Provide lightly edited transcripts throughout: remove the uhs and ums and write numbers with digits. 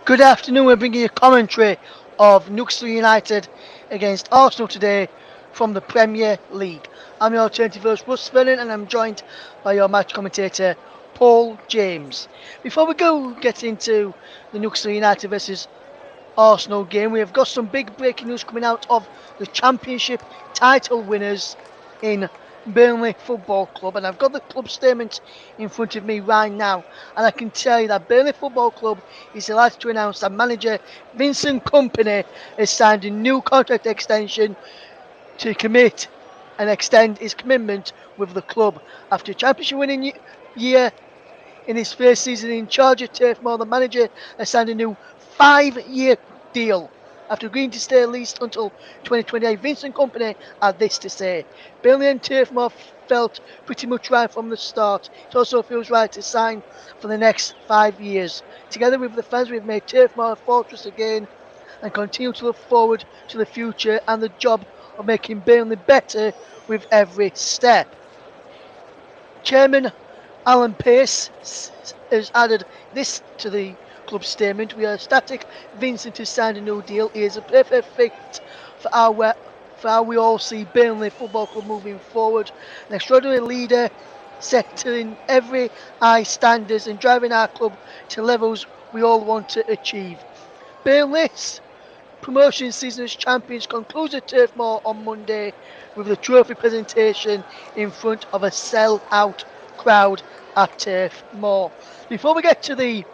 Good afternoon. We're bringing you a commentary of Newcastle United against Arsenal today from the Premier League. I'm your alternative host, Russ Vernon, and I'm joined by your match commentator, Paul James. Before we get into the Newcastle United versus Arsenal game, we have got some big breaking news coming out of the Championship title winners in Burnley Football Club, and I've got the club statement in front of me right now, and I can tell you that Burnley Football Club is delighted to announce that manager Vincent Kompany has signed a new contract extension to commit and extend his commitment with the club. After a championship winning year in his first season in charge of Turf Moor, the manager has signed a new 5-year deal. After agreeing to stay at least until 2028, Vincent Kompany had this to say: Burnley and Turf Moor felt pretty much right from the start. It also feels right to sign for the next 5 years. Together with the fans, we've made Turf Moor a fortress again and continue to look forward to the future and the job of making Burnley better with every step. Chairman Alan Pace has added this to the club statement: "We are ecstatic Vincent has signed a new deal. He is a perfect fit for how we all see Burnley Football Club moving forward. An extraordinary leader, setting every high standards and driving our club to levels we all want to achieve." Burnley's promotion season as champions concludes at Turf Moor on Monday with the trophy presentation in front of a sell-out crowd at Turf Moor. Before we get to the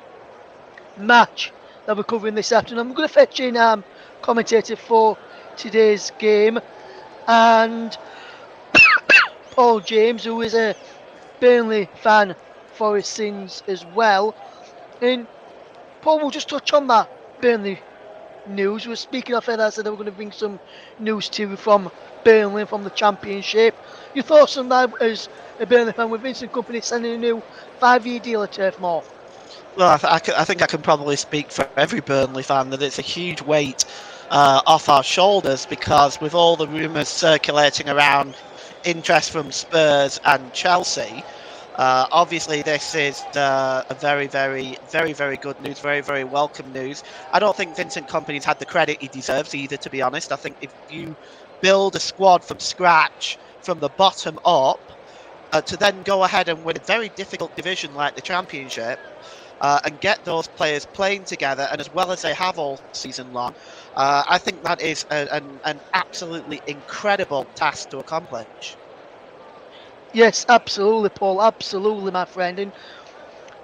match that we're covering this afternoon, I'm going to fetch in commentator for today's game, and Paul James, who is a Burnley fan for his sins as well. And Paul, we'll just touch on that Burnley news. We were speaking of it. I said they were going to bring some news to you from Burnley, from the Championship. Your thoughts on that as a Burnley fan, with Vincent Kompany signing a new 5-year deal at Turf Moor? Well, I think I can probably speak for every Burnley fan that it's a huge weight off our shoulders, because with all the rumours circulating around interest from Spurs and Chelsea, obviously this is a very good news, very welcome news. I don't think Vincent Kompany's had the credit he deserves either, to be honest. I think if you build a squad from scratch, from the bottom up, to then go ahead and win a very difficult division like the Championship, and get those players playing together, and as well as they have all season long, I think that is an absolutely incredible task to accomplish. Yes, absolutely, Paul. Absolutely, my friend. And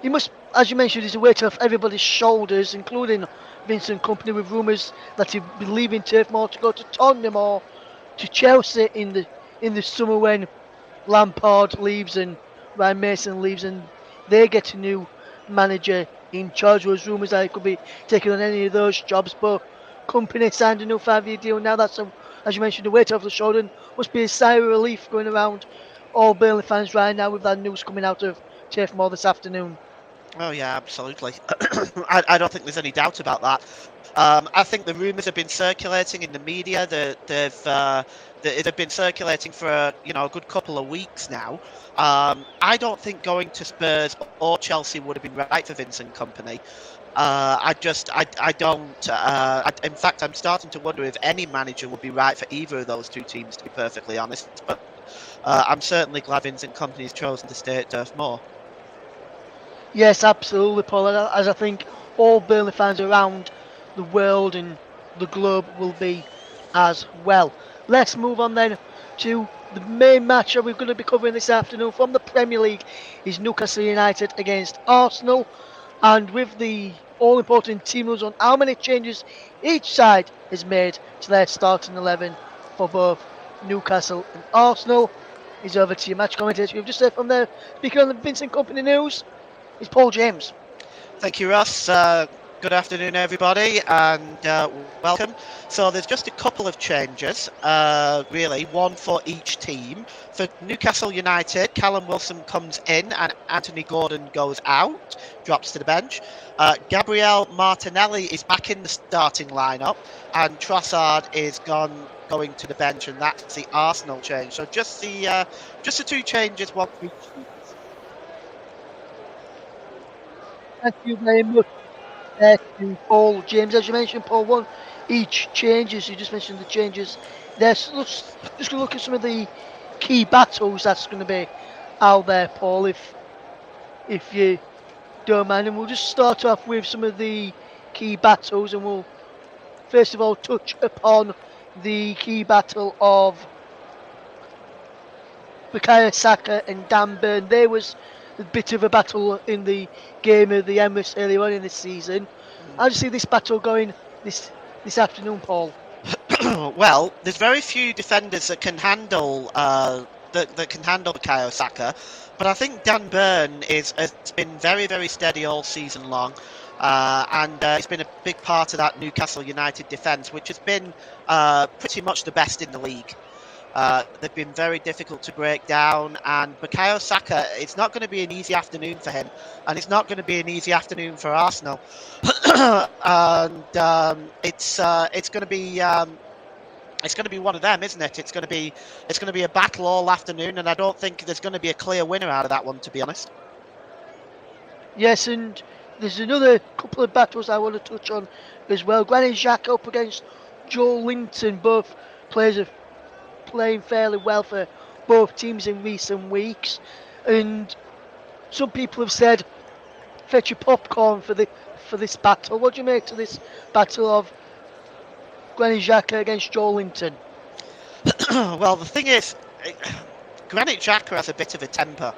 he must, as you mentioned, he's a weight off everybody's shoulders, including Vincent Kompany, with rumours that he'd be leaving Turf Moor to go to Tottenham or to Chelsea in the summer when Lampard leaves and Ryan Mason leaves and they get a new manager in charge. There was rumours that he could be taking on any of those jobs, but Kompany signed a new 5-year deal. Now that's, as you mentioned, the weight off the shoulder, and must be a sigh of relief going around all Burnley fans right now with that news coming out of Turf Moor this afternoon. Oh yeah, absolutely. I don't think there's any doubt about that. I think the rumours have been circulating in the media. They've been circulating for a good couple of weeks now. I don't think going to Spurs or Chelsea would have been right for Vincent Kompany. I don't. In fact, I'm starting to wonder if any manager would be right for either of those two teams, to be perfectly honest. But I'm certainly glad Vincent Kompany has chosen to stay at Turf Moor. Yes, absolutely, Paul. As I think all Burnley fans around the world and the globe will be as well. Let's move on then to the main match that we're going to be covering this afternoon from the Premier League is Newcastle United against Arsenal. And with the all-important team rules on how many changes each side has made to their starting 11 for both Newcastle and Arsenal, is over to your match commentators. We've just heard from there, speaking on the Vincent Kompany news, is Paul James. Thank you, Ross. Good afternoon, everybody, and welcome. So there's just a couple of changes, really, one for each team. For Newcastle United, Callum Wilson comes in and Anthony Gordon goes out, drops to the bench. Gabriel Martinelli is back in the starting lineup, and Trossard is going to the bench, and that's the Arsenal change. So just the two changes, one for each. Thank you very much. there to Paul. James, as you mentioned, Paul, one each changes. You just mentioned the changes. There's just going to look at some of the key battles that's going to be out there, Paul, if you don't mind. And we'll just start off with some of the key battles, and we'll first of all touch upon the key battle of Bukayo Saka and Dan Burn. There was a bit of a battle in the game of the Emirates earlier on in this season. How do you see this battle going this afternoon, Paul? Well, there's very few defenders that can handle that can handle Bukayo Saka, but I think Dan Burn has been very, very steady all season long, and he's been a big part of that Newcastle United defence, which has been pretty much the best in the league. They've been very difficult to break down, and Bukayo Saka, it's not going to be an easy afternoon for him, and it's not going to be an easy afternoon for Arsenal. And it's going to be one of them, isn't it? It's going to be a battle all afternoon, and I don't think there's going to be a clear winner out of that one, to be honest. Yes, and there's another couple of battles I want to touch on as well. Granit Xhaka up against Joe Linton. Both players are playing fairly well for both teams in recent weeks, and some people have said fetch your popcorn for this battle. What do you make to this battle of Granit Xhaka against Joe Linton? Well, the thing is, Granit Xhaka has a bit of a temper.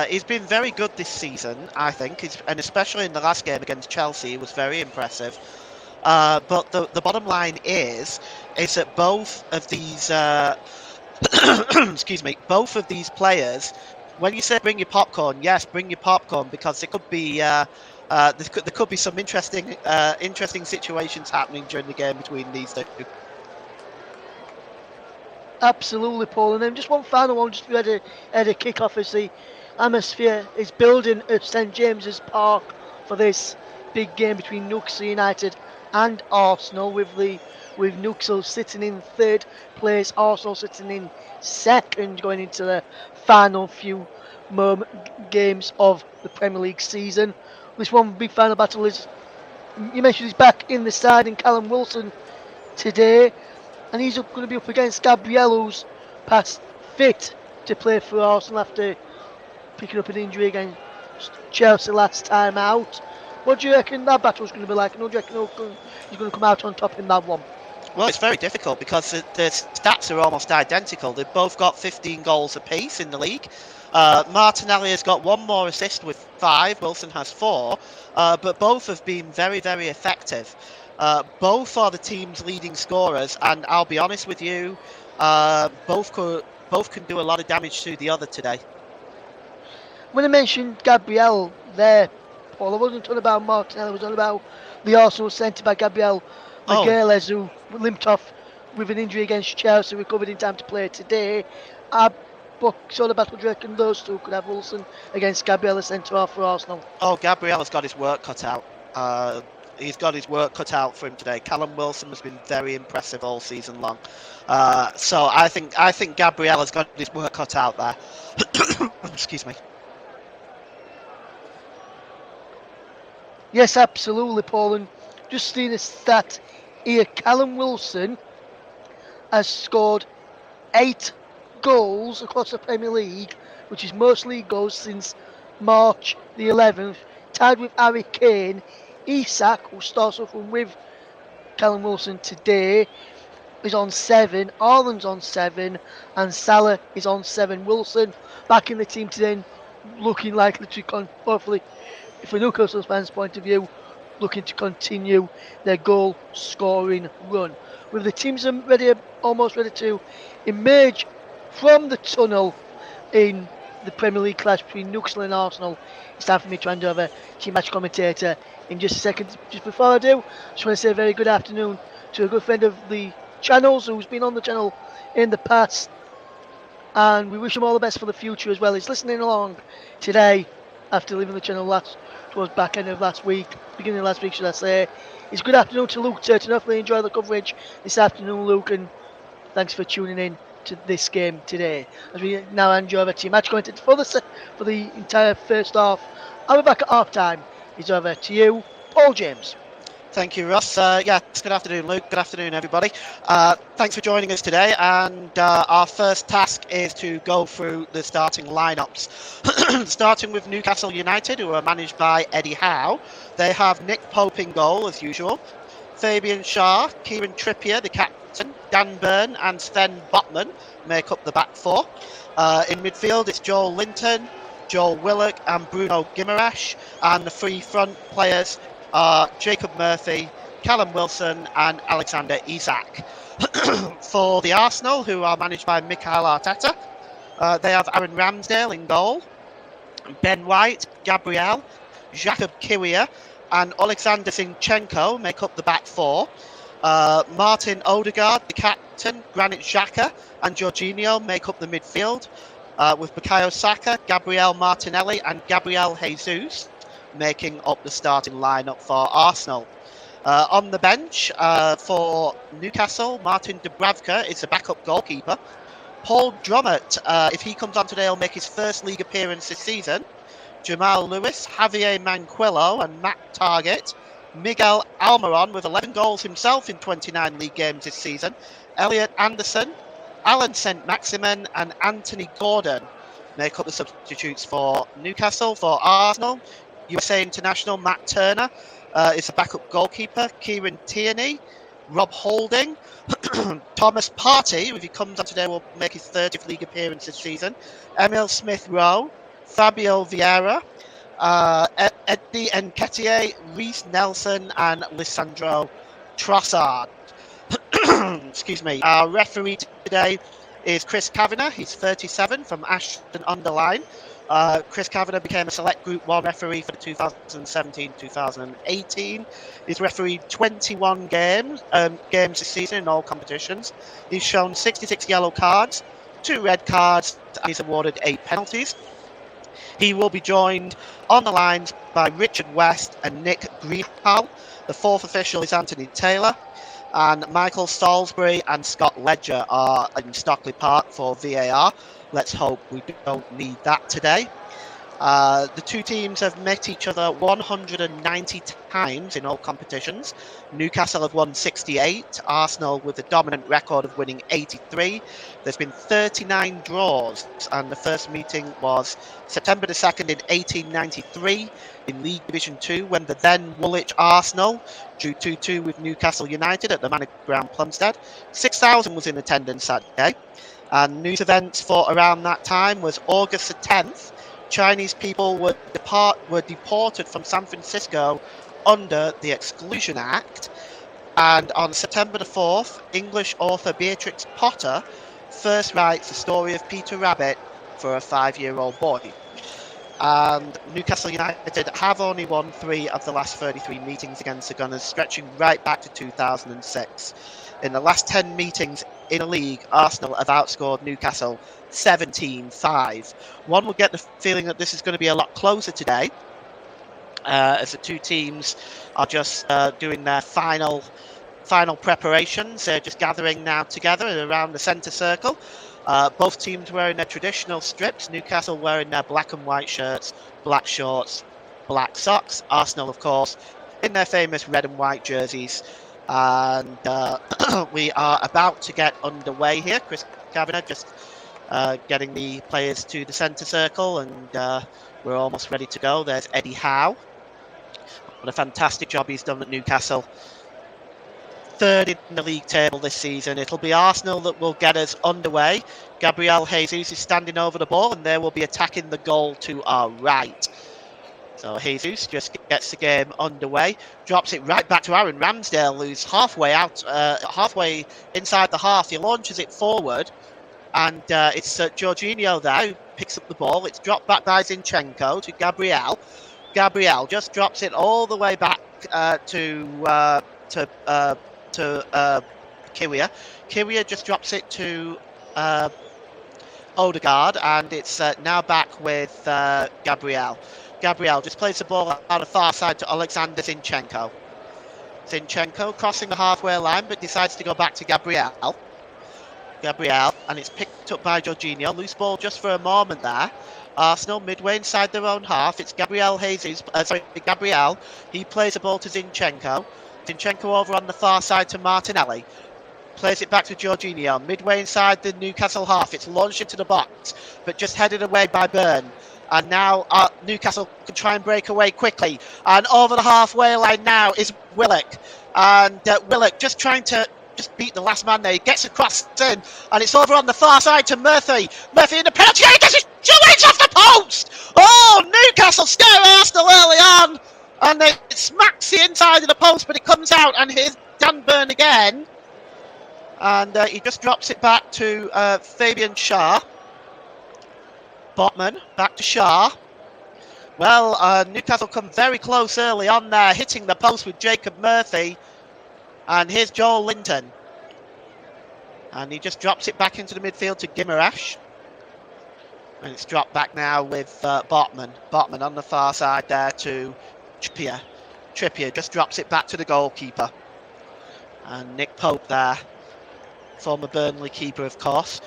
He's been very good this season, I think, and especially in the last game against Chelsea, he was very impressive. But the bottom line is that both of these, excuse me, both of these players, when you say bring your popcorn, yes, bring your popcorn, because there could be there could be some interesting situations happening during the game between these two. Absolutely, Paul. And then just one final one, just had a kick-off as the atmosphere is building at St James's Park for this big game between Newcastle United and Arsenal, with Newcastle sitting in third place, Arsenal sitting in second, going into the final few games of the Premier League season. This one big final battle is, you mentioned, he's back in the side in Callum Wilson today, and he's going to be up against Gabriel, who's past fit to play for Arsenal after picking up an injury against Chelsea last time out. What do you reckon that battle's going to be like, and what do you reckon he's going to come out on top in that one? Well, it's very difficult because the stats are almost identical. They've both got 15 goals apiece in the league. Martinelli has got one more assist with 5. Wilson has 4. But both have been very, very effective. Both are the team's leading scorers, and I'll be honest with you, both can do a lot of damage to the other today. When I mentioned Gabriel there, Paul, I wasn't talking about Martinelli, I was talking about the Arsenal centre-back Gabriel Magalhaes, who limped off with an injury against Chelsea, recovered in time to play today. What sort of battle do you reckon those two could have, Wilson against Gabriel, the centre-half for Arsenal? Oh, Gabriel has got his work cut out. He's got his work cut out for him today. Callum Wilson has been very impressive all season long. So I think Gabriel has got his work cut out there. Excuse me. Yes, absolutely, Paul. And just seeing a stat here, Callum Wilson has scored 8 goals across the Premier League, which is most league goals since March the 11th, tied with Harry Kane. Isak, who starts off with Callum Wilson today, is on 7. Haaland's on 7, and Salah is on 7. Wilson back in the team today, looking likely to hopefully, from Newcastle fans' point of view, looking to continue their goal scoring run. With the teams almost ready to emerge from the tunnel in the Premier League clash between Newcastle and Arsenal, it's time for me to hand over to match commentator in just a second. Just before I do, I just want to say a very good afternoon to a good friend of the channels who's been on the channel in the past, and we wish him all the best for the future as well. He's listening along today after leaving the channel towards back end of last week, beginning of last week should I say. It's good afternoon to Luke Turton. Hopefully enjoy the coverage this afternoon, Luke, and thanks for tuning in to this game today. As we now hand you over to your match commentator for the entire first half. I'll be back at half time. It's over to you, Paul. Paul James. Thank you, Ross. Yes, good afternoon, Luke. Good afternoon, everybody. Thanks for joining us today. And our first task is to go through the starting lineups. Starting with Newcastle United, who are managed by Eddie Howe. They have Nick Pope in goal, as usual. Fabian Schär, Kieran Trippier, the captain, Dan Burn, and Sven Botman make up the back four. In midfield, it's Joel Linton, Joel Willock, and Bruno Guimaraes. And the three front players are Jacob Murphy, Callum Wilson, and Alexander Isak. For the Arsenal, who are managed by Mikel Arteta, they have Aaron Ramsdale in goal, Ben White, Gabriel, Jakub Kiwior, and Alexander Zinchenko make up the back four. Martin Odegaard, the captain, Granit Xhaka, and Jorginho make up the midfield, with Bukayo Saka, Gabriel Martinelli, and Gabriel Jesus making up the starting lineup for Arsenal. On the bench for Newcastle, Martin Dubravka is the backup goalkeeper. Paul Drummett, if he comes on today, will make his first league appearance this season. Jamal Lewis, Javier Manquillo, and Matt Targett. Miguel Almiron with 11 goals himself in 29 league games this season. Elliot Anderson, Alan St. Maximin, and Anthony Gordon make up the substitutes for Newcastle. For Arsenal, USA international Matt Turner is the backup goalkeeper. Kieran Tierney, Rob Holding, Thomas Partey, if he comes on today, will make his 30th league appearance this season. Emil Smith-Rowe, Fabio Vieira, Eddie Nketiah, Reece Nelson, and Lisandro Trossard. Excuse me. Our referee today is Chris Kavanagh. He's 37 from Ashton-under-Lyne. Chris Kavanagh became a select Group 1 referee for the 2017-2018. He's refereed 21 games this season in all competitions. He's shown 66 yellow cards, 2 red cards, and he's awarded 8 penalties. He will be joined on the lines by Richard West and Nick Greenhall. The fourth official is Anthony Taylor. And Michael Salisbury and Scott Ledger are in Stockley Park for VAR. Let's hope we don't need that today. The two teams have met each other 190 times in all competitions. Newcastle have won 68, Arsenal with a dominant record of winning 83. There's been 39 draws, and the first meeting was September the 2nd in 1893 in League Division 2, when the then Woolwich Arsenal drew 2-2 with Newcastle United at the Manor Ground, Plumstead. 6,000 was in attendance that day. And news events for around that time was August the 10th. Chinese people were deported from San Francisco under the Exclusion Act. And on September the 4th, English author Beatrix Potter first writes the story of Peter Rabbit for a 5-year-old boy. And Newcastle United have only won 3 of the last 33 meetings against the Gunners, stretching right back to 2006. In the last 10 meetings in a league, Arsenal have outscored Newcastle 17-5. One would get the feeling that this is going to be a lot closer today, as the two teams are just doing their final preparations. They're just gathering now together around the centre circle. Both teams wearing their traditional strips. Newcastle wearing their black and white shirts, black shorts, black socks. Arsenal, of course, in their famous red and white jerseys. And we are about to get underway here. Chris Kavanagh just getting the players to the centre circle, and we're almost ready to go. There's Eddie Howe. What a fantastic job he's done at Newcastle. 3rd in the league table this season. It'll be Arsenal that will get us underway. Gabriel Jesus is standing over the ball, and they will be attacking the goal to our right. So Jesus just gets the game underway, drops it right back to Aaron Ramsdale, who's halfway inside the half. He launches it forward, and it's Jorginho there who picks up the ball. It's dropped back by Zinchenko to Gabriel. Gabriel just drops it all the way back to Kiwior. Kiwior just drops it to Odegaard, and it's now back with Gabriel. Gabriel just plays the ball out the far side to Alexander Zinchenko. Zinchenko crossing the halfway line, but decides to go back to Gabriel. Gabriel and it's picked up by Jorginho. Loose ball just for a moment there. Arsenal midway inside their own half. It's Gabriel. He plays the ball to Zinchenko. Zinchenko over on the far side to Martinelli. Plays it back to Jorginho. Midway inside the Newcastle half. It's launched into the box, but just headed away by Byrne. And now Newcastle can try and break away quickly. And over the halfway line now is Willock. And Willock just trying to beat the last man there. He gets across in, and it's over on the far side to Murphy. Murphy in the penalty area, gets it 2 inches off the post! Oh, Newcastle scare Arsenal early on. And it smacks the inside of the post, but it comes out, and here's Dan Byrne again. And he just drops it back to Fabian Schär. Botman, back to Schär. Well, Newcastle come very close early on there, hitting the post with Jacob Murphy. And here's Joel Linton. And he just drops it back into the midfield to Guimaraes. And it's dropped back now with Botman. Botman on the far side there to Trippier. Trippier just drops it back to the goalkeeper. And Nick Pope there, former Burnley keeper, of course.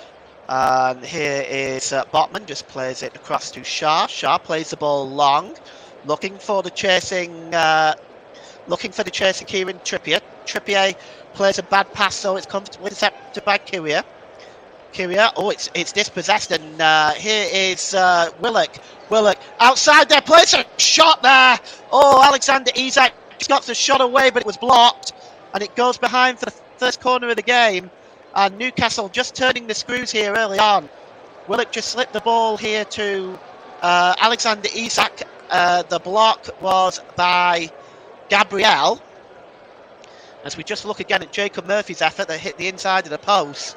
And here is Botman, just plays it across to Schär. Schär plays the ball long, looking for the chasing Kieran Trippier. Trippier plays a bad pass, so it's comfortably intercepted by Kyria. Oh, it's dispossessed, and here is Willock. Willock outside there, plays a shot there. Oh, Alexander Isak got the shot away, but it was blocked, and it goes behind for the first corner of the game. And Newcastle just turning the screws here early on. Willock just slipped the ball here to Alexander Isak. The block was by Gabriel. As we just look again at Jacob Murphy's effort that hit the inside of the post.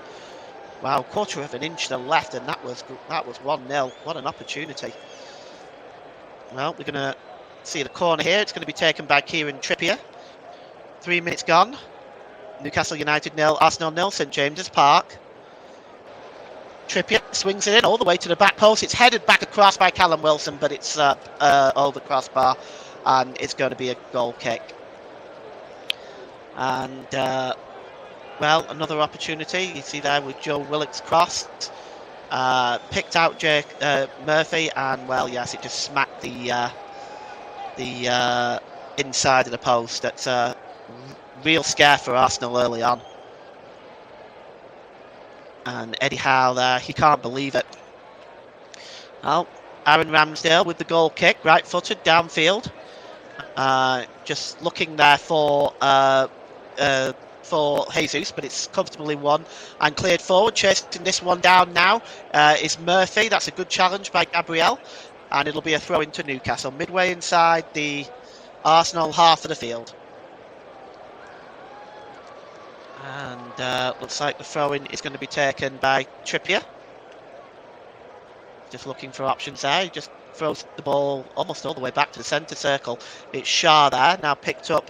Wow, quarter of an inch to the left, and that was 1-0. What an opportunity. Well, we're going to see the corner here. It's going to be taken by Kieran Trippier. 3 minutes gone. Newcastle United 0, Arsenal 0, St James's Park. Trippier swings it in all the way to the back post. It's headed back across by Callum Wilson, but it's over the crossbar, and it's going to be a goal kick. And well, another opportunity. You see there with Joe Willock's cross, picked out Murphy, and well, yes, it just smacked the inside of the post. That's a real scare for Arsenal early on. And Eddie Howe there, he can't believe it. Well, Aaron Ramsdale with the goal kick, right-footed, downfield. Just looking there for Jesus, but it's comfortably won and cleared forward. Chasing this one down now is Murphy. That's a good challenge by Gabriel, and it'll be a throw into Newcastle, midway inside the Arsenal half of the field. And looks like the throw-in is going to be taken by Trippier. Just looking for options there. He just throws the ball almost all the way back to the centre circle. It's Schär there, now picked up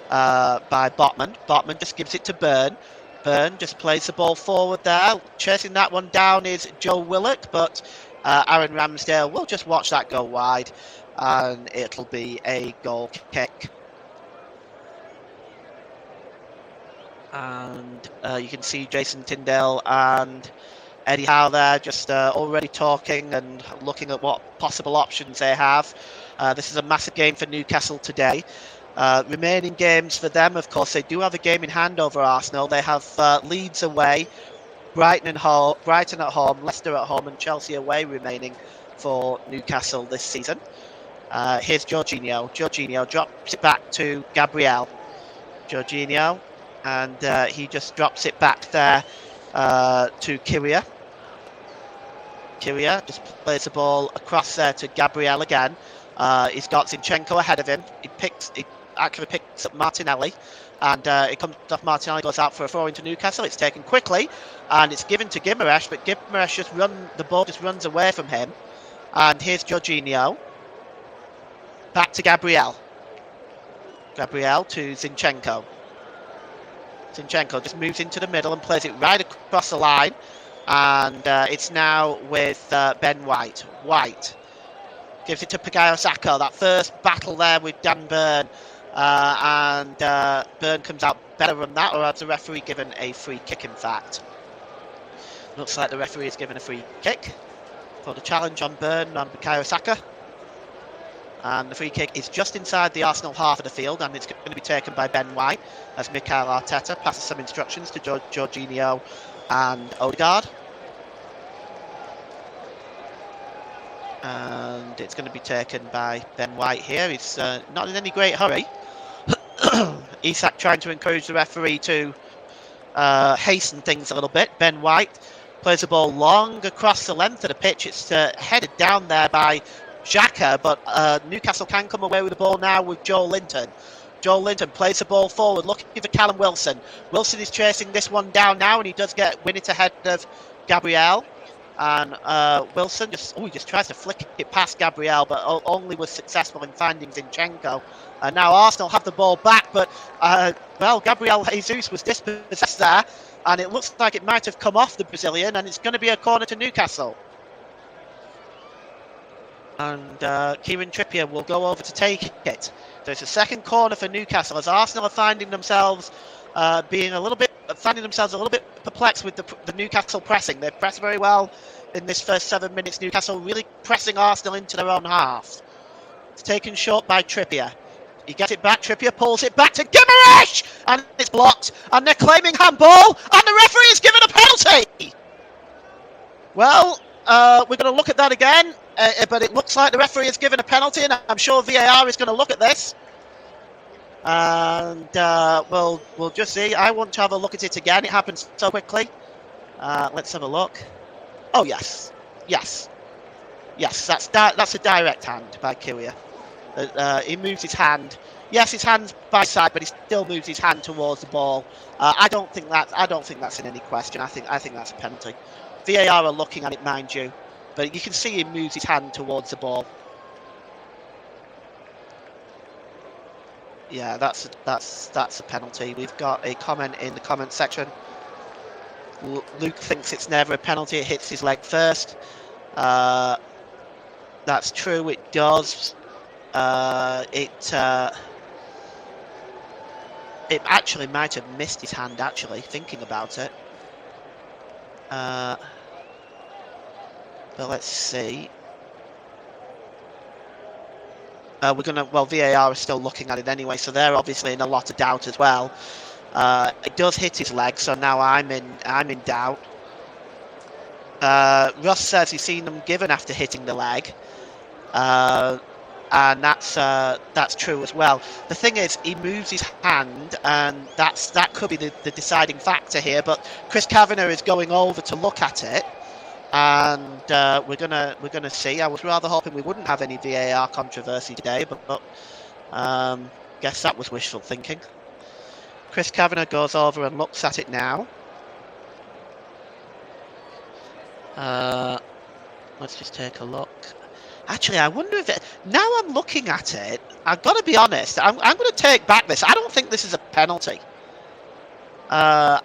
by Botman. Botman just gives it to Byrne. Byrne just plays the ball forward there. Chasing that one down is Joe Willock, but Aaron Ramsdale will just watch that go wide, and it'll be a goal kick. And you can see Jason Tyndale and Eddie Howe there just already talking and looking at what possible options they have. This is a massive game for Newcastle today. Remaining games for them, of course, they do have a game in hand over Arsenal. They have Leeds away, Brighton at home, Leicester at home, and Chelsea away remaining for Newcastle this season. Here's Jorginho. Jorginho drops it back to Gabriel. Jorginho, and he just drops it back there to Kyria. Kyria just plays the ball across there to Gabriel again. He's got Zinchenko ahead of him. He actually picks up Martinelli, and it comes off Martinelli, goes out for a throw into Newcastle. It's taken quickly, and it's given to Guimaraes, but Guimaraes the ball just runs away from him. And here's Jorginho. Back to Gabriel. Gabriel to Zinchenko. Zinchenko just moves into the middle and plays it right across the line. And it's now with Ben White. White gives it to Bukayo Saka. That first battle there with Dan Byrne. And Byrne comes out better than that, or has the referee given a free kick, in fact. Looks like the referee is given a free kick for the challenge on Burn on Bukayo Saka. And the free kick is just inside the Arsenal half of the field, and it's going to be taken by Ben White as Mikel Arteta passes some instructions to Jorginho and Odegaard. And it's going to be taken by Ben White here. He's not in any great hurry. Isak trying to encourage the referee to hasten things a little bit. Ben White plays the ball long across the length of the pitch. It's headed down there by Xhaka, but Newcastle can come away with the ball now with Joe Linton. Joe Linton plays the ball forward, looking for Callum Wilson. Wilson is chasing this one down now, and he does win it ahead of Gabriel. And Wilson just tries to flick it past Gabriel, but only was successful in finding Zinchenko. And now Arsenal have the ball back, but Gabriel Jesus was dispossessed there, and it looks like it might have come off the Brazilian, and it's going to be a corner to Newcastle. And Kieran Trippier will go over to take it. So it's a second corner for Newcastle as Arsenal are finding themselves a little bit perplexed with the Newcastle pressing. They've pressed very well in this first 7 minutes. Newcastle really pressing Arsenal into their own half. It's taken short by Trippier. He gets it back. Trippier pulls it back to Guimaraes, and it's blocked. And they're claiming handball, and the referee is given a penalty. Well, we're going to look at that again, but it looks like the referee has given a penalty, and I'm sure VAR is going to look at this. And we'll just see. I want to have a look at it again. It happens so quickly. Let's have a look. Oh yes. That's a direct hand by Kyria. He moves his hand. Yes, his hand's by side, but he still moves his hand towards the ball. I don't think that's in any question. I think that's a penalty. VAR are looking at it, mind you, but you can see he moves his hand towards the ball. Yeah, that's a penalty. We've got a comment in the comment section. Luke thinks it's never a penalty. It hits his leg first. That's true. It does. It actually might have missed his hand. Actually, thinking about it. But let's see. VAR is still looking at it anyway, so they're obviously in a lot of doubt as well. It does hit his leg, so now I'm in doubt. Russ says he's seen them given after hitting the leg, and that's true as well. The thing is, he moves his hand, and that could be the deciding factor here. But Chris Kavanagh is going over to look at it. And we're gonna see. I was rather hoping we wouldn't have any VAR controversy today, but guess that was wishful thinking. Chris Kavanagh goes over and looks at it now. Let's just take a look. Actually, I wonder if now I'm looking at it. I've got to be honest. I'm going to take back this. I don't think this is a penalty. And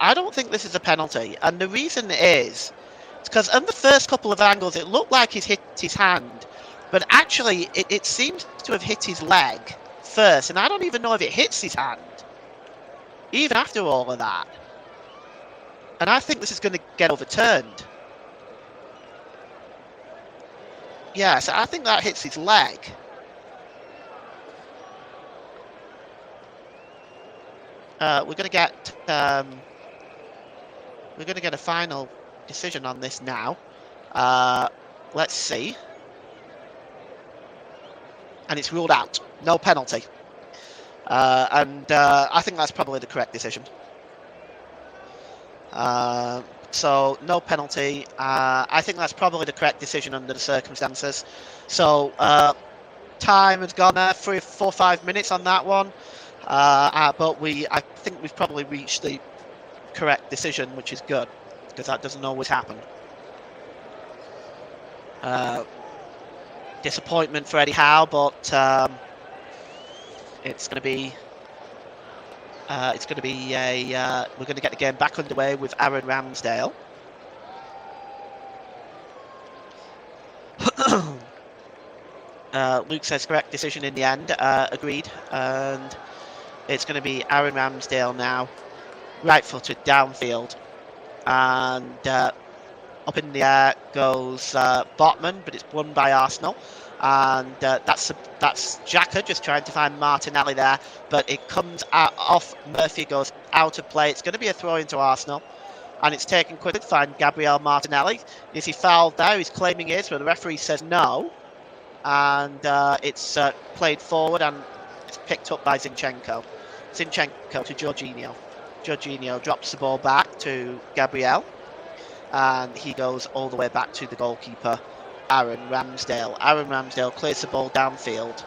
the reason is. Because in the first couple of angles, it looked like he's hit his hand, but actually it seems to have hit his leg first, and I don't even know if it hits his hand, even after all of that. And I think this is going to get overturned. Yes, I think that hits his leg. We're going to get a final decision on this now. Let's see. And it's ruled out. No penalty. I think that's probably the correct decision. So no penalty. I think that's probably the correct decision under the circumstances. So time has gone there, 3, 4, 5 minutes on that one. But I think we've probably reached the correct decision, which is good, because that doesn't always happen. Disappointment for Eddie Howe, but it's going to be we're going to get the game back underway with Aaron Ramsdale. Luke says correct decision in the end. Agreed, and it's going to be Aaron Ramsdale now, right footed downfield. And Up in the air goes Botman, but it's won by Arsenal. And that's Xhaka just trying to find Martinelli there, but it comes off Murphy, goes out of play. It's going to be a throw into Arsenal, and it's taken quickly to find Gabriel Martinelli. Is he fouled there? He's claiming he is, but the referee says no, and it's played forward and it's picked up by Zinchenko. Zinchenko to Jorginho. Jorginho drops the ball back to Gabriel, and he goes all the way back to the goalkeeper, Aaron Ramsdale. Aaron Ramsdale clears the ball downfield,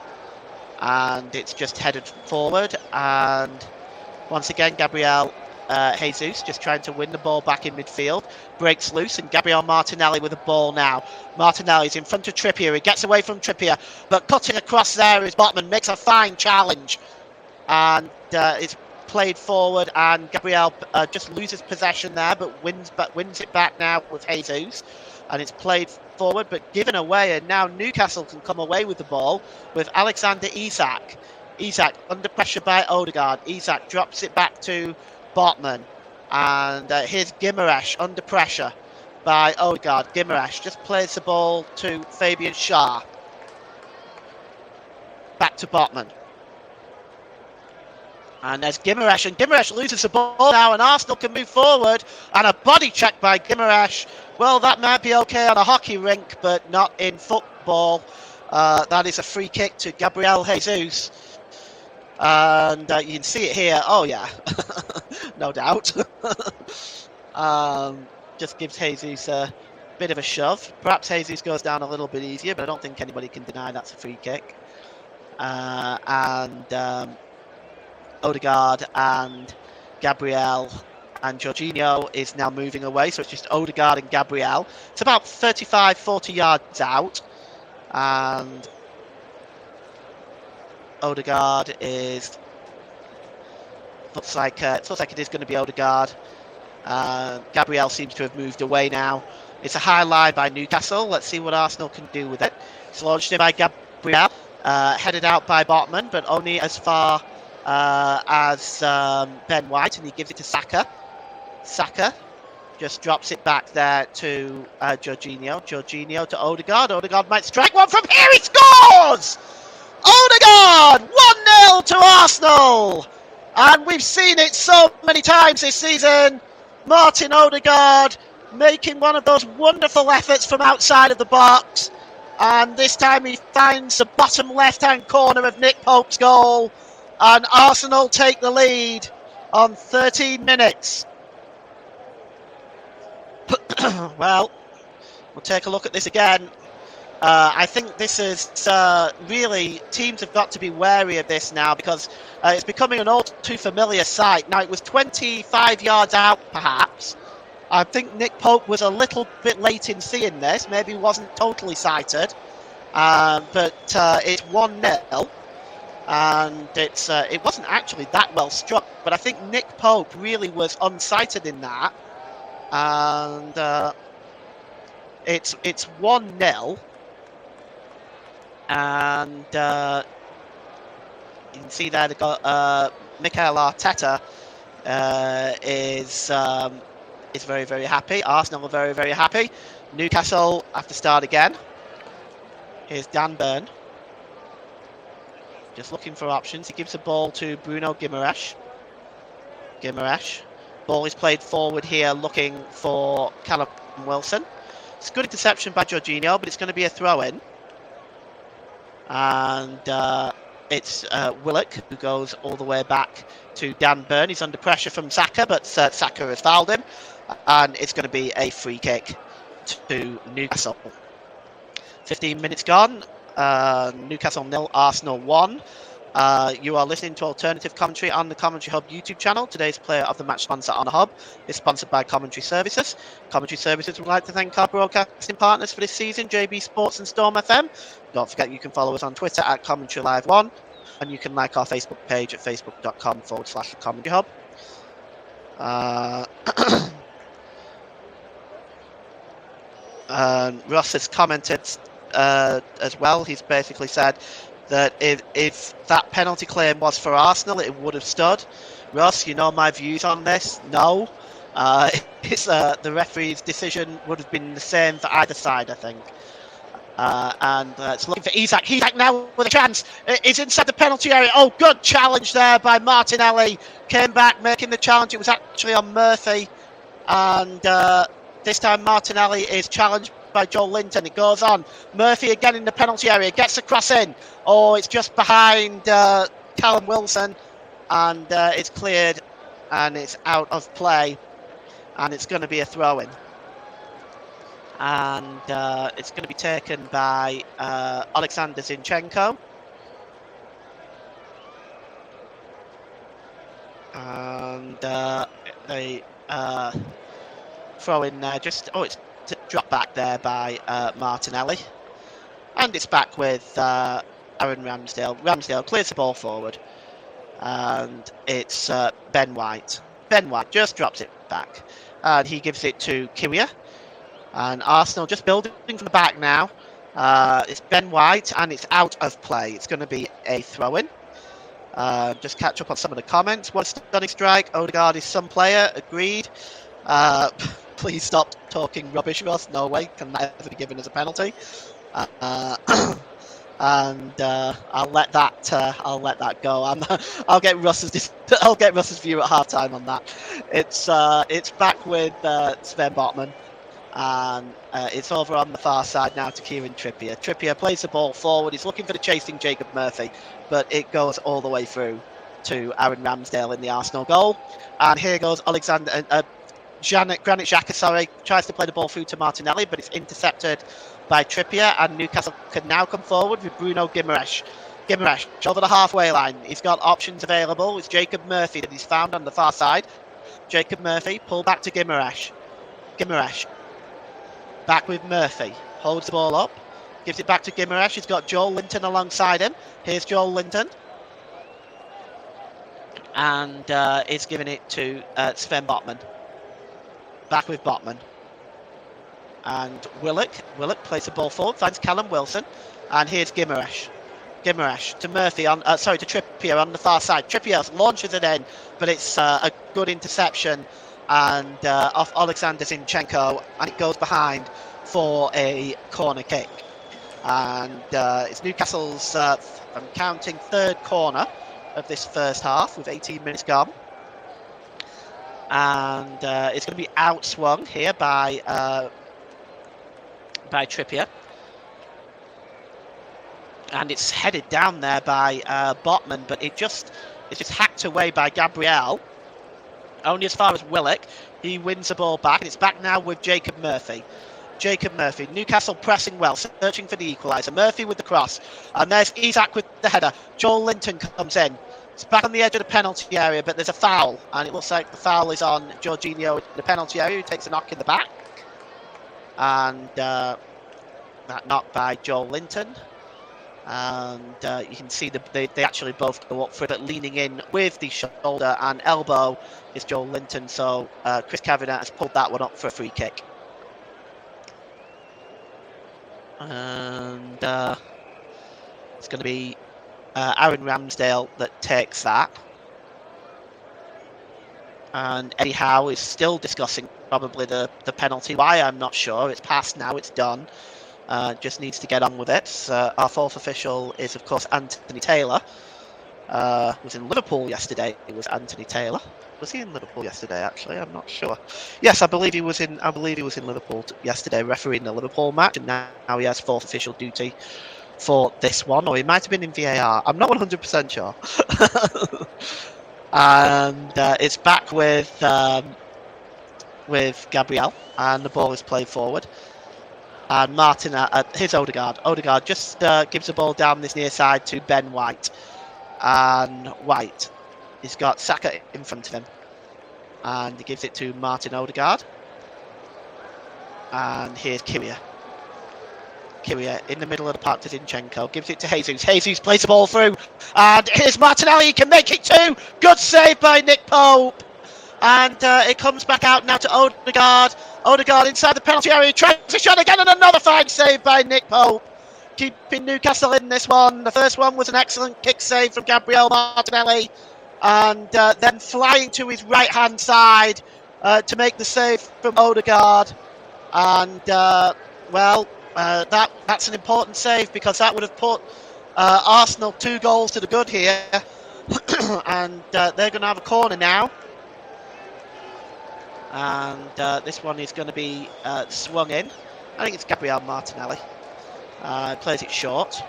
and it's just headed forward. And once again, Gabriel Jesus just trying to win the ball back in midfield, breaks loose, and Gabriel Martinelli with the ball now. Martinelli's in front of Trippier. He gets away from Trippier, but cutting across there is Botman, makes a fine challenge, and it's played forward, and Gabriel just loses possession there, but wins it back now with Jesus, and it's played forward but given away, and now Newcastle can come away with the ball with Alexander Isak. Isak under pressure by Odegaard. Isak drops it back to Botman, and here's Guimaraes under pressure by Odegaard. Guimaraes just plays the ball to Fabian Schär. Back to Botman. And there's Guimaraes, and Guimaraes loses the ball now, and Arsenal can move forward, and a body check by Guimaraes. Well, that might be okay on a hockey rink, but not in football. That is a free kick to Gabriel Jesus. And you can see it here. Oh, yeah, no doubt. Just gives Jesus a bit of a shove. Perhaps Jesus goes down a little bit easier, but I don't think anybody can deny that's a free kick. Odegaard and Gabriel and Jorginho is now moving away, so it's just Odegaard and Gabriel. It's about 35-40 yards out, and Odegaard is looks like it is going to be Odegaard. Gabriel seems to have moved away now. It's a high line by Newcastle. Let's see what Arsenal can do with it. It's launched in by Gabriel, headed out by Botman, but only as far as Ben White, and he gives it to Saka. Saka just drops it back there to Jorginho. Jorginho to Odegaard. Odegaard might strike one from here. He scores! Odegaard! 1-0 to Arsenal! And we've seen it so many times this season. Martin Odegaard making one of those wonderful efforts from outside of the box. And this time he finds the bottom left-hand corner of Nick Pope's goal. And Arsenal take the lead on 13 minutes. Well, we'll take a look at this again. I think this is really, teams have got to be wary of this now, because it's becoming an all too familiar sight. Now, it was 25 yards out, perhaps. I think Nick Pope was a little bit late in seeing this. Maybe he wasn't totally sighted. But it's 1-0. And it wasn't actually that well struck, but I think Nick Pope really was unsighted in that. And it's 1-0. And you can see there Mikel Arteta is very, very happy. Arsenal are very, very happy. Newcastle have to start again. Here's Dan Burn. Just looking for options. He gives the ball to Bruno Guimaraes. Ball is played forward here, looking for Callum Wilson. It's a good interception by Jorginho, but it's going to be a throw-in. And it's Willock who goes all the way back to Dan Burn. He's under pressure from Saka, but Saka has fouled him. And it's going to be a free kick to Newcastle. 15 minutes gone. Newcastle 0, Arsenal 1. You are listening to alternative commentary on the Commentary Hub YouTube channel. Today's player of the match sponsor on the Hub is sponsored by Commentary Services. Commentary Services would like to thank our broadcasting partners for this season, JB Sports and Storm FM. Don't forget you can follow us on Twitter at Commentary Live 1, and you can like our Facebook page at facebook.com/Commentary Hub. Ross has commented as well. He's basically said that if that penalty claim was for Arsenal, it would have stood. Ross, you know my views on this. No, It's the referee's decision would have been the same for either side, I think. And it's looking for Isak. Isak now with a chance. He's inside the penalty area. Oh, good challenge there by Martinelli. Came back making the challenge. It was actually on Murphy. And this time Martinelli is challenged by Joel Linton. It goes on. Murphy again in the penalty area. Gets the cross in. Oh, it's just behind Callum Wilson. And it's cleared. And it's out of play. And it's going to be a throw-in. And it's going to be taken by Alexander Zinchenko. And they throw in there it's dropped back there by Martinelli. And it's back with Aaron Ramsdale. Ramsdale clears the ball forward. And it's Ben White. Ben White just drops it back. And he gives it to Kyria. And Arsenal just building from the back now. It's Ben White and it's out of play. It's going to be a throw-in. Just catch up on some of the comments. What a stunning strike. Odegaard is some player. Agreed. Please stop talking rubbish, Ross. No way can that ever be given as a penalty. And I'll let that go. I'll get Russ's view at halftime on that. It's back with Sven Botman. And it's over on the far side now to Kieran Trippier. Trippier plays the ball forward. He's looking for the chasing Jacob Murphy, but it goes all the way through to Aaron Ramsdale in the Arsenal goal. And here goes Granit Xhaka, tries to play the ball through to Martinelli, but it's intercepted by Trippier. And Newcastle can now come forward with Bruno Guimaraes. Guimaraes over the halfway line. He's got options available. It's Jacob Murphy that he's found on the far side. Jacob Murphy, pull back to Guimaraes. Guimaraes. Back with Murphy. Holds the ball up. Gives it back to Guimaraes. He's got Joel Linton alongside him. Here's Joel Linton. And is giving it to Sven Botman. Back with Botman. And Willock plays the ball forward. Finds Callum Wilson. And here's Guimaraes. Guimaraes to Murphy to Trippier on the far side. Trippier launches it in, but it's a good interception. And off Alexander Zinchenko, and it goes behind for a corner kick. And it's Newcastle's, I'm counting, third corner of this first half with 18 minutes gone. And it's going to be outswung here by Trippier. And it's headed down there by Botman, but it's just hacked away by Gabriel. Only as far as Willock. He wins the ball back, and it's back now with Jacob Murphy. Jacob Murphy. Newcastle pressing well, searching for the equaliser. Murphy with the cross. And there's Isak with the header. Joel Linton comes in. It's back on the edge of the penalty area, but there's a foul. And it looks like the foul is on Jorginho in the penalty area, who takes a knock in the back. And that knock by Joel Linton. And you can see they actually both go up for it, but leaning in with the shoulder and elbow is Joel Linton. So Chris Kavanagh has pulled that one up for a free kick. And it's going to be Aaron Ramsdale that takes that. And Eddie Howe is still discussing probably the penalty. Why, I'm not sure. It's passed now, it's done. Just needs to get on with it. Our fourth official is, of course, Anthony Taylor. Was in Liverpool yesterday. It was Anthony Taylor. Was he in Liverpool yesterday? Actually, I'm not sure. Yes, I believe he was in. Liverpool yesterday, refereeing the Liverpool match, and now he has fourth official duty for this one, or he might have been in VAR. I'm not 100% sure. And it's back with Gabriel, and the ball is played forward. And Martin, here's Odegaard. Odegaard just gives the ball down this near side to Ben White. And White, he's got Saka in front of him. And he gives it to Martin Odegaard. And here's Kyria. Kyria in the middle of the park to Zinchenko. Gives it to Jesus. Jesus plays the ball through. And here's Martinelli. He can make it too. Good save by Nick Pope. And it comes back out now to Odegaard. Odegaard inside the penalty area. He tries a shot again, and another fine save by Nick Pope. Keeping Newcastle in this one. The first one was an excellent kick save from Gabriel Martinelli. And then flying to his right-hand side to make the save from Odegaard. And, that's an important save because that would have put Arsenal 2 goals to the good here. And they're going to have a corner now. And this one is going to be swung in. I think it's Gabriel Martinelli. Plays it short.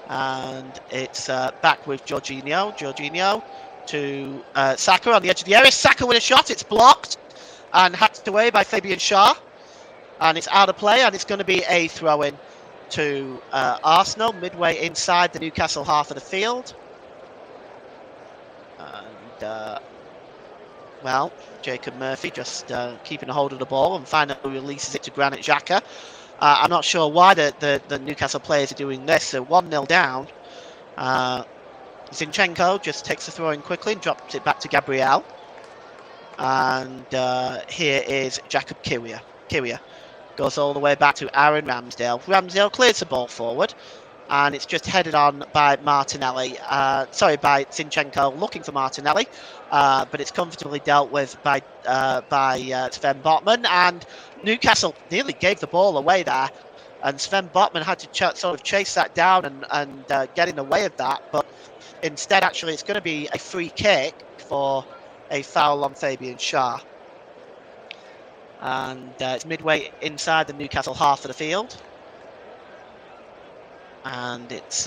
And it's back with Jorginho. Jorginho to Saka on the edge of the area. Saka with a shot. It's blocked and hacked away by Fabian Schär. And it's out of play, and it's going to be a throw-in to Arsenal, midway inside the Newcastle half of the field. And, Jacob Murphy just keeping a hold of the ball and finally releases it to Granit Xhaka. I'm not sure why the Newcastle players are doing this. So 1-0 down. Zinchenko just takes the throw in quickly and drops it back to Gabriel. And here is Jacob Kiwior. Kiwior goes all the way back to Aaron Ramsdale. Ramsdale clears the ball forward, and it's just headed on by Martinelli. By Zinchenko, looking for Martinelli, but it's comfortably dealt with by Sven Botman. And Newcastle nearly gave the ball away there, and Sven Botman had to sort of chase that down and get in the way of that. But instead, actually, it's going to be a free kick for a foul on Fabian Schär. And it's midway inside the Newcastle half of the field. And it's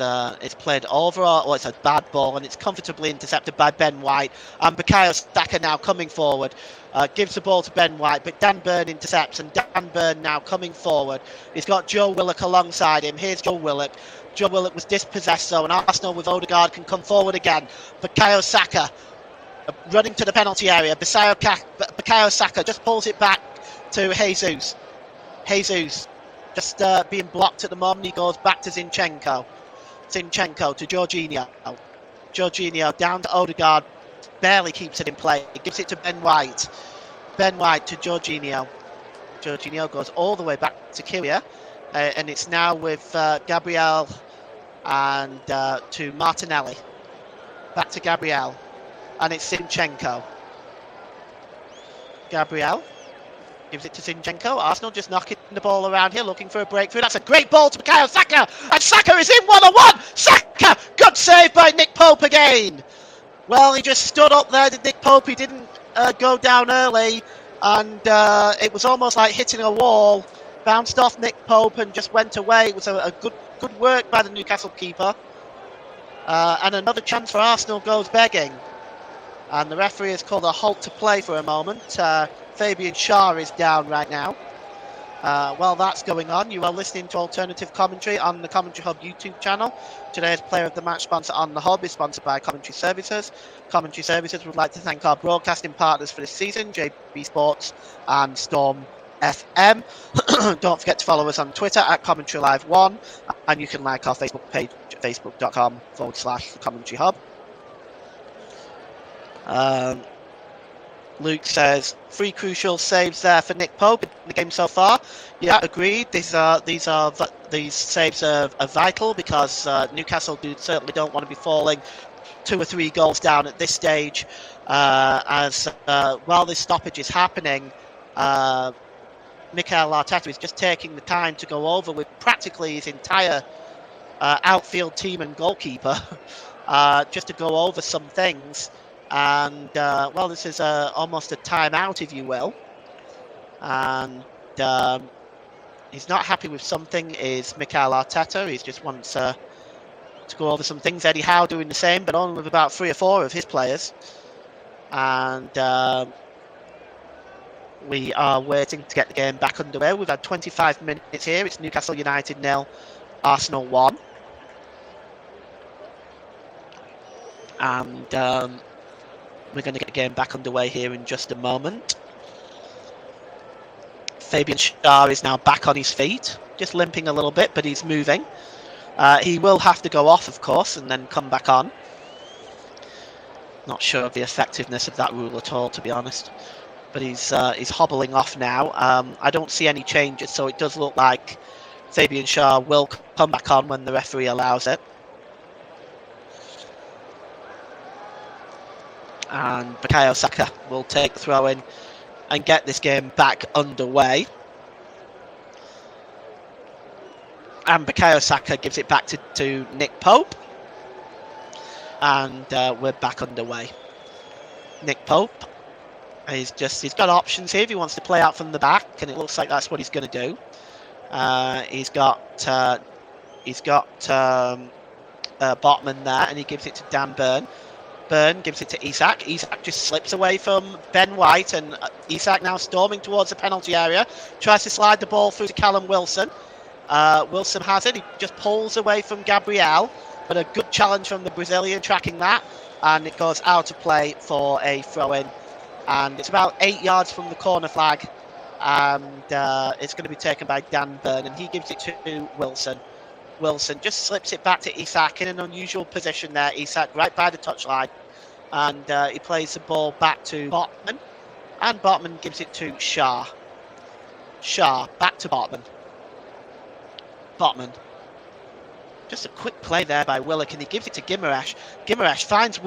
played overall. Well, it's a bad ball, and it's comfortably intercepted by Ben White. And Bukayo Saka now coming forward, gives the ball to Ben White, but Dan Burn intercepts, and Dan Burn now coming forward. He's got Joe Willock alongside him. Here's Joe Willock. Joe Willock was dispossessed, though, and Arsenal with Odegaard can come forward again. Bukayo Saka running to the penalty area. Bukayo Saka just pulls it back to Jesus. Jesus just being blocked at the moment. He goes back to Zinchenko. Zinchenko to Jorginho. Jorginho down to Odegaard. Barely keeps it in play. He gives it to Ben White. Ben White to Jorginho. Jorginho goes all the way back to Kiwior. And it's now with Gabriel and to Martinelli. Back to Gabriel. And it's Zinchenko. Gabriel gives it to Zinchenko. Arsenal just knocking the ball around here, looking for a breakthrough. That's a great ball to Bukayo Saka. And Saka is in 1-on-1. Saka! Good save by Nick Pope again. Well, he just stood up there, Nick Pope. He didn't go down early. And it was almost like hitting a wall. Bounced off Nick Pope and just went away. It was a good work by the Newcastle keeper. And another chance for Arsenal goes begging. And the referee has called a halt to play for a moment. Fabian Schär is down right now. While that's going on, you are listening to alternative commentary on the Commentary Hub YouTube channel. Today's Player of the Match sponsor on the Hub is sponsored by Commentary Services. Commentary Services would like to thank our broadcasting partners for this season, JB Sports and Storm FM. Don't forget to follow us on Twitter at Commentary Live 1, and you can like our Facebook page, facebook.com/Commentary Hub. Luke says 3 crucial saves there for Nick Pope in the game so far. Yeah, agreed. These saves are vital because Newcastle certainly don't want to be falling 2 or 3 goals down at this stage. As while this stoppage is happening, Mikel Arteta is just taking the time to go over with practically his entire outfield team and goalkeeper, just to go over some things. And this is almost a timeout, if you will. And he's not happy with something. Is Mikel Arteta? He just wants to go over some things. Eddie Howe doing the same, but only with about 3 or 4 of his players. And we are waiting to get the game back underway. We've had 25 minutes here. It's Newcastle United 0, Arsenal 1. And we're going to get the game back underway here in just a moment. Fabian Schär is now back on his feet, just limping a little bit, but he's moving. He will have to go off, of course, and then come back on. Not sure of the effectiveness of that rule at all, to be honest. But he's hobbling off now. I don't see any changes, so it does look like Fabian Schär will come back on when the referee allows it. And Bukayo Saka will take the throw in and get this game back underway. And Bukayo Saka gives it back to Nick Pope. And we're back underway. Nick Pope, he's got options here if he wants to play out from the back, and it looks like that's what he's going to do. He's got Botman there, and he gives it to Dan Burn. Burn gives it to Isak. Isak just slips away from Ben White, and Isak now storming towards the penalty area. Tries to slide the ball through to Callum Wilson. Wilson has it. He just pulls away from Gabriel, but a good challenge from the Brazilian tracking that, and it goes out of play for a throw-in. And it's about 8 yards from the corner flag, and it's going to be taken by Dan Burn, and he gives it to Wilson. Wilson just slips it back to Isak in an unusual position there. Isak right by the touchline, and he plays the ball back to Botman, and Botman gives it to Shah. Shah back to Botman. Botman. Just a quick play there by Willock, and he gives it to Guimaraes. Guimaraes finds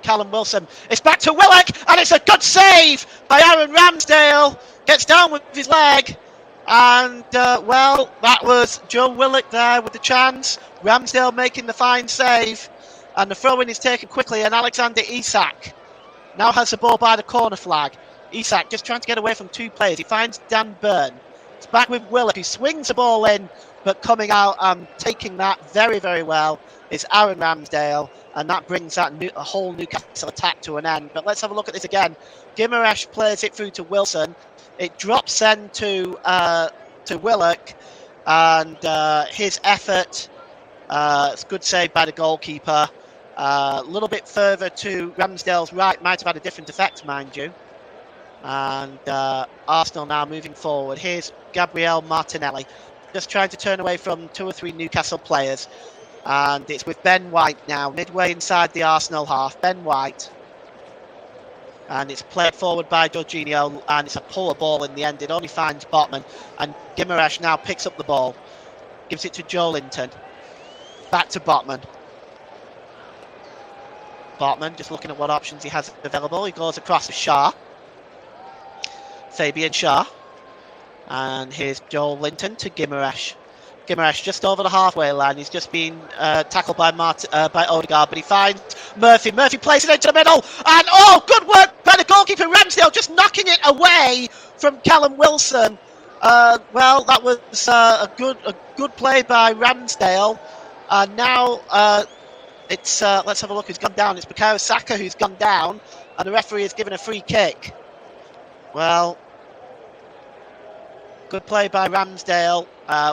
Callum Wilson. It's back to Willock, and it's a good save by Aaron Ramsdale. Gets down with his leg. And, well, that was Joe Willock there with the chance. Ramsdale making the fine save. And the throw-in is taken quickly, and Alexander Isak now has the ball by the corner flag. Isak just trying to get away from two players. He finds Dan Burn. It's back with Willock. He swings the ball in, but coming out and taking that very, very well is Aaron Ramsdale. And that brings that a whole Newcastle attack to an end. But let's have a look at this again. Guimaraes plays it through to Wilson. It drops then to Willock, and his effort, it's a good save by the goalkeeper. A little bit further to Ramsdale's right, might have had a different effect, mind you. And Arsenal now moving forward. Here's Gabriel Martinelli, just trying to turn away from 2 or 3 Newcastle players. And it's with Ben White now, midway inside the Arsenal half. Ben White. And it's played forward by Jorginho, and it's a puller ball in the end. It only finds Botman, and Guimaraes now picks up the ball, gives it to Joe Linton. Back to Botman. Botman just looking at what options he has available. He goes across to Shah. Fabian Shah. And here's Joe Linton to Guimaraes. Guimaraes just over the halfway line. He's just been tackled by Odegaard, but he finds Murphy. Murphy plays it into the middle, and good work by the goalkeeper Ramsdale, just knocking it away from Callum Wilson. Well, that was a good play by Ramsdale. And now it's let's have a look who's gone down. It's Bukayo Saka who's gone down, and the referee has given a free kick. Well, good play by Ramsdale.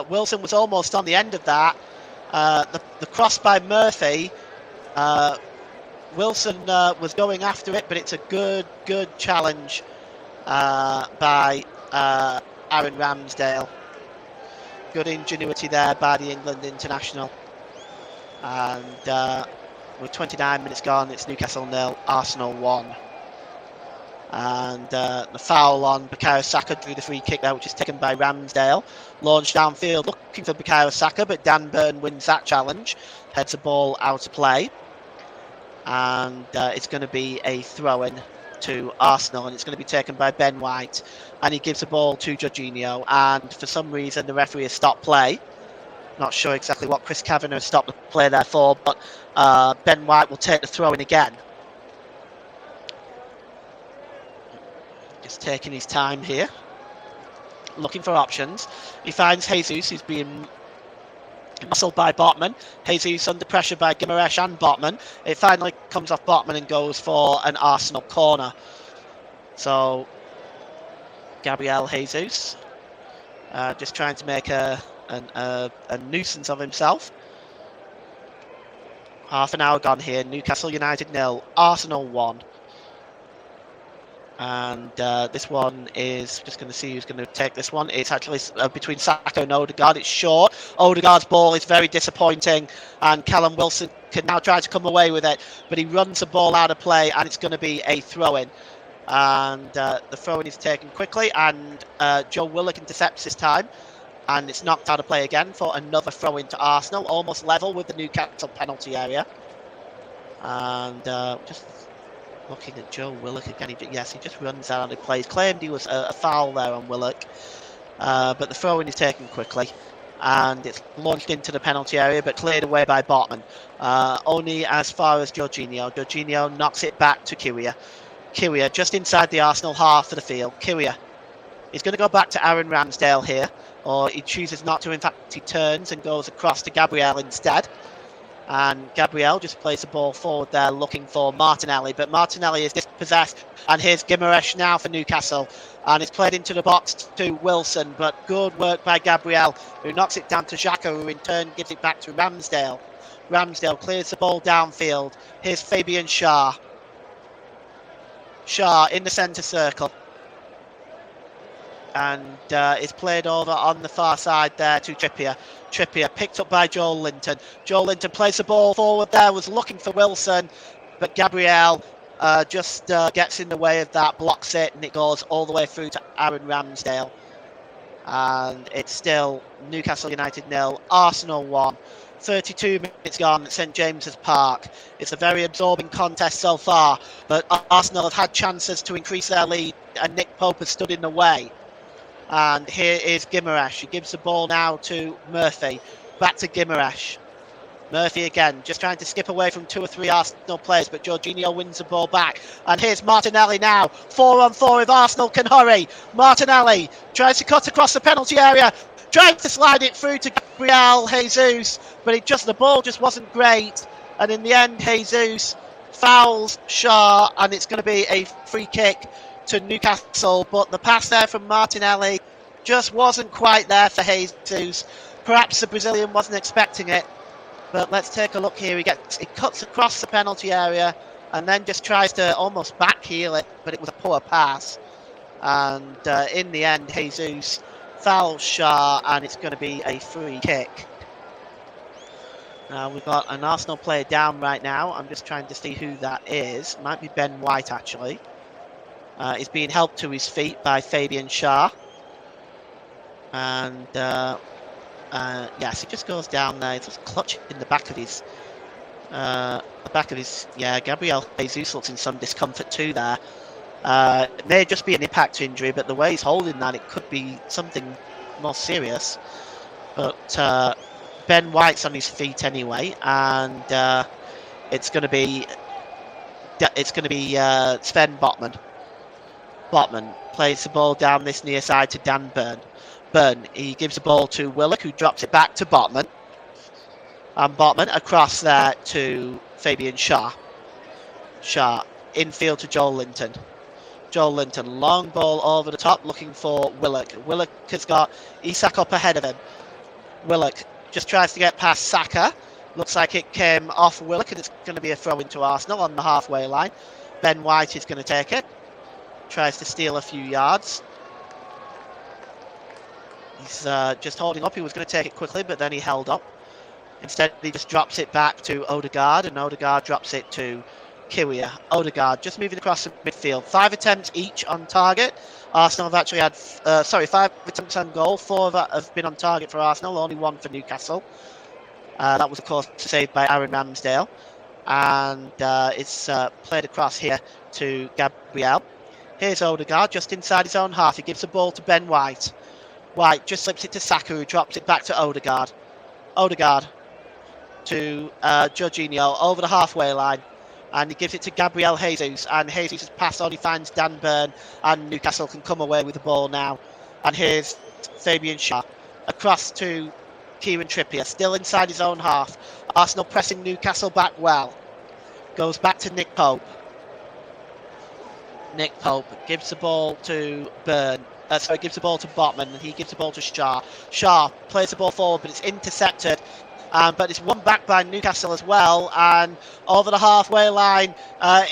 Wilson was almost on the end of that. The cross by Murphy. Wilson was going after it, but it's a good challenge by Aaron Ramsdale. Good ingenuity there by the England international. And with 29 minutes gone, it's Newcastle 0, Arsenal 1. And the foul on Bukayo Saka drew the free kick there, which is taken by Ramsdale. Launched downfield, looking for Bukayo Saka, but Dan Burn wins that challenge. Heads the ball out of play. And it's going to be a throw-in to Arsenal, and it's going to be taken by Ben White. And he gives the ball to Jorginho, and for some reason the referee has stopped play. Not sure exactly what Chris Kavanagh has stopped the play there for, but Ben White will take the throw-in again. Just taking his time here, looking for options. He finds Jesus, who's being muscled by Botman. Jesus under pressure by Guimaraes and Botman. It finally comes off Botman and goes for an Arsenal corner. So Gabriel Jesus just trying to make a nuisance of himself. Half an hour gone here. Newcastle United 0, Arsenal 1. And this one is just going to see who's going to take this one. It's actually between Saka and Odegaard. It's short. Odegaard's ball is very disappointing, and Callum Wilson can now try to come away with it, but he runs the ball out of play, and it's going to be a throw-in. And the throw-in is taken quickly, and Joe Willock intercepts this time, and it's knocked out of play again for another throw-in to Arsenal, almost level with the Newcastle penalty area. And just Looking at Joe Willock again. He just runs out and he plays. Claimed he was a foul there on Willock. But the throw-in is taken quickly. And it's launched into the penalty area, but cleared away by Botman. Only as far as Jorginho. Jorginho knocks it back to Kiwior. Kiwior just inside the Arsenal half of the field. Kiwior. He's going to go back to Aaron Ramsdale here. Or he chooses not to. In fact, he turns and goes across to Gabriel instead. And Gabriel just plays the ball forward there looking for Martinelli. But Martinelli is dispossessed. And here's Guimaraes now for Newcastle. And it's played into the box to Wilson. But good work by Gabriel, who knocks it down to Xhaka, who in turn gives it back to Ramsdale. Ramsdale clears the ball downfield. Here's Fabian Schär. Schär in the centre circle. And it's played over on the far side there to Trippier. Trippier picked up by Joel Linton. Joel Linton plays the ball forward there, was looking for Wilson, but Gabriel just gets in the way of that, blocks it, and it goes all the way through to Aaron Ramsdale. And it's still Newcastle United 0, Arsenal 1. 32 minutes gone at St James's Park. It's a very absorbing contest so far, but Arsenal have had chances to increase their lead, and Nick Pope has stood in the way. And here is Guimaraes. He gives the ball now to Murphy. Back to Guimaraes. Murphy again, just trying to skip away from 2 or 3 Arsenal players, but Jorginho wins the ball back. And here's Martinelli now. 4-on-4 if Arsenal can hurry. Martinelli tries to cut across the penalty area. Trying to slide it through to Gabriel Jesus, but the ball just wasn't great. And in the end, Jesus fouls Schär, and it's going to be a free kick to Newcastle, but the pass there from Martinelli just wasn't quite there for Jesus. Perhaps the Brazilian wasn't expecting it, but let's take a look here. He cuts across the penalty area and then just tries to almost backheel it, but it was a poor pass. And in the end, Jesus fouls Schär, and it's going to be a free kick. Now we've got an Arsenal player down right now. I'm just trying to see who that is. Might be Ben White actually. He's being helped to his feet by Fabian Schär. And yes, he just goes down there. He's just clutching in the back of his Gabriel Jesus looks in some discomfort too there. It may just be an impact injury, but the way he's holding that, it could be something more serious. But Ben White's on his feet anyway, and it's going to be Sven Botman. Botman plays the ball down this near side to Dan Burn. Burn, he gives the ball to Willock, who drops it back to Botman. And Botman across there to Fabian Schär. Schär, infield to Joel Linton. Joel Linton, long ball over the top, looking for Willock. Willock has got Isak up ahead of him. Willock just tries to get past Saka. Looks like it came off Willock, and it's going to be a throw into Arsenal on the halfway line. Ben White is going to take it. Tries to steal a few yards. He's just holding up. He was going to take it quickly, but then he held up. Instead, he just drops it back to Odegaard, and Odegaard drops it to Kiwior. Odegaard just moving across the midfield. 5 attempts each on target. Arsenal have actually had, 5 attempts on goal. 4 of that have been on target for Arsenal, only 1 for Newcastle. That was, of course, saved by Aaron Ramsdale. And it's played across here to Gabriel. Here's Odegaard just inside his own half. He gives the ball to Ben White. White just slips it to Saka, who drops it back to Odegaard. Odegaard to Jorginho over the halfway line. And he gives it to Gabriel Jesus. And Jesus has passed on. He finds Dan Burn. And Newcastle can come away with the ball now. And here's Fabian Schär. Across to Kieran Trippier. Still inside his own half. Arsenal pressing Newcastle back well. Goes back to Nick Pope. Nick Pope gives the ball to gives the ball to Botman, and he gives the ball to Schär. Schär plays the ball forward, but it's intercepted. But it's won back by Newcastle as well. And over the halfway line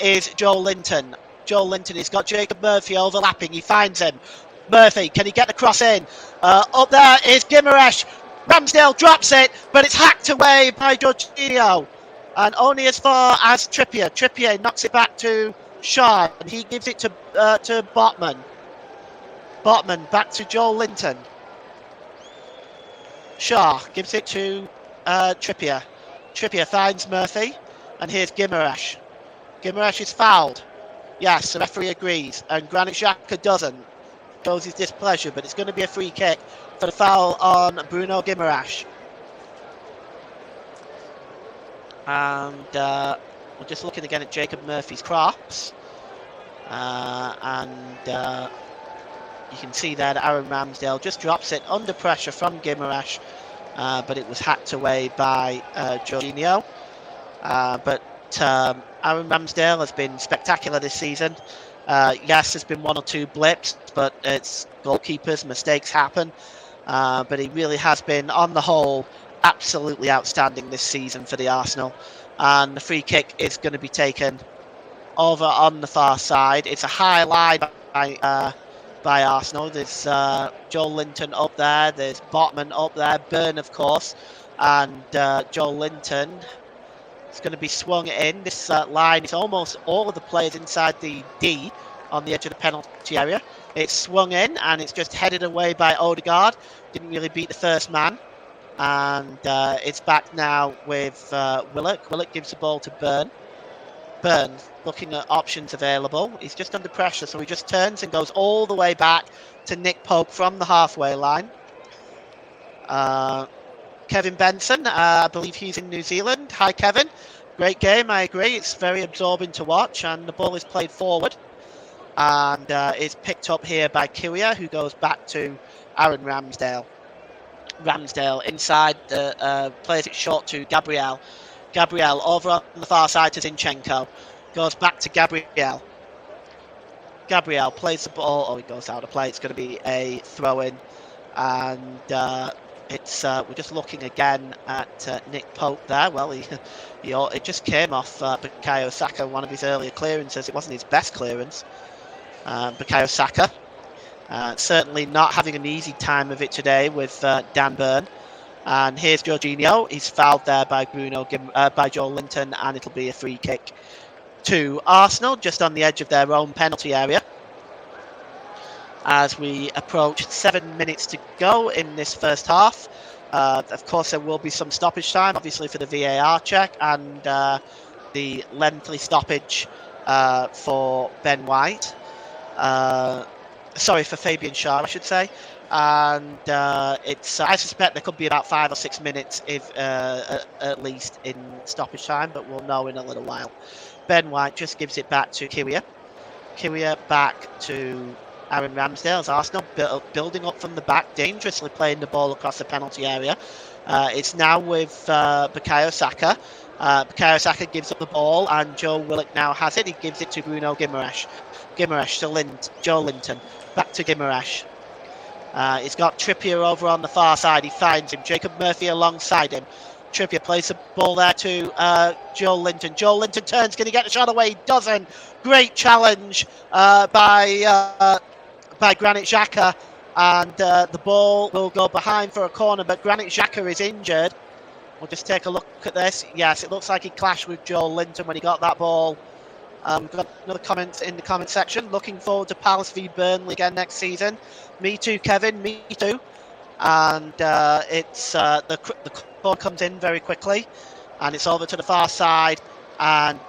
is Joel Linton. Joel Linton, he's got Jacob Murphy overlapping. He finds him. Murphy, can he get the cross in? Up there is Guimaraes. Ramsdale drops it, but it's hacked away by Jorginho. And only as far as Trippier. Trippier knocks it back to Schär, and he gives it to Botman. Botman back to Joel Linton. Schär gives it to Trippier. Trippier finds Murphy, and here's Guimaraes. Guimaraes is fouled. Yes, the referee agrees, and Granit Xhaka doesn't. Shows his displeasure, but it's going to be a free kick for the foul on Bruno Guimaraes. And we're just looking again at Jacob Murphy's cross. And you can see there that Aaron Ramsdale just drops it under pressure from Guimaraes, but it was hacked away by Jorginho. But Aaron Ramsdale has been spectacular this season. Yes, there's been one or two blips, but it's goalkeepers, mistakes happen. But he really has been, on the whole, absolutely outstanding this season for the Arsenal. And the free kick is going to be taken over on the far side. It's a high line by Arsenal. There's Joel Linton up there. There's Botman up there. Byrne, of course. And Joel Linton. It's going to be swung in. This line is almost all of the players inside the D on the edge of the penalty area. It's swung in and it's just headed away by Odegaard. Didn't really beat the first man. And it's back now with Willock. Willock gives the ball to Byrne. Byrne looking at options available. He's just under pressure, so he just turns and goes all the way back to Nick Pope from the halfway line. Kevin Benson, I believe he's in New Zealand. Hi, Kevin. Great game, I agree. It's very absorbing to watch, and the ball is played forward. And it's picked up here by Kiwior, who goes back to Aaron Ramsdale. Ramsdale inside, plays it short to Gabriel. Gabriel over on the far side to Zinchenko. Goes back to Gabriel. Gabriel plays the ball. Oh, he goes out of play. It's going to be a throw-in. And we're just looking again at Nick Pope there. Well, it just came off Bukayo Saka, one of his earlier clearances. It wasn't his best clearance. Bukayo Saka certainly not having an easy time of it today with Dan Byrne. And here's Jorginho. He's fouled there by by Joel Linton, and it'll be a free kick to Arsenal, just on the edge of their own penalty area. As we approach 7 minutes to go in this first half. Of course, there will be some stoppage time, obviously, for the VAR check and the lengthy stoppage for Ben White. For Fabian Schär, I should say. And I suspect there could be about 5 or 6 minutes at least in stoppage time, but we'll know in a little while. Ben White just gives it back to Kiwior. Kiwior back to Aaron Ramsdale's Arsenal, building up from the back, dangerously playing the ball across the penalty area. It's now with Bukayo Saka. Bukayo Saka gives up the ball, and Joe Willock now has it. He gives it to Bruno Guimaraes. Guimaraes to Joe Linton. Back to Guimaraes. He's got Trippier over on the far side. He finds him. Jacob Murphy alongside him. Trippier plays the ball there to Joel Linton. Joel Linton turns. Can he get the shot away? He doesn't. Great challenge by Granit Xhaka. And the ball will go behind for a corner, but Granit Xhaka is injured. We'll just take a look at this. Yes, it looks like he clashed with Joel Linton when he got that ball. We've got another comment in the comment section. Looking forward to Palace v Burnley again next season. Me too, Kevin. Me too. And it's the ball comes in very quickly, and it's over to the far side, and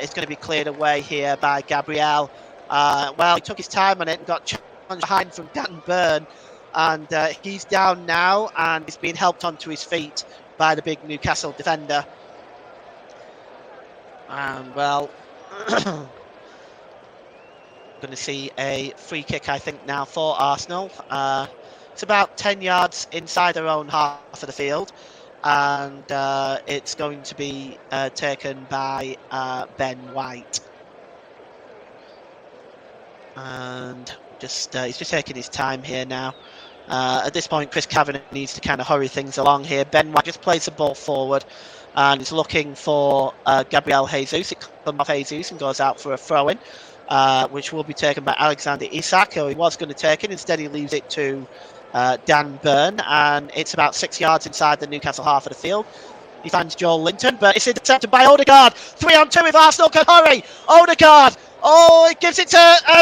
it's going to be cleared away here by Gabriel. Well, he took his time on it and got challenged behind from Dan Byrne, and he's down now, and he's being helped onto his feet by the big Newcastle defender. And well. Going to see a free kick, I think, now for Arsenal. It's about 10 yards inside their own half of the field, and it's going to be taken by Ben White. And he's just taking his time here now. At this point, Chris Kavanagh needs to kind of hurry things along here. Ben White just plays the ball forward, and he's looking for Gabriel Jesus. It comes off Jesus and goes out for a throw-in, which will be taken by Alexander Isak, who he was going to take it. Instead, he leaves it to Dan Byrne, and it's about 6 yards inside the Newcastle half of the field. He finds Joel Linton, but it's intercepted by Odegaard. 3-on-2 if Arsenal can hurry. Odegaard. Oh, he gives it to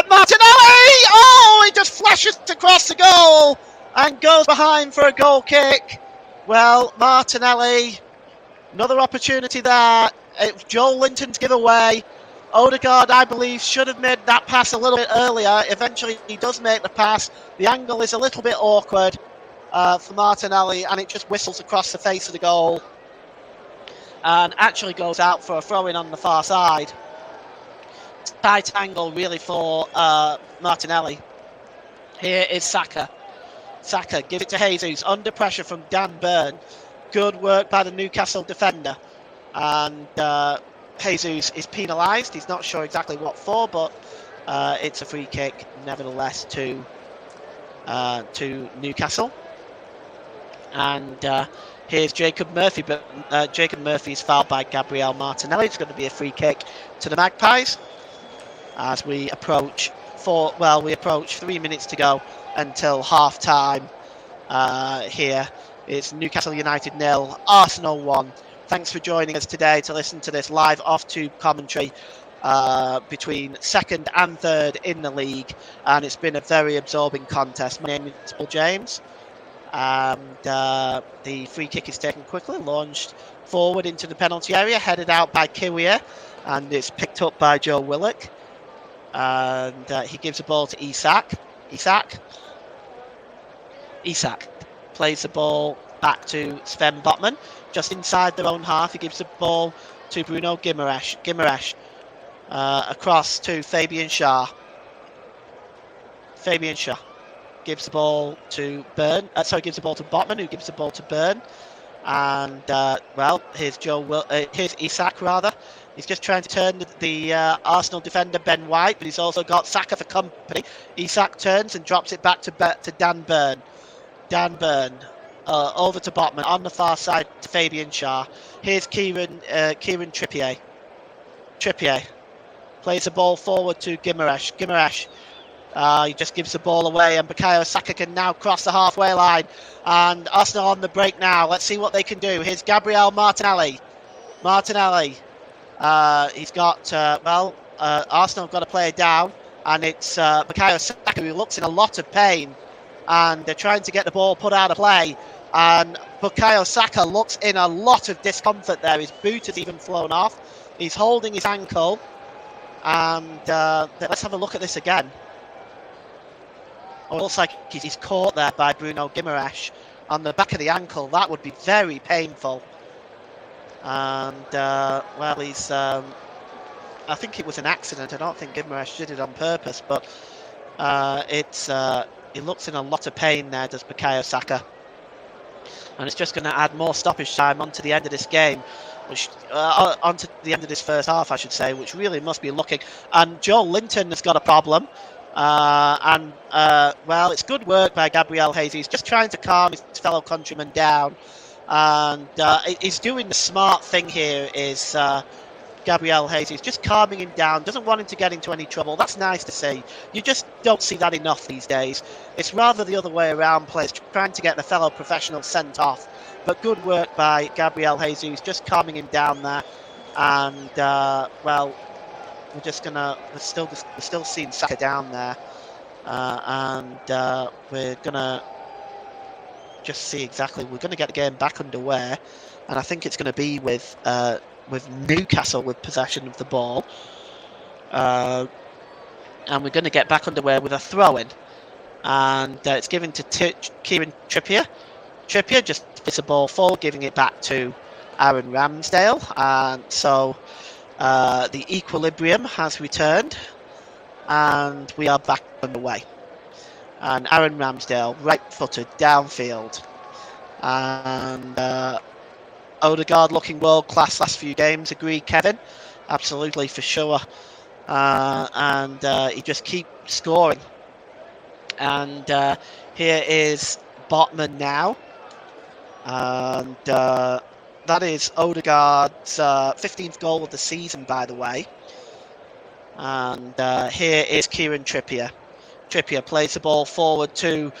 Martinelli. Oh, he just flashes across the goal and goes behind for a goal kick. Well, Martinelli, another opportunity there. It's Joel Linton's giveaway. Odegaard, I believe, should have made that pass a little bit earlier. Eventually, he does make the pass. The angle is a little bit awkward for Martinelli, and it just whistles across the face of the goal and actually goes out for a throw-in on the far side. Tight angle, really, for Martinelli. Here is Saka. Saka, give it to Jesus, under pressure from Dan Burn. Good work by the Newcastle defender. And Jesus is penalised. He's not sure exactly what for, but it's a free kick, nevertheless, to Newcastle. And here's Jacob Murphy, but Jacob Murphy is fouled by Gabriel Martinelli. It's going to be a free kick to the Magpies as we approach 3 minutes to go until half time. Here it's Newcastle United 0, Arsenal 1. Thanks for joining us today to listen to this live off-tube commentary between second and third in the league, and it's been a very absorbing contest. My name is Paul James, and the free kick is taken quickly, launched forward into the penalty area, headed out by Kiwier, and it's picked up by Joe Willock, and he gives the ball to Isak. Isak plays the ball back to Sven Botman, just inside their own half. He gives the ball to Bruno Guimaraes. Across to Fabian Schär. Gives the ball to Burn. Gives the ball to Botman, who gives the ball to Burn. And here's Isak rather. He's just trying to turn the Arsenal defender Ben White, but he's also got Saka for company. Isak turns and drops it back to Dan Burn. Over to Botman on the far side to Fabian Schär. Here's Kieran Trippier. Plays the ball forward to Guimaraes. He just gives the ball away, and Bukayo Saka can now cross the halfway line. And Arsenal on the break now. Let's see what they can do. Here's Gabriel Martinelli. He's got Arsenal have got to play it down, and it's Bukayo Saka who looks in a lot of pain, and they're trying to get the ball put out of play. And Bukayo Saka looks in a lot of discomfort there. His boot has even flown off. He's holding his ankle. And let's have a look at this again. Oh, it looks like he's caught there by Bruno Guimaraes on the back of the ankle. That would be very painful. And he's. I think it was an accident. I don't think Guimaraes did it on purpose, but he looks in a lot of pain there, does Bukayo Saka. And it's just going to add more stoppage time onto the end of this game. Onto the end of this first half, I should say, which really must be looking. And Joel Linton has got a problem. It's good work by Gabriel Jesus, just trying to calm his fellow countrymen down. And he's doing the smart thing here, is Gabriel Jesus, just calming him down, doesn't want him to get into any trouble. That's nice to see. You just don't see that enough these days. It's rather the other way around, players trying to get the fellow professionals sent off. But good work by Gabriel Jesus, just calming him down there. And we're still seeing Saka down there, and we're gonna just see exactly. We're gonna get the game back underway, and I think it's gonna be with Newcastle with possession of the ball, and we're gonna get back underway with a throw-in, and it's given to Kieran Trippier. Trippier just puts the ball forward, giving it back to Aaron Ramsdale, and so the equilibrium has returned, and we are back underway. And Aaron Ramsdale, right-footed, downfield, and Odegaard looking world-class last few games. Agree, Kevin? Absolutely, for sure. And he just keeps scoring. And here is Botman now. And that is Odegaard's 15th goal of the season, by the way. And here is Kieran Trippier. Trippier plays the ball forward to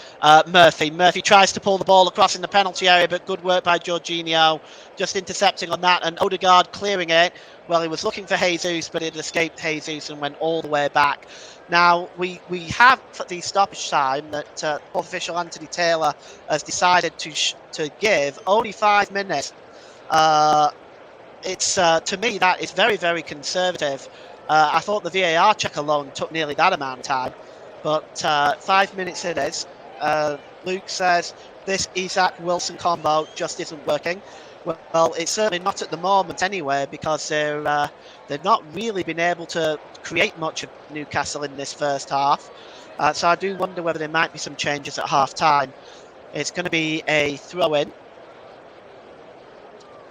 Murphy. Murphy tries to pull the ball across in the penalty area, but good work by Jorginho, just intercepting on that, and Odegaard clearing it. Well, he was looking for Jesus, but it escaped Jesus and went all the way back. Now, we have the stoppage time that official Anthony Taylor has decided to give, only 5 minutes. To me, that is very, very conservative. I thought the VAR check alone took nearly that amount of time, but 5 minutes it is. Luke says this Isak Wilson combo just isn't working. Well, it's certainly not at the moment anyway, because they've not really been able to create much of Newcastle in this first half. So I do wonder whether there might be some changes at half time. It's going to be a throw in,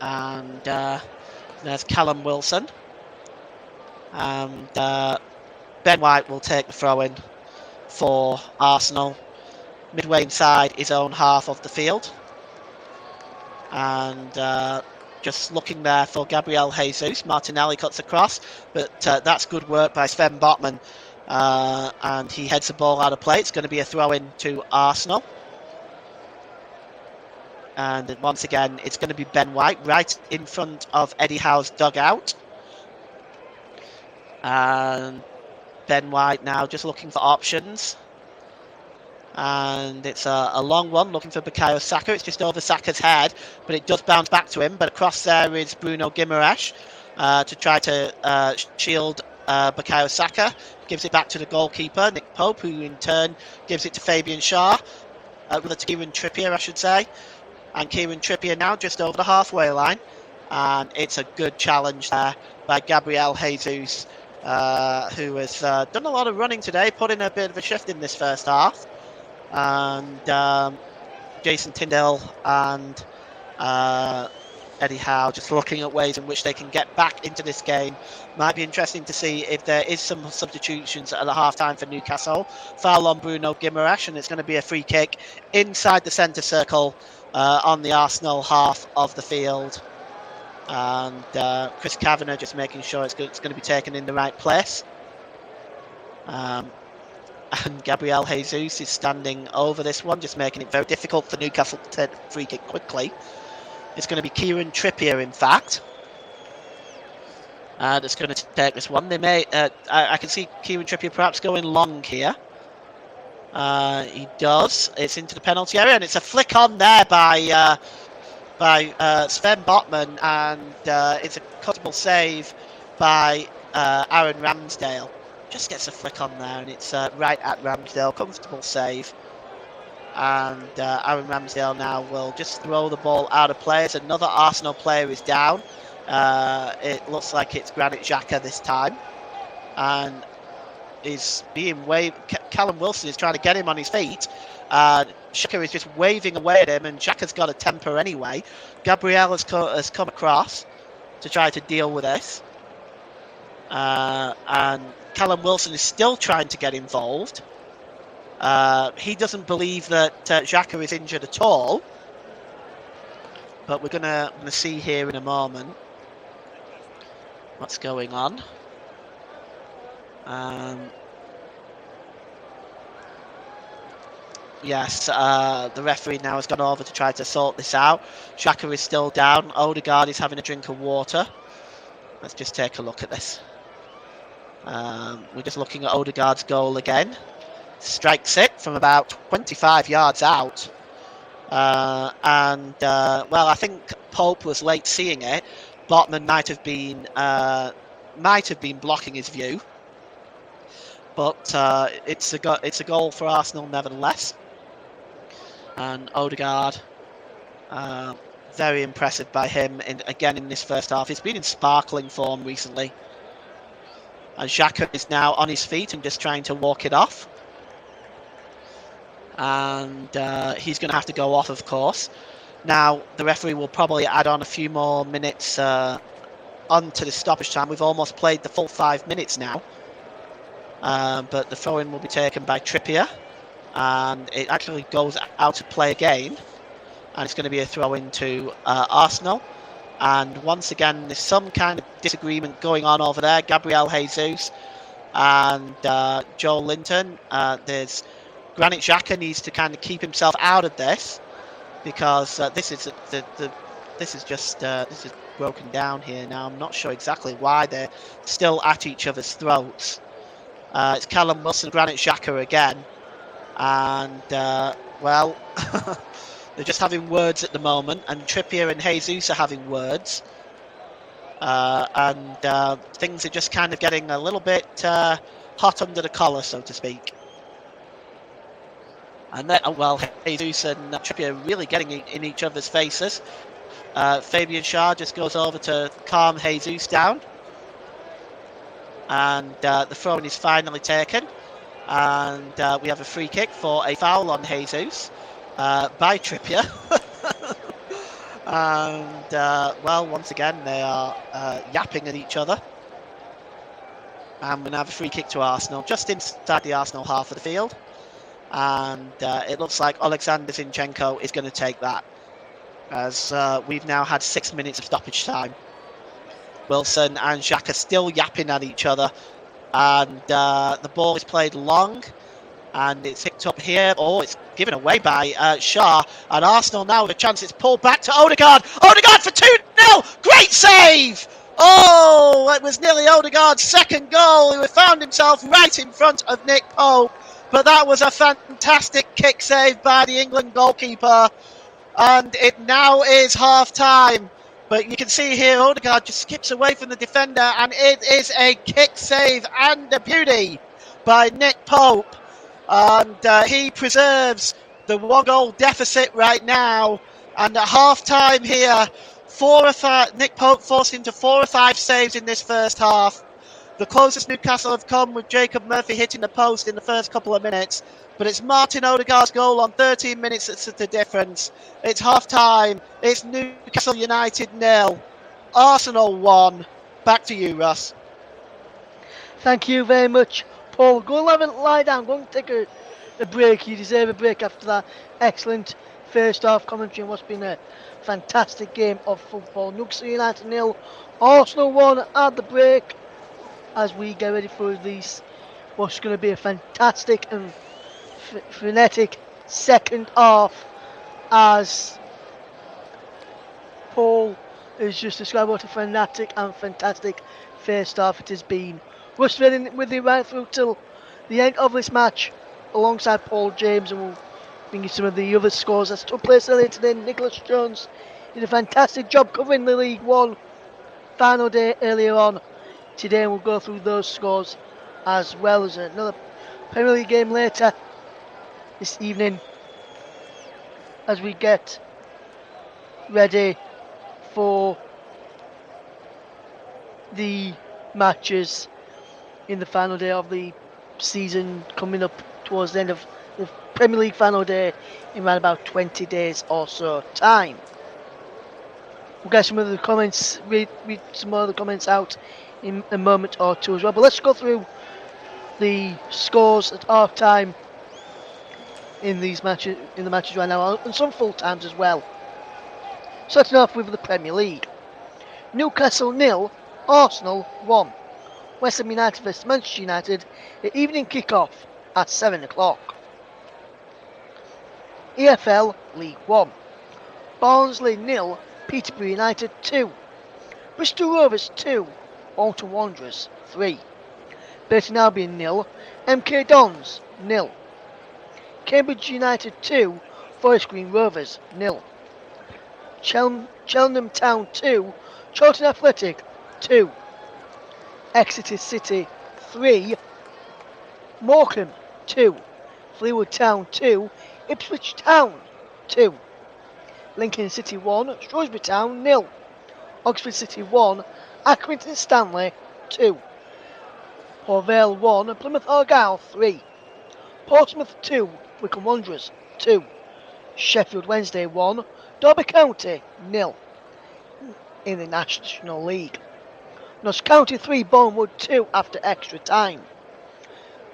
and there's Callum Wilson, and Ben White will take the throw in for Arsenal, midway inside his own half of the field. And just looking there for Gabriel Jesus. Martinelli cuts across, but that's good work by Sven Botman. And he heads the ball out of play. It's going to be a throw in to Arsenal. And once again, it's going to be Ben White right in front of Eddie Howe's dugout. And Ben White now just looking for options. And it's a long one, looking for Bukayo Saka. It's just over Saka's head, but it does bounce back to him. But across there is Bruno Guimaraes to try to shield Bukayo Saka. Gives it back to the goalkeeper, Nick Pope, who in turn gives it to Fabian Schär. To Kieran Trippier, I should say. And Kieran Trippier now just over the halfway line. And it's a good challenge there by Gabriel Jesus, who has done a lot of running today, put in a bit of a shift in this first half. And Jason Tyndall and Eddie Howe just looking at ways in which they can get back into this game. Might be interesting to see if there is some substitutions at the half-time for Newcastle. Foul on Bruno Guimaraes, and it's going to be a free kick inside the centre circle on the Arsenal half of the field. And Chris Kavanagh just making sure it's going to be taken in the right place. And Gabriel Jesus is standing over this one, just making it very difficult for Newcastle to take the free kick quickly. It's going to be Kieran Trippier, in fact, that's going to take this one. They may, I can see Kieran Trippier perhaps going long here. He does. It's into the penalty area, and it's a flick on there by Sven Botman, and it's a cuttable save by Aaron Ramsdale. Just gets a flick on there, and it's right at Ramsdale. Comfortable save. And Aaron Ramsdale now will just throw the ball out of play as another Arsenal player is down. It looks like it's Granit Xhaka this time. And is being waved. Callum Wilson is trying to get him on his feet. Xhaka is just waving away at him, and Xhaka's got a temper anyway. Gabriel has come across to try to deal with this. And Callum Wilson is still trying to get involved. He doesn't believe that Xhaka is injured at all. But we're gonna see here in a moment what's going on. Yes, the referee now has gone over to try to sort this out. Xhaka is still down. Odegaard is having a drink of water. Let's just take a look at this. We're just looking at Odegaard's goal again. Strikes it from about 25 yards out. Well, I think Pope was late seeing it. Botman might have been blocking his view. But it's a goal for Arsenal nevertheless. And Odegaard, very impressive by him again in this first half. He's been in sparkling form recently. And Xhaka is now on his feet and just trying to walk it off. And he's going to have to go off, of course. Now, the referee will probably add on a few more minutes onto the stoppage time. We've almost played the full 5 minutes now. But the throw-in will be taken by Trippier. And it actually goes out of play again. And it's going to be a throw-in to Arsenal. And once again, there's some kind of disagreement going on over there. Gabriel Jesus and Joel Linton. There's Granit Xhaka needs to kind of keep himself out of this, because this is broken down here now. I'm not sure exactly why they're still at each other's throats. It's Callum Wilson, Granit Xhaka again, and well. They're just having words at the moment, and Trippier and Jesus are having words. and things are just kind of getting a little bit hot under the collar, so to speak. And then, well, Jesus and Trippier really getting in each other's faces. Fabian Schär just goes over to calm Jesus down. And the throw-in is finally taken. And we have a free kick for a foul on Jesus by Trippier. And, well, once again, they are yapping at each other. And we're going to have a free kick to Arsenal, just inside the Arsenal half of the field. And it looks like Alexander Zinchenko is going to take that, as we've now had 6 minutes of stoppage time. Wilson and Xhaka are still yapping at each other, and the ball is played long, and it's picked up here. Oh, it's given away by Schär, and Arsenal now with a chance. It's pulled back to Odegaard. Odegaard for 2-0. Great save! Oh, it was nearly Odegaard's second goal. He found himself right in front of Nick Pope. But that was a fantastic kick save by the England goalkeeper. And it now is half-time. But you can see here Odegaard just skips away from the defender. And it is a kick save and a beauty by Nick Pope. And he preserves the 1-goal deficit right now. And at half-time here, Nick Pope forced into 4 or 5 saves in this first half. The closest Newcastle have come with Jacob Murphy hitting the post in the first couple of minutes. But it's Martin Odegaard's goal on 13 minutes that's the difference. It's half-time. It's Newcastle United 0. Arsenal 1. Back to you, Russ. Thank you very much, Paul. Go and lie down. Go and take a break. You deserve a break after that excellent first half commentary and what's been a fantastic game of football. Newcastle United 0. Arsenal 1 at the break. As we get ready for what's going to be a fantastic and frenetic second half, as Paul has just described what a fanatic and fantastic first half it has been. We're spending with you right through till the end of this match alongside Paul James, and we'll bring you some of the other scores that took place earlier today. Nicholas Jones did a fantastic job covering the League One final day earlier on. Today we'll go through those scores as well as another Premier League game later this evening as we get ready for the matches in the final day of the season, coming up towards the end of the Premier League final day in around about 20 days or so time. We'll get some of the comments, read some other comments out in a moment or two as well. But let's go through the scores at half time in the matches right now, and some full times as well. Starting off with the Premier League. Newcastle 0, Arsenal 1. West Ham United vs Manchester United, the evening kick-off at 7 o'clock. EFL League 1. Barnsley 0, Peterborough United 2. Bristol Rovers 2, Bolton Wanderers 3. Burton Albion 0, MK Dons 0. Cambridge United 2, Forest Green Rovers 0. Cheltenham Town 2, Charlton Athletic 2. Exeter City 3, Morecambe 2. Fleetwood Town 2, Ipswich Town 2. Lincoln City 1, Shrewsbury Town 0. Oxford City 1, Accrington Stanley 2. Port Vale 1, Plymouth Argyle 3. Portsmouth 2, Wycombe Wanderers 2. Sheffield Wednesday 1, Derby County 0 in the National League. Notts County 3, Bournemouth 2 after extra time.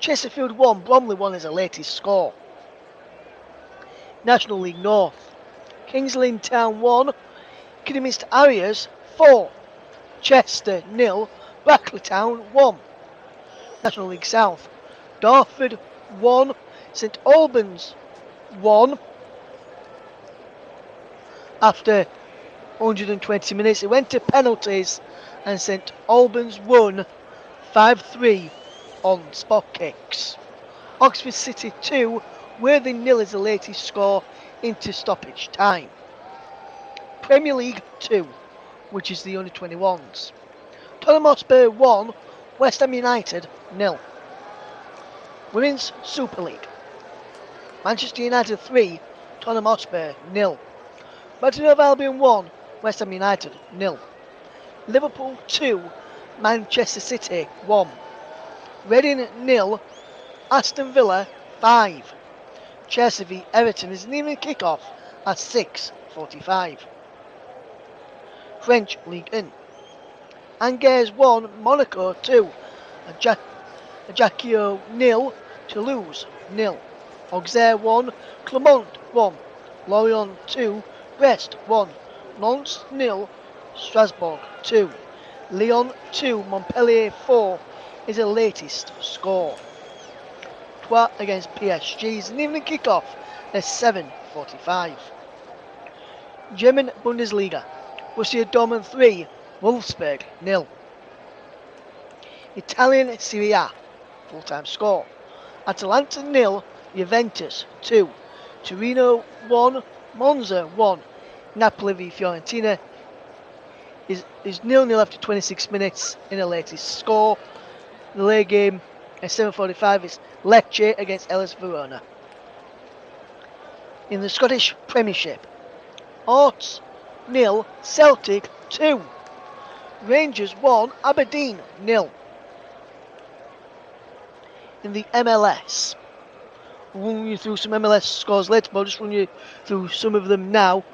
Chesterfield 1, Bromley 1 is the latest score. National League North. Kings Lynn Town 1, Kidderminster Harriers 4. Chester 0, Brackley Town 1. National League South. Dartford 1, St Albans 1. After 120 minutes, it went to penalties and St Albans won 5-3 on spot kicks. Oxford City 2, Worthing 0 is the latest score into stoppage time. Premier League 2, which is the under 21s. Tottenham Hotspur 1, West Ham United 0. Women's Super League. Manchester United 3, Tottenham Hotspur 0. Brighton Hove Albion 1, West Ham United 0. Liverpool 2, Manchester City 1. Reading 0, Aston Villa 5. Chelsea v Everton is an evening kick-off at 6:45. French Ligue 1. Angers 1, Monaco 2. Ajaccio 0, Toulouse 0. Auxerre 1, Clermont 1. Lorient 2, Brest 1. Nantes 0, Strasbourg 2. Lyon 2, Montpellier 4 is the latest score. Troyes against PSG is an evening kick-off at 7:45. German Bundesliga. Borussia Dortmund 3, Wolfsburg 0. Italian Serie A. Full-time score. Atalanta 0, Juventus 2. Torino 1, Monza 1. Napoli v Fiorentina is 0-0 after 26 minutes in the latest score. The late game at 7:45 is Lecce against Hellas Verona. In the Scottish Premiership, Hearts 0, Celtic 2. Rangers 1, Aberdeen 0. In the MLS, we'll run you through some MLS scores later, but I'll just run you through some of them now.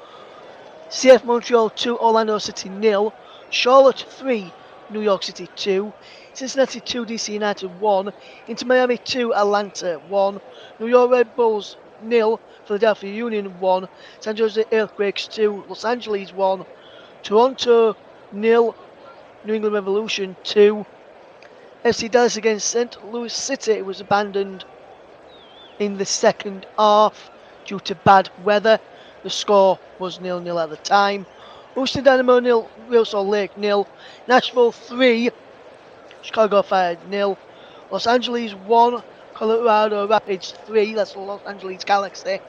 CF Montreal 2, Orlando City 0. Charlotte 3, New York City 2. Cincinnati 2, DC United 1. Inter Miami 2, Atlanta 1. New York Red Bulls 0, Philadelphia Union 1. San Jose Earthquakes 2, Los Angeles 1. Toronto 0, New England Revolution 2. FC Dallas against St. Louis City was abandoned in the second half due to bad weather. The score was 0-0 at the time. Houston Dynamo 0, Real Salt Lake 0. Nashville 3, Chicago Fire 0. Los Angeles 1, Colorado Rapids 3. That's the Los Angeles Galaxy.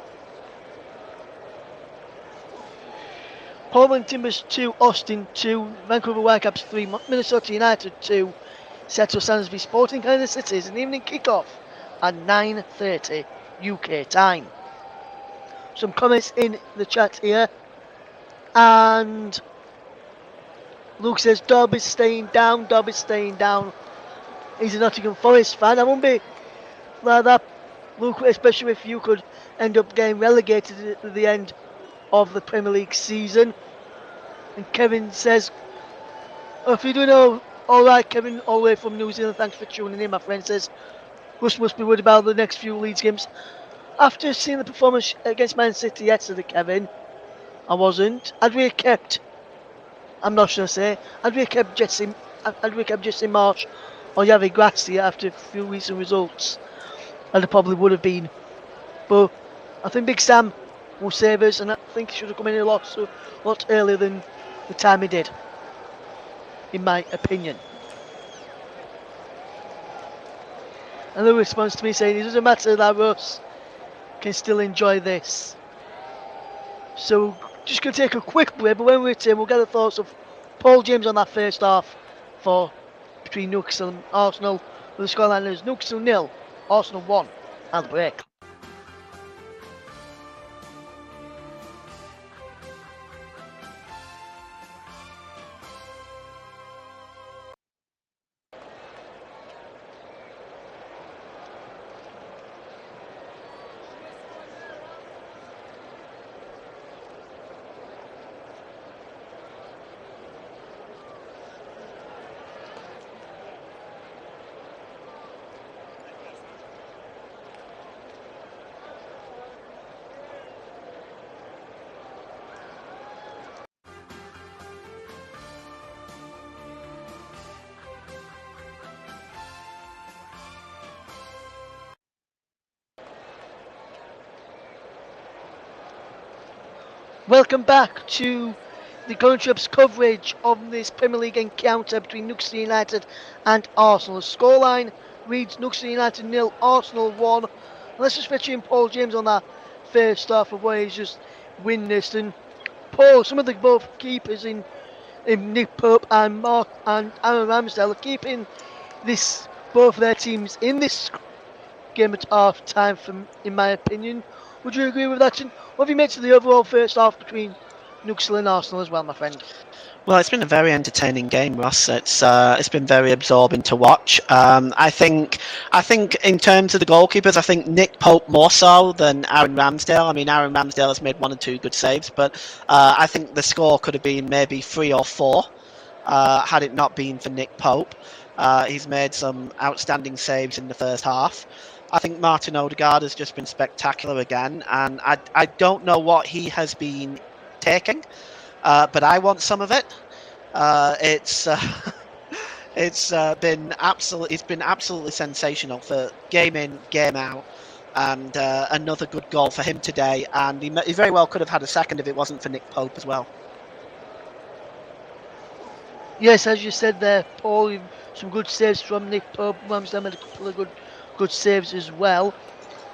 Portland Timbers 2, Austin 2. Vancouver Whitecaps 3, Minnesota United 2. Seattle Sounders v Sporting Kansas City is an evening kickoff at 9:30 UK time. Some comments in the chat here. And Luke says Derby's staying down. Derby's staying down. He's a Nottingham Forest fan. I won't be like that, Luke, especially if you could end up getting relegated at the end of the Premier League season. And Kevin says, oh, if you're doing alright, Kevin, all the way from New Zealand, thanks for tuning in. My friend says, Russ must be worried about the next few Leeds games. After seeing the performance against Man City yesterday, Kevin, I wasn't. Had we kept, I'm not sure to say, had we kept Jesse Marsh or Yavi Gracia after a few recent results, and it probably would have been. But I think Big Sam will save us, and I think he should have come in a lot earlier than the time he did, in my opinion. And the response to me saying, it doesn't matter that Russ can still enjoy this. So, just going to take a quick break, but when we return, we'll get the thoughts of Paul James on that first half between Newcastle and Arsenal, with the scoreline is Newcastle 0, Arsenal 1, and the break. Welcome back to the Country Up's coverage of this Premier League encounter between Newcastle United and Arsenal. The scoreline reads Newcastle United 0, Arsenal 1. And let's just feature in Paul James on that first half of what he's just witnessed. And Paul, some of the both keepers in Nick Pope and Mark and Aaron Ramsdale are keeping this both their teams in this game at half time, in my opinion. Would you agree with that? And what have you made of the overall first half between Newcastle and Arsenal as well, my friend? Well, it's been a very entertaining game, Ross. It's been very absorbing to watch. I think in terms of the goalkeepers, I think Nick Pope more so than Aaron Ramsdale. I mean, Aaron Ramsdale has made one or two good saves, but I think the score could have been maybe 3 or 4 had it not been for Nick Pope. He's made some outstanding saves in the first half. I think Martin Odegaard has just been spectacular again, and I don't know what he has been taking, but I want some of it. It's It's been absolutely sensational for game in, game out, and another good goal for him today. And he very well could have had a second if it wasn't for Nick Pope as well. Yes, as you said there, Paul, some good saves from Nick Pope. Ramsdale made a couple of good saves as well.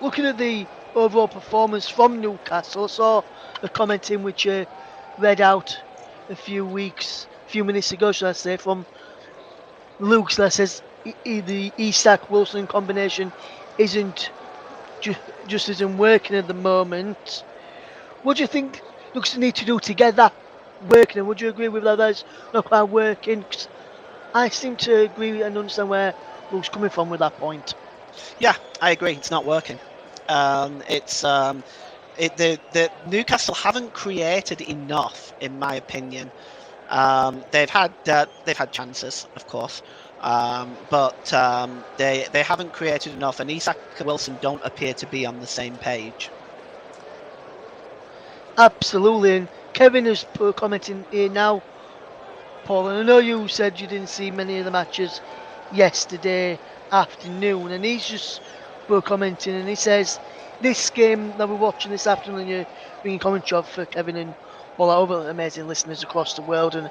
Looking at the overall performance from Newcastle, I saw a comment in which read out a few minutes ago, should I say, from Luke's that says the Isak Wilson combination isn't just isn't working at the moment. What do you think Luke's need to do to get that working? And would you agree with that? That's not quite working. 'Cause I seem to agree and understand where Luke's coming from with that point. Yeah, I agree. It's not working. It's the Newcastle haven't created enough, in my opinion. They've had chances, of course, but they haven't created enough, and Isak and Wilson don't appear to be on the same page. Absolutely. And Kevin is commenting here now, Paul. And I know you said you didn't see many of the matches yesterday afternoon, and he's just commenting, and he says this game that we're watching this afternoon, you're bringing commentary of for Kevin and all our other amazing listeners across the world and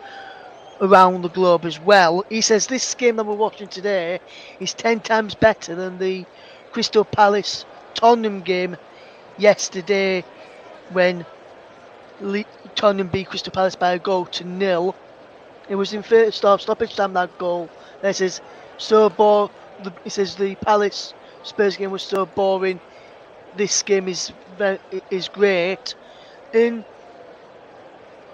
around the globe as well. He says this game that we're watching today is 10 times better than the Crystal Palace Tottenham game yesterday when Tottenham beat Crystal Palace by a goal to nil. It was in first half stoppage time, that goal. It says It says the Palace Spurs game was so boring. This game is great. In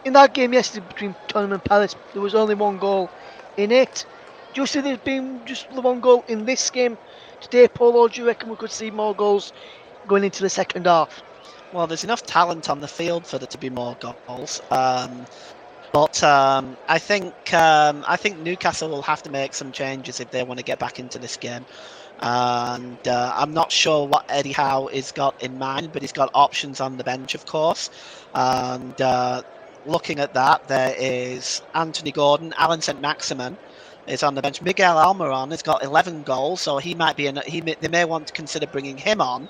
that game yesterday between Tottenham and Palace, there was only one goal in it. Do you see there's been just the one goal in this game today, Paul, or do you reckon we could see more goals going into the second half? Well, there's enough talent on the field for there to be more goals. But I think Newcastle will have to make some changes if they want to get back into this game. And I'm not sure what Eddie Howe has got in mind, but he's got options on the bench, of course. And looking at that, there is Anthony Gordon, Alan St. Maximin is on the bench. Miguel Almiron has got 11 goals, so they may want to consider bringing him on.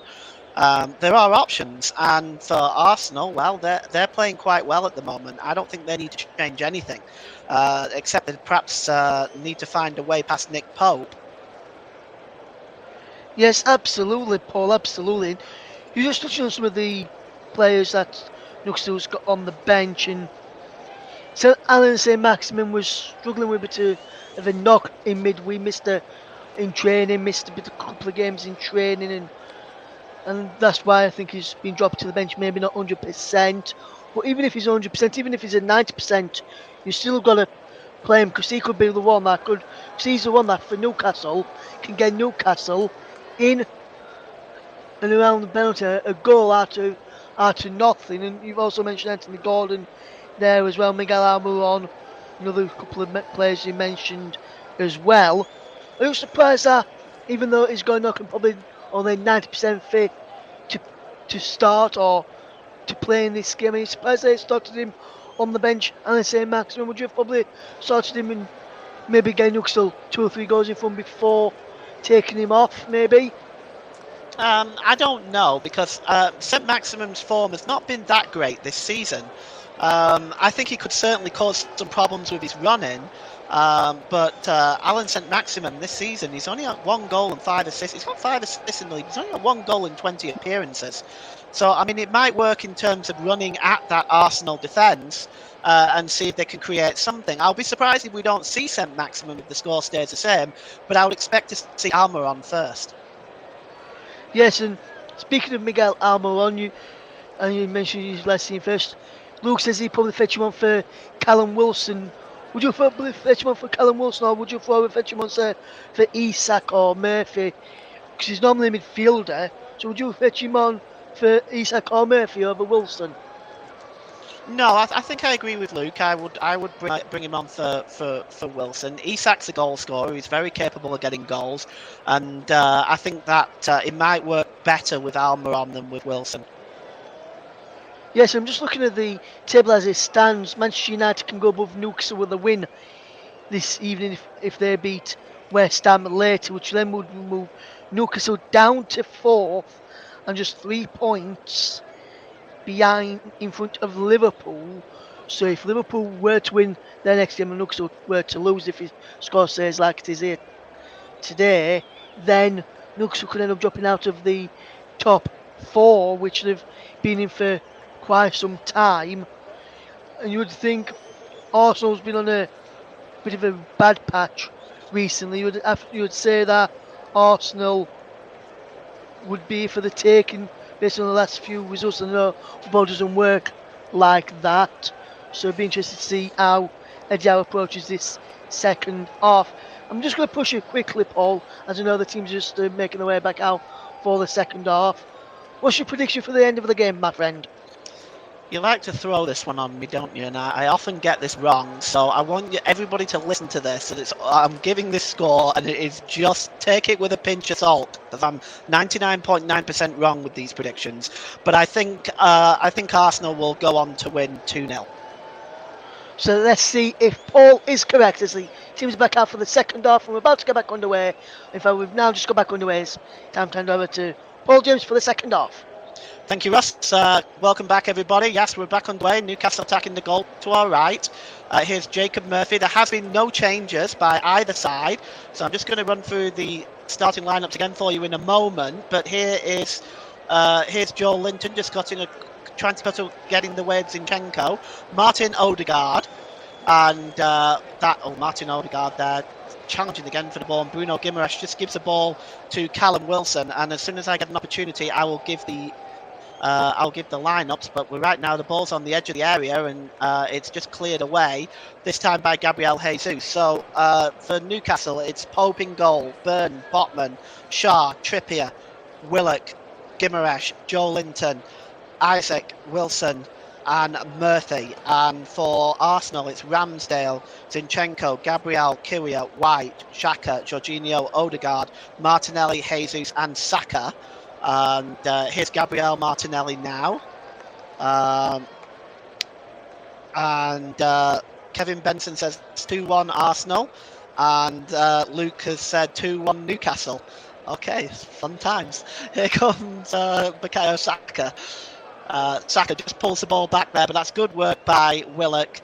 There are options, and for Arsenal, well, they're playing quite well at the moment. I don't think they need to change anything, except that perhaps need to find a way past Nick Pope. Yes, absolutely, Paul, absolutely. You just touched on some of the players that Newcastle's got on the bench, and so Alan St. Maximin was struggling with a bit of a knock in midweek, in training, missed a couple of games in training, and that's why I think he's been dropped to the bench, maybe not 100%. But even if he's 100%, even if he's at 90%, you still got to play him because he could be the one that could. Because he's the one that for Newcastle can get Newcastle in and around the penalty a goal out of nothing. And you've also mentioned Anthony Gordon there as well, Miguel Almiron, another couple of players you mentioned as well. Are you surprised that even though he's going up and probably only 90% fit to start or to play in this game, are you surprised they started him on the bench? And the same Maximum, would you have probably started him and maybe getting Newcastle 2 or 3 goals in front before taking him off, maybe? I don't know, because St. Maximum's form has not been that great this season. I think he could certainly cause some problems with his running. But Alan St. Maximin this season, he's only had 1 goal and 5 assists. He's got 5 assists in the league. He's only got 1 goal in 20 appearances. So, I mean, it might work in terms of running at that Arsenal defence, and see if they can create something. I'll be surprised if we don't see St Maximum if the score stays the same, but I would expect to see Alma on first. Yes, and speaking of Miguel Almiron, you mentioned his last scene first. Luke says he'd probably fetch him on for Callum Wilson. Would you probably fetch him on for Callum Wilson, or would you probably fetch him on, say, for Isak or Murphy? Because he's normally a midfielder. So would you fetch him on for Isak or Murphy over Wilson? No, I think I agree with Luke. I would bring him on for Wilson. Isak's a goal scorer. He's very capable of getting goals, and I think that it might work better with Alma on than with Wilson. Yes, I'm just looking at the table as it stands. Manchester United can go above Newcastle with a win this evening if they beat West Ham later, which then would move Newcastle down to fourth and just 3 points behind in front of Liverpool. So if Liverpool were to win their next game and Newcastle were to lose, if his score stays like it is here today, then Newcastle could end up dropping out of the top four, which they've been in for quite some time. And you would think Arsenal's been on a bit of a bad patch recently. You would say that Arsenal would be for the taking based on the last few results. I know football doesn't work like that, so it'd be interesting to see how Eddie Howe approaches this second half. I'm just going to push it quickly, Paul, as I know the team's just making their way back out for the second half. What's your prediction for the end of the game, my friend? You like to throw this one on me, don't you? And I often get this wrong, so I want everybody to listen to this. And I'm giving this score, and it is just take it with a pinch of salt, because I'm 99.9% wrong with these predictions. But I think Arsenal will go on to win 2-0. So let's see if Paul is correct as the team's back out for the second half. We're about to get back underway. In fact, we've now just got back underway. It's time to hand over to Paul James for the second half. Thank you, Russ. Welcome back, everybody. Yes, we're back underway. Newcastle attacking the goal to our right. Here's Jacob Murphy. There has been no changes by either side, so I'm just going to run through the starting lineups again for you in a moment. But here's Joel Linton just trying to get in the way of Zinchenko. Martin Odegaard, and Martin Odegaard there challenging again for the ball. And Bruno Guimaraes just gives the ball to Callum Wilson. And as soon as I get an opportunity, I will give the lineups, but right now the ball's on the edge of the area and it's just cleared away, this time by Gabriel Jesus. So for Newcastle, it's Pope in goal, Burn, Botman, Shaw, Trippier, Willock, Guimaraes, Joe Linton, Isaac, Wilson and Murphy. And for Arsenal, it's Ramsdale, Zinchenko, Gabriel, Kyria, White, Xhaka, Jorginho, Odegaard, Martinelli, Jesus and Saka. And here's Gabriel Martinelli now. Kevin Benson says 2-1 Arsenal. And Luke has said 2-1 Newcastle. Okay, fun times. Here comes Bukayo Saka. Saka just pulls the ball back there, but that's good work by Willock.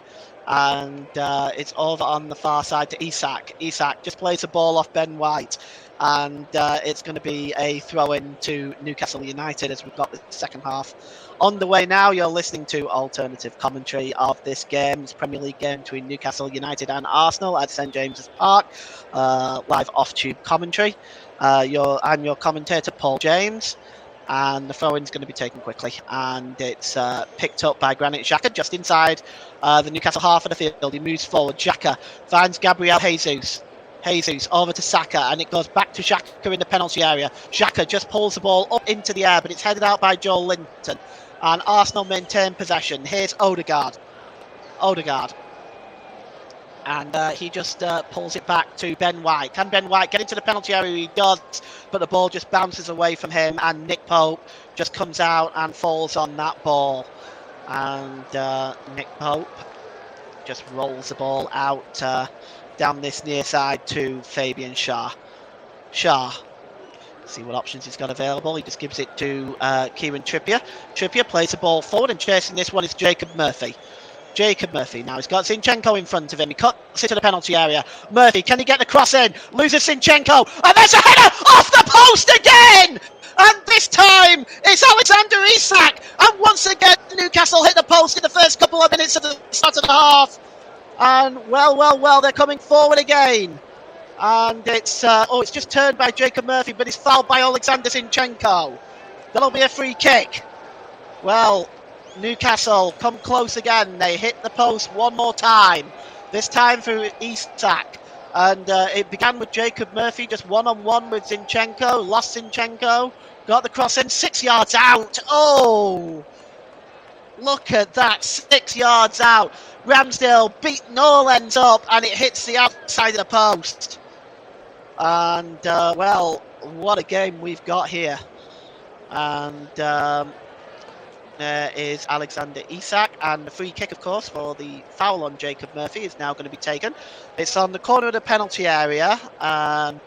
And it's over on the far side to Isak. Isak just plays the ball off Ben White. And it's going to be a throw-in to Newcastle United as we've got the second half on the way now. You're listening to alternative commentary of this game. It's Premier League game between Newcastle United and Arsenal at St James's Park. Live off-tube commentary. I'm your commentator, Paul James. And the throw-in is going to be taken quickly. And it's picked up by Granit Xhaka just inside the Newcastle half of the field. He moves forward. Xhaka finds Gabriel Jesus. Jesus over to Saka, and it goes back to Xhaka in the penalty area. Xhaka just pulls the ball up into the air, but it's headed out by Joel Linton. And Arsenal maintain possession. Here's Odegaard. And he just pulls it back to Ben White. Can Ben White get into the penalty area? He does, but the ball just bounces away from him, and Nick Pope just comes out and falls on that ball. And Nick Pope just rolls the ball out down this near side to Fabian Schär. See what options he's got available. He just gives it to Kieran Trippier. Trippier plays the ball forward, and chasing this one is Jacob Murphy. Now he's got Zinchenko in front of him. He cuts into the penalty area. Murphy, can he get the cross in? Loses Zinchenko, and there's a header off the post again! and this time it's Alexander Isak, and once again Newcastle hit the post in the first couple of minutes of the start of the half, and well, they're coming forward again, and it's just turned by Jacob Murphy, but it's fouled by Alexander Zinchenko. That'll be a free kick. Well, Newcastle come close again. They hit the post one more time, this time through Isak. And it began with Jacob Murphy just one-on-one with Zinchenko. Lost Zinchenko. Got the cross in 6 yards out. Oh! Look at that. 6 yards out. Ramsdale beaten all ends up and it hits the outside of the post. And, well, what a game we've got here. And there is Alexander Isak, and the free kick, of course, for the foul on Jacob Murphy is now going to be taken. It's on the corner of the penalty area, I'd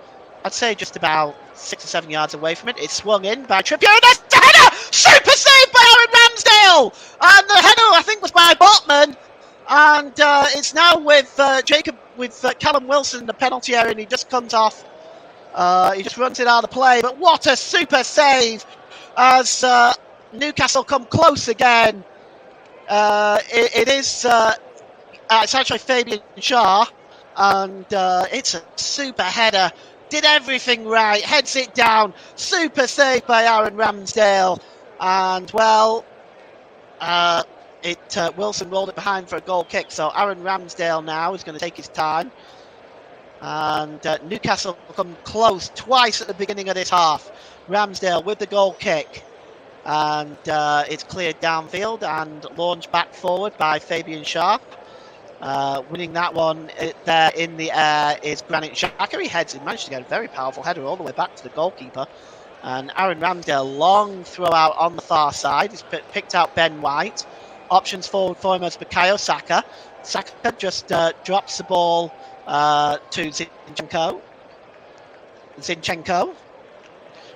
say just about 6 or 7 yards away from it. It's swung in by Trippier, and that's the header! Super save by Aaron Ramsdale! And the header, I think, was by Botman. And it's now with Callum Wilson in the penalty area, and he just comes off. He just runs it out of play, but what a super save as Newcastle come close again. It's actually Fabian Shaw, and it's a super header. Did everything right, heads it down. Super save by Aaron Ramsdale, and well, Wilson rolled it behind for a goal kick. So Aaron Ramsdale now is going to take his time. And Newcastle come close twice at the beginning of this half. Ramsdale with the goal kick. And it's cleared downfield and launched back forward by Fabian Shaw. Winning that one there in the air is Granit Xhaka. He heads in, managed to get a very powerful header all the way back to the goalkeeper. And Aaron Ramsdale, long throw out on the far side. He's picked out Ben White. Options forward for him as Bukayo Saka. Saka just drops the ball to Zinchenko.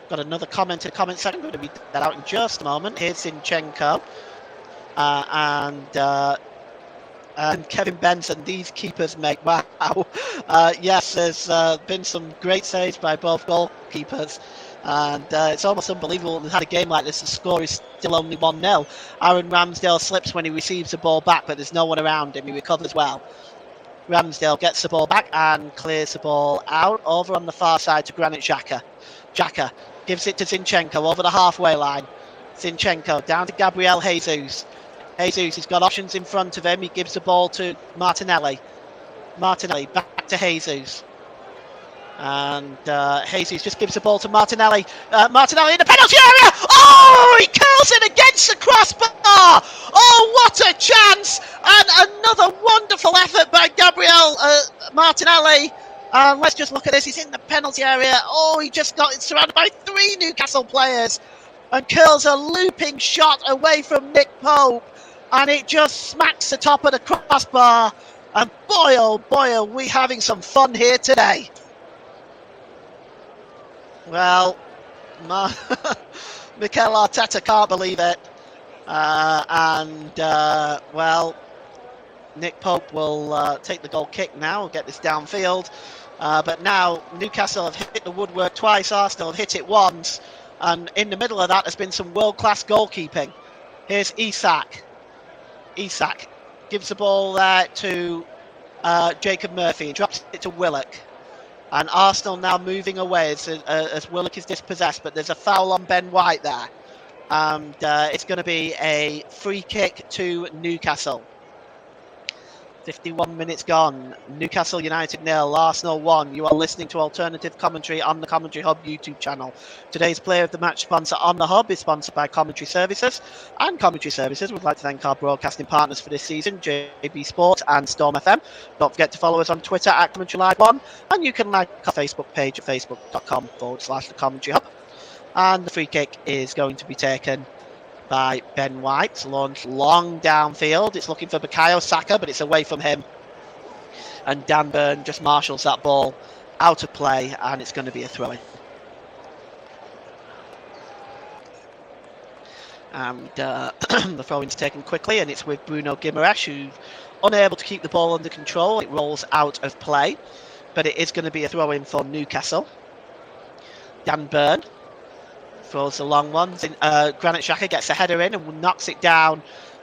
Got another comment in the comment section. I'm going to read that out in just a moment. Here's Zinchenko. And Kevin Benson, these keepers make wow. Yes, there's been some great saves by both goalkeepers. And it's almost unbelievable we've had a game like this. The score is still only 1-0. Aaron Ramsdale slips when he receives the ball back, but there's no one around him. He recovers well. Ramsdale gets the ball back and clears the ball out over on the far side to Granit Xhaka. Xhaka gives it to Zinchenko over the halfway line. Zinchenko down to Gabriel Jesus. Jesus has got options in front of him. He gives the ball to Martinelli. Martinelli back to Jesus. And Jesus just gives the ball to Martinelli. Martinelli in the penalty area. Oh, he curls it against the crossbar. Oh, what a chance. And another wonderful effort by Gabriel Martinelli. Let's just look at this. He's in the penalty area. Oh, he just got surrounded by 3 Newcastle players and curls a looping shot away from Nick Pope. And it just smacks the top of the crossbar. And boy, oh boy, are we having some fun here today. Well, Mikel Arteta can't believe it. Well, Nick Pope will take the goal kick now, get this downfield. But now Newcastle have hit the woodwork twice, Arsenal have hit it once. And in the middle of that has been some world-class goalkeeping. Here's Isak. Isak gives the ball there to Jacob Murphy. He drops it to Willock. And Arsenal now moving away as Willock is dispossessed, but there's a foul on Ben White there. And it's going to be a free kick to Newcastle. 51 minutes gone. Newcastle United 0, Arsenal 1. You are listening to alternative commentary on the Commentary Hub YouTube channel. Today's player of the match sponsor on the Hub is sponsored by Commentary Services. And Commentary Services would like to thank our broadcasting partners for this season, JB Sports and Storm FM. Don't forget to follow us on Twitter at Commentary Live 1. And you can like our Facebook page at facebook.com/the Commentary Hub. And the free kick is going to be taken by Ben White. It's launched long downfield. It's looking for Bukayo Saka, but it's away from him. And Dan Burn just marshals that ball out of play, and it's going to be a throw-in. And the throw-in's taken quickly, and it's with Bruno Guimaraes, who's unable to keep the ball under control. It rolls out of play, but it is going to be a throw-in for Newcastle. Dan Burn throws the long ones. Granit Xhaka gets a header in and knocks it down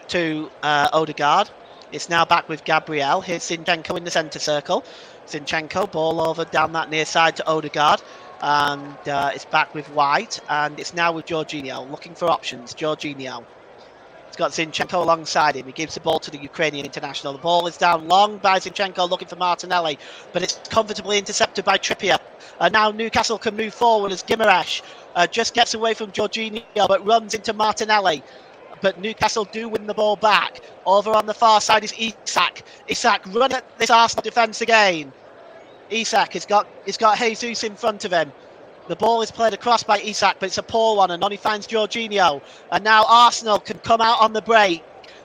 to Odegaard. It's now back with Gabriel. Here's Zinchenko in the centre circle. Zinchenko, ball over down that near side to Odegaard. And it's back with White. And it's now with Jorginho, looking for options. Jorginho. He's got Zinchenko alongside him. He gives the ball to the Ukrainian international. The ball is down long by Zinchenko, looking for Martinelli. But it's comfortably intercepted by Trippier. And now Newcastle can move forward as Guimaraes just gets away from Jorginho, but runs into Martinelli. But Newcastle do win the ball back. Over on the far side is Isak. Isak run at this Arsenal defence again. Isak has got Jesus in front of him. The ball is played across by Isak, but it's a poor one, and only finds Jorginho. And now Arsenal can come out on the break.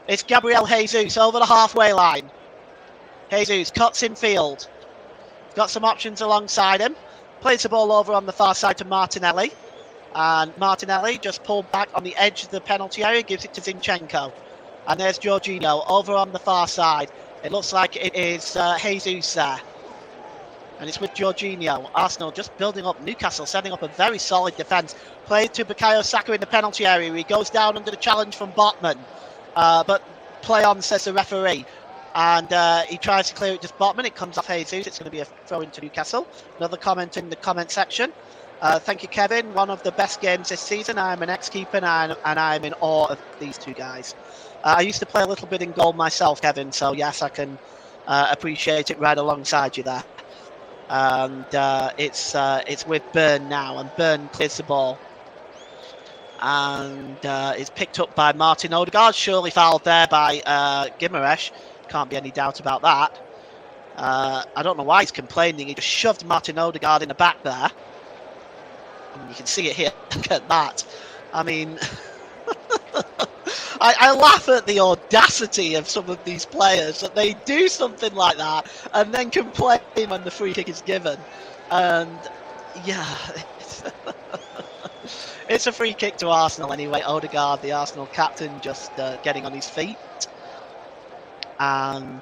It's Gabriel Jesus over the halfway line. Jesus cuts in field. Got some options alongside him. Plays the ball over on the far side to Martinelli. And Martinelli just pulled back on the edge of the penalty area, gives it to Zinchenko. And there's Jorginho over on the far side. It looks like it is Jesus there. And it's with Jorginho. Arsenal just building up. Newcastle setting up a very solid defence. Played to Bukayo Saka in the penalty area. He goes down under the challenge from Botman. But play on, says the referee. And he tries to clear it just Botman. It comes off Jesus. It's going to be a throw into Newcastle. Another comment in the comment section. Thank you, Kevin. One of the best games this season. I'm an ex-keeper and I'm in awe of these two guys. I used to play a little bit in goal myself, Kevin. So yes, I can appreciate it right alongside you there. And it's with Burn now, and Burn clears the ball. And it's picked up by Martin Odegaard. Surely fouled there by Guimaraes. Can't be any doubt about that. I don't know why he's complaining. He just shoved Martin Odegaard in the back there. And you can see it here. Look at that. I mean, I laugh at the audacity of some of these players that they do something like that and then complain when the free kick is given. And yeah, it's a free kick to Arsenal anyway. Odegaard, the Arsenal captain, just getting on his feet. And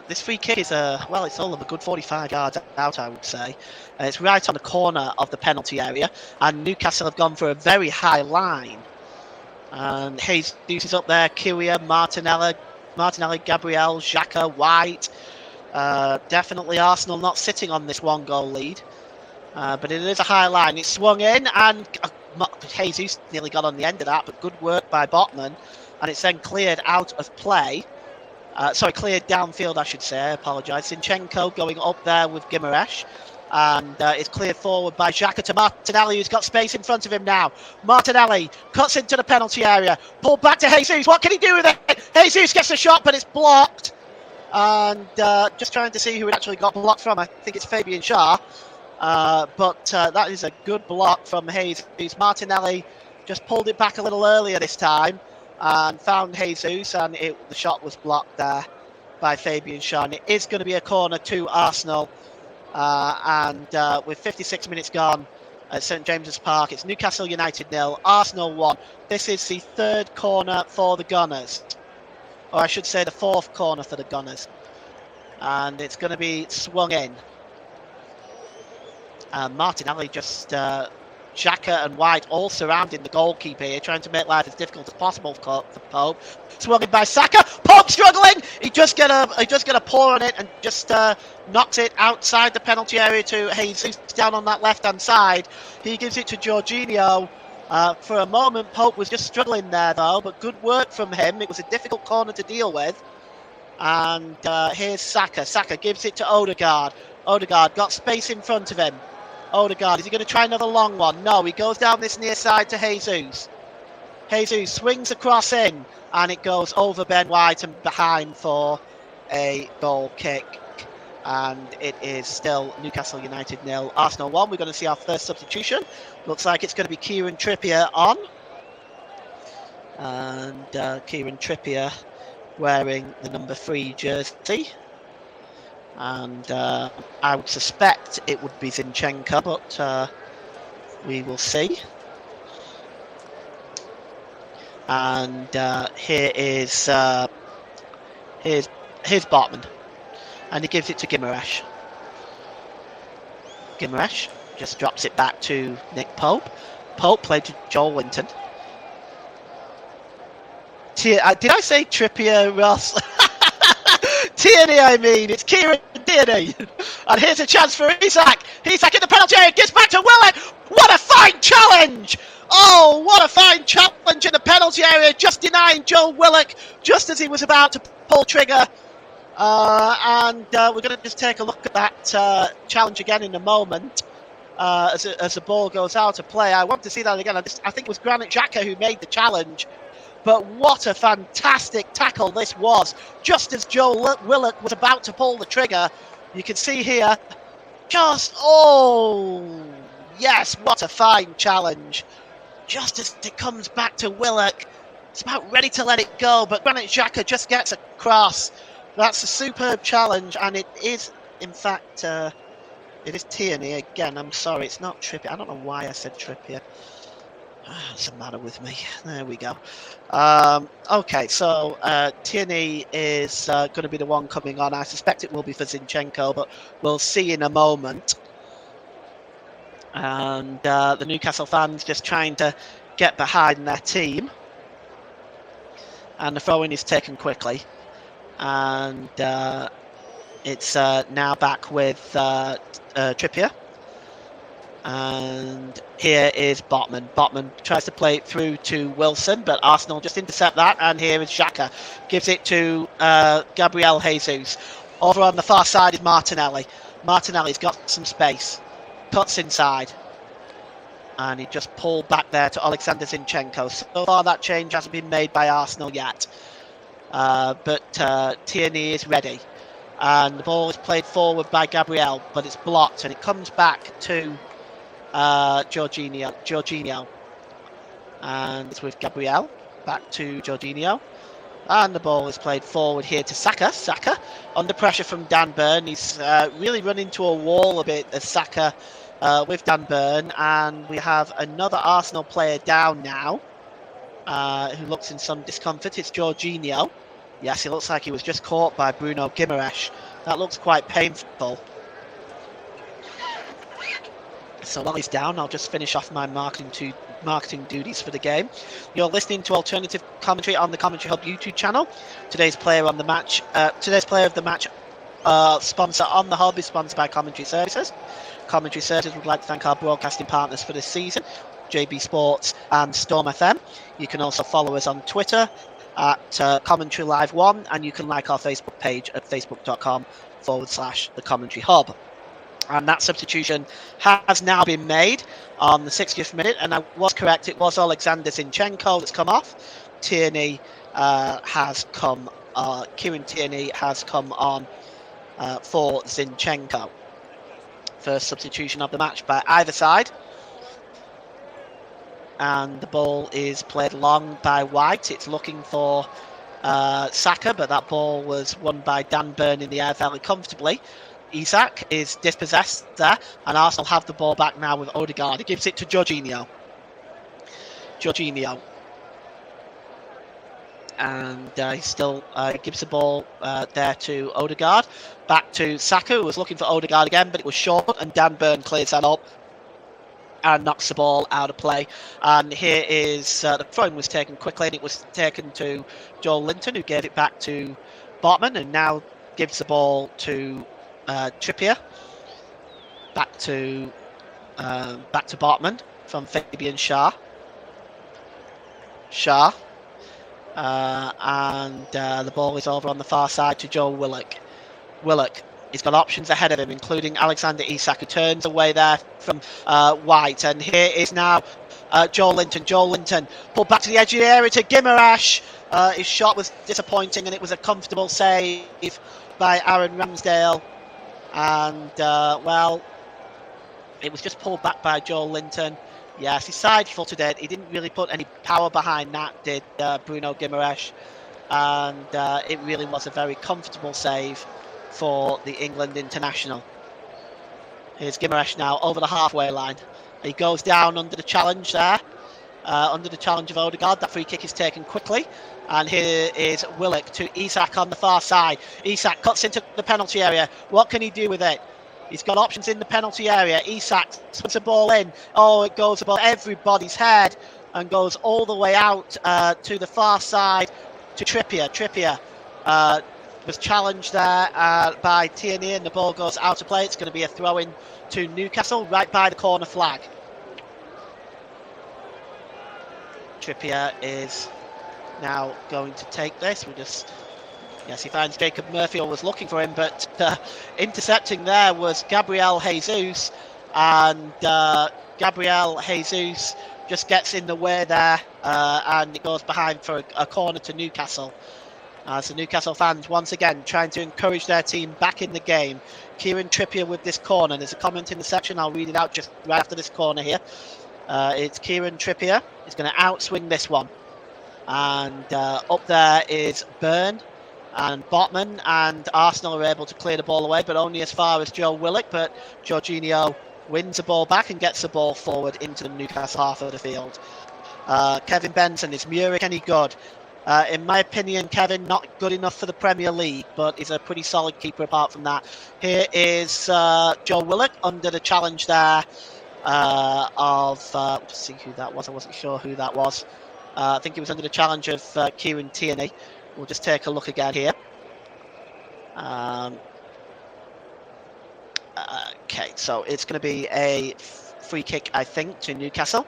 this free kick is it's all of a good 45 yards out, I would say. It's right on the corner of the penalty area, and Newcastle have gone for a very high line. And Jesus is up there, Kyria, Martinelli, Gabriel, Xhaka, White. Definitely Arsenal not sitting on this one-goal lead. But it is a high line. It's swung in, and Jesus nearly got on the end of that, but good work by Botman. And it's then cleared out of play. Cleared downfield, I should say. I apologise. Zinchenko going up there with Guimaraes. And it's cleared forward by Xhaka to Martinelli, who's got space in front of him now. Martinelli cuts into the penalty area. Pulled back to Jesus. What can he do with it? Jesus gets a shot, but it's blocked. And just trying to see who it actually got blocked from. I think it's Fabian Schär. But that is a good block from Jesus. Martinelli just pulled it back a little earlier this time and found Jesus, and the shot was blocked there by Fabian Schär. And it is going to be a corner to Arsenal. With 56 minutes gone at St James's Park, it's Newcastle United 0, Arsenal 1. This is the third corner for the Gunners. Or I should say the fourth corner for the Gunners. And it's going to be swung in. Martinelli just... Xhaka and White all surrounding the goalkeeper here, trying to make life as difficult as possible for Pope. Swung in by Saka. Pope struggling. He just get a paw on it and just knocks it outside the penalty area to Jesus down on that left-hand side. He gives it to Jorginho. For a moment, Pope was just struggling there though, but good work from him. It was a difficult corner to deal with. And here's Saka. Saka gives it to Odegaard. Odegaard got space in front of him. Odegaard, is he going to try another long one? No, he goes down this near side to Jesus. Jesus swings across in, and it goes over Ben White and behind for a goal kick. And it is still Newcastle United 0, Arsenal 1. We're going to see our first substitution. Looks like it's going to be Kieran Trippier on. And Kieran Trippier wearing the number 3 jersey. And I would suspect it would be Zinchenko, but we will see. And here's Botman, and he gives it to Guimaraes. Guimaraes just drops it back to Nick Pope. Pope played to Joel Linton. Did I say Trippier, Ross? Tierney, I mean. It's Kieran Tierney. And here's a chance for Isak. Isak in the penalty area. Gets back to Willock. What a fine challenge! Oh, what a fine challenge in the penalty area. Just denying Joel Willock just as he was about to pull trigger. And we're going to just take a look at that challenge again in a moment. As the ball goes out of play. I want to see that again. I think it was Granit Xhaka who made the challenge. But what a fantastic tackle this was. Just as Joe Willock was about to pull the trigger, you can see here, yes, what a fine challenge. Just as it comes back to Willock, it's about ready to let it go, but Granit Xhaka just gets across. That's a superb challenge, and it is, in fact, it is Tierney again. I'm sorry, it's not Trippier. I don't know why I said Trippier. What's the matter with me? There we go. Okay, so Tierney is going to be the one coming on. I suspect it will be for Zinchenko, but we'll see in a moment. And the Newcastle fans just trying to get behind their team. And the throw-in is taken quickly. And it's now back with Trippier. And here is Botman. Botman tries to play it through to Wilson, but Arsenal just intercept that. And here is Xhaka. Gives it to Gabriel Jesus. Over on the far side is Martinelli. Martinelli's got some space. Cuts inside. And he just pulled back there to Alexander Zinchenko. So far that change hasn't been made by Arsenal yet. But Tierney is ready. And the ball is played forward by Gabriel, but it's blocked. And it comes back to Jorginho, and it's with Gabriel back to Jorginho, and the ball is played forward here to Saka. Saka under pressure from Dan Burn. He's really run into a wall a bit as Saka with Dan Burn, and we have another Arsenal player down now who looks in some discomfort. It's Jorginho. Yes, it looks like he was just caught by Bruno Guimaraes. That looks quite painful. So while he's down, I'll just finish off my marketing duties for the game. You're listening to alternative commentary on the Commentary Hub YouTube channel. Today's player of the match sponsor on the Hub is sponsored by Commentary Services. Commentary Services would like to thank our broadcasting partners for this season, JB Sports and Storm FM. You can also follow us on Twitter at Commentary Live 1, and you can like our Facebook page at facebook.com/the Commentary Hub. And that substitution has now been made on the 60th minute, and I was correct, it was Alexander Zinchenko that's come off. Kieran Tierney has come on for Zinchenko. First substitution of the match by either side. And the ball is played long by White. It's looking for Saka, but that ball was won by Dan Burn in the air fairly comfortably. Isak is dispossessed there, and Arsenal have the ball back now with Odegaard. He gives it to Jorginho. And he still gives the ball there to Odegaard. Back to Saka, who was looking for Odegaard again, but it was short, and Dan Burn clears that up and knocks the ball out of play. And here is the throw-in was taken quickly, and it was taken to Joel Linton, who gave it back to Botman, and now gives the ball to Trippier. Back to Botman from Fabian Schär. And the ball is over on the far side to Joe Willock. He's got options ahead of him, including Alexander Isak, who turns away there from White. And here is now Joel Linton. Pulled back to the edge of the area to Guimaraes. His shot was disappointing, and it was a comfortable save by Aaron Ramsdale. And, it was just pulled back by Joel Linton. Yes, he side-footed it. He didn't really put any power behind that, did Bruno Guimaraes. And it really was a very comfortable save for the England international. Here's Guimaraes now over the halfway line. He goes down under the challenge there, under the challenge of Odegaard. That free kick is taken quickly. And here is Willock to Isak on the far side. Isak cuts into the penalty area. What can he do with it? He's got options in the penalty area. Isak swings the ball in. Oh, it goes above everybody's head and goes all the way out to the far side to Trippier. Trippier was challenged there by Tierney, and the ball goes out of play. It's going to be a throw-in to Newcastle right by the corner flag. Trippier is now going to take this. Yes, he finds Jacob Murphy, or was looking for him, but intercepting there was Gabriel Jesus, and Gabriel Jesus just gets in the way there, and it goes behind for a corner to Newcastle. So Newcastle fans once again trying to encourage their team back in the game. Kieran Trippier with this corner. There's a comment in the section. I'll read it out just right after this corner here. It's Kieran Trippier. He's going to outswing this one. And up there is Byrne and Botman, and Arsenal are able to clear the ball away, but only as far as Joe Willock. But Jorginho wins the ball back and gets the ball forward into the Newcastle half of the field. Kevin Benson, is Muric any good? In my opinion, Kevin, not good enough for the Premier League, but he's a pretty solid keeper apart from that. Here is Joe Willock under the challenge there let's see who that was. I wasn't sure who that was. I think he was under the challenge of Kieran Tierney. We'll just take a look again here. Okay, so it's going to be a free kick, I think, to Newcastle.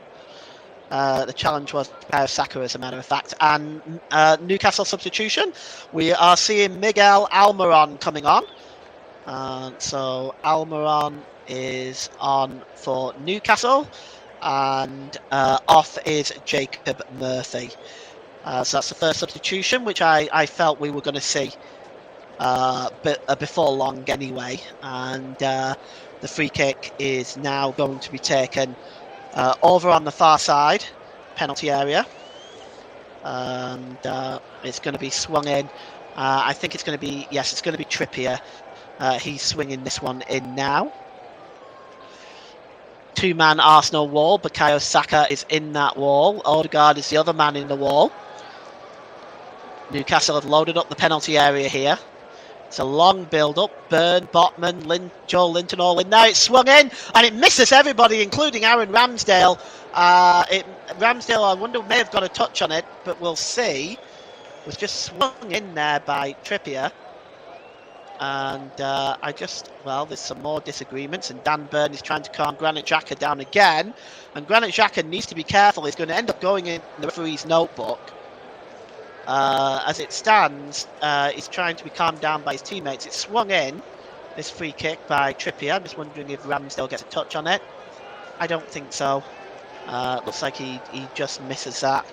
The challenge was Bukayo Saka, as a matter of fact. And Newcastle substitution, we are seeing Miguel Almiron coming on. So Almiron is on for Newcastle, and off is Jacob Murphy. So that's the first substitution, which I felt we were going to see before long anyway. And the free kick is now going to be taken over on the far side, penalty area. And it's going to be swung in. I think it's going to be, yes, it's going to be Trippier. He's swinging this one in now. Two-man Arsenal wall. Bukayo Saka is in that wall. Odegaard is the other man in the wall. Newcastle have loaded up the penalty area here. It's a long build-up. Byrne, Botman, Joel Linton all in there. It's swung in, and it misses everybody, including Aaron Ramsdale. Ramsdale, I wonder, may have got a touch on it, but we'll see. Was just swung in there by Trippier. And there's some more disagreements, and Dan Byrne is trying to calm Granit Xhaka down again. And Granit Xhaka needs to be careful. He's going to end up going in the referee's notebook. As it stands, he's trying to be calmed down by his teammates. It's swung in, this free kick by Trippier. I'm just wondering if Ramsdale gets a touch on it. I don't think so. Looks like he just misses that.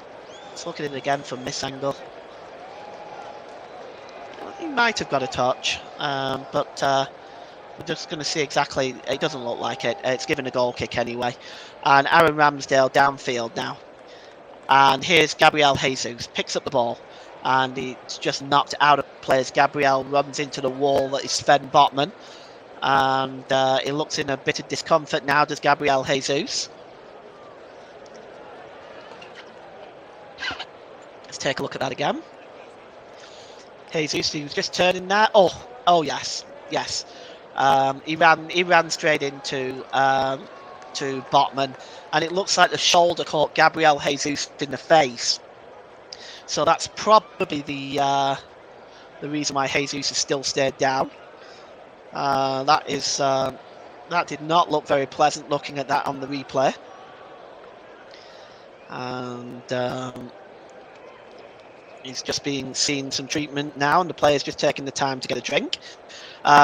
Let's look at it again from this angle. He might have got a touch, but we're just going to see exactly. It doesn't look like it. It's given a goal kick anyway. And Aaron Ramsdale downfield now. And here's Gabriel Jesus, picks up the ball, and it's just knocked out of players. Gabriel runs into the wall that is Sven Botman, and he looks in a bit of discomfort now, does Gabriel Jesus. Let's take a look at that again. Jesus, he was just turning there. Oh yes. He ran straight into to Botman, and it looks like the shoulder caught Gabriel Jesus in the face. So that's probably the reason why Jesus has still stayed down. That did not look very pleasant looking at that on the replay. And he's just seen some treatment now, and the player's just taking the time to get a drink.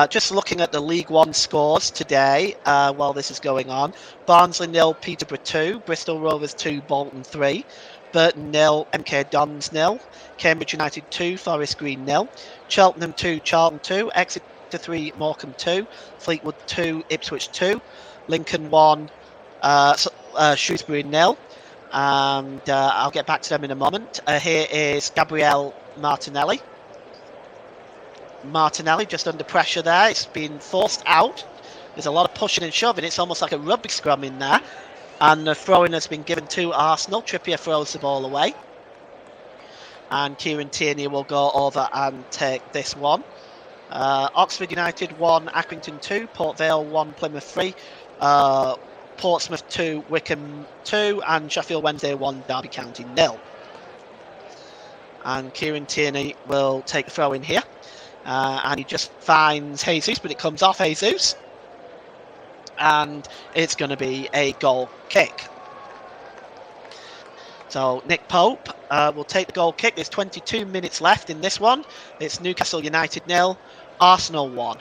Just looking at the League One scores today while this is going on. Barnsley 0, Peterborough 2, Bristol Rovers 2, Bolton 3, Burton 0, MK Dons 0, Cambridge United 2, Forest Green 0, Cheltenham 2, Charlton 2, Exeter 3, Morecambe 2, Fleetwood 2, Ipswich 2, Lincoln 1, Shrewsbury 0. And I'll get back to them in a moment. Here is Gabriel Martinelli. Martinelli just under pressure there. It's been forced out. There's a lot of pushing and shoving. It's almost like a rugby scrum in there. And the throw-in has been given to Arsenal. Trippier throws the ball away. And Kieran Tierney will go over and take this one. Oxford United 1, Accrington 2, Port Vale 1, Plymouth 3, Portsmouth 2, Wickham 2, and Sheffield Wednesday 1, Derby County 0. And Kieran Tierney will take the throw in here. And he just finds Jesus, but it comes off Jesus. And it's going to be a goal kick. So Nick Pope will take the goal kick. There's 22 minutes left in this one. It's Newcastle United 0, Arsenal 1.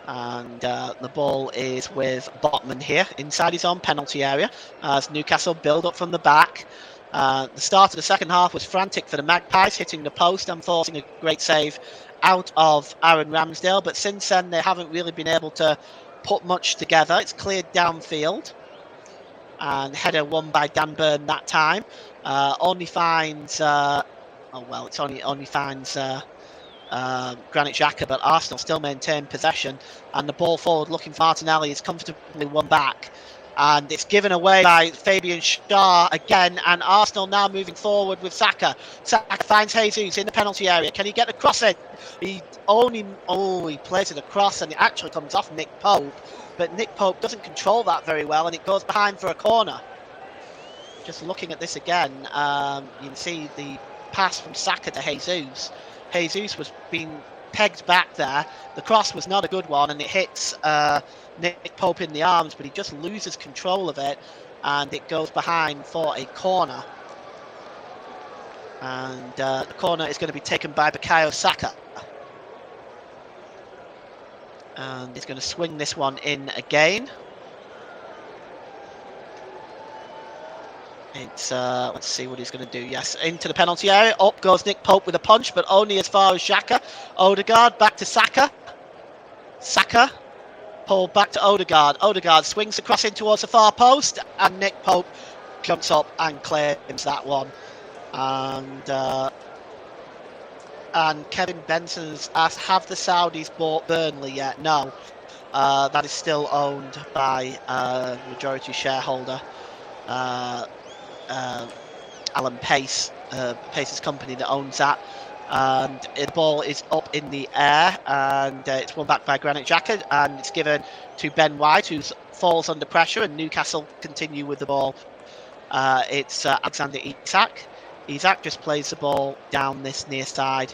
And the ball is with Botman here inside his own penalty area as Newcastle build up from the back. The start of the second half was frantic for the Magpies, hitting the post and forcing a great save out of Aaron Ramsdale. But since then, they haven't really been able to put much together. It's cleared downfield. And header won by Dan Burn that time. Only finds... only finds... Granit Xhaka, but Arsenal still maintain possession, and the ball forward looking for Martinelli is comfortably won back, and it's given away by Fabian Schär again, and Arsenal now moving forward with Saka. Saka finds Jesus in the penalty area. Can he get the cross in? He plays it across, and it actually comes off Nick Pope, but Nick Pope doesn't control that very well, and it goes behind for a corner. Just looking at this again, you can see the pass from Saka to Jesus. Jesus was being pegged back there. The cross was not a good one, and it hits Nick Pope in the arms, but he just loses control of it, and it goes behind for a corner. And the corner is going to be taken by Bukayo Saka. And he's going to swing this one in again. It's let's see what he's going to do. Yes, into the penalty area. Up goes Nick Pope with a punch, but only as far as Xhaka. Odegaard back to Saka. Saka pulled back to Odegaard. Odegaard swings across in towards the far post, and Nick Pope jumps up and claims that one. And Kevin Benson's asked, have the Saudis bought Burnley yet? No, that is still owned by majority shareholder Alan Pace, Pace's company that owns that. And the ball is up in the air, and it's won back by Granit Xhaka, and it's given to Ben White, who falls under pressure, and Newcastle continue with the ball. It's Alexander Isak. Isak just plays the ball down this near side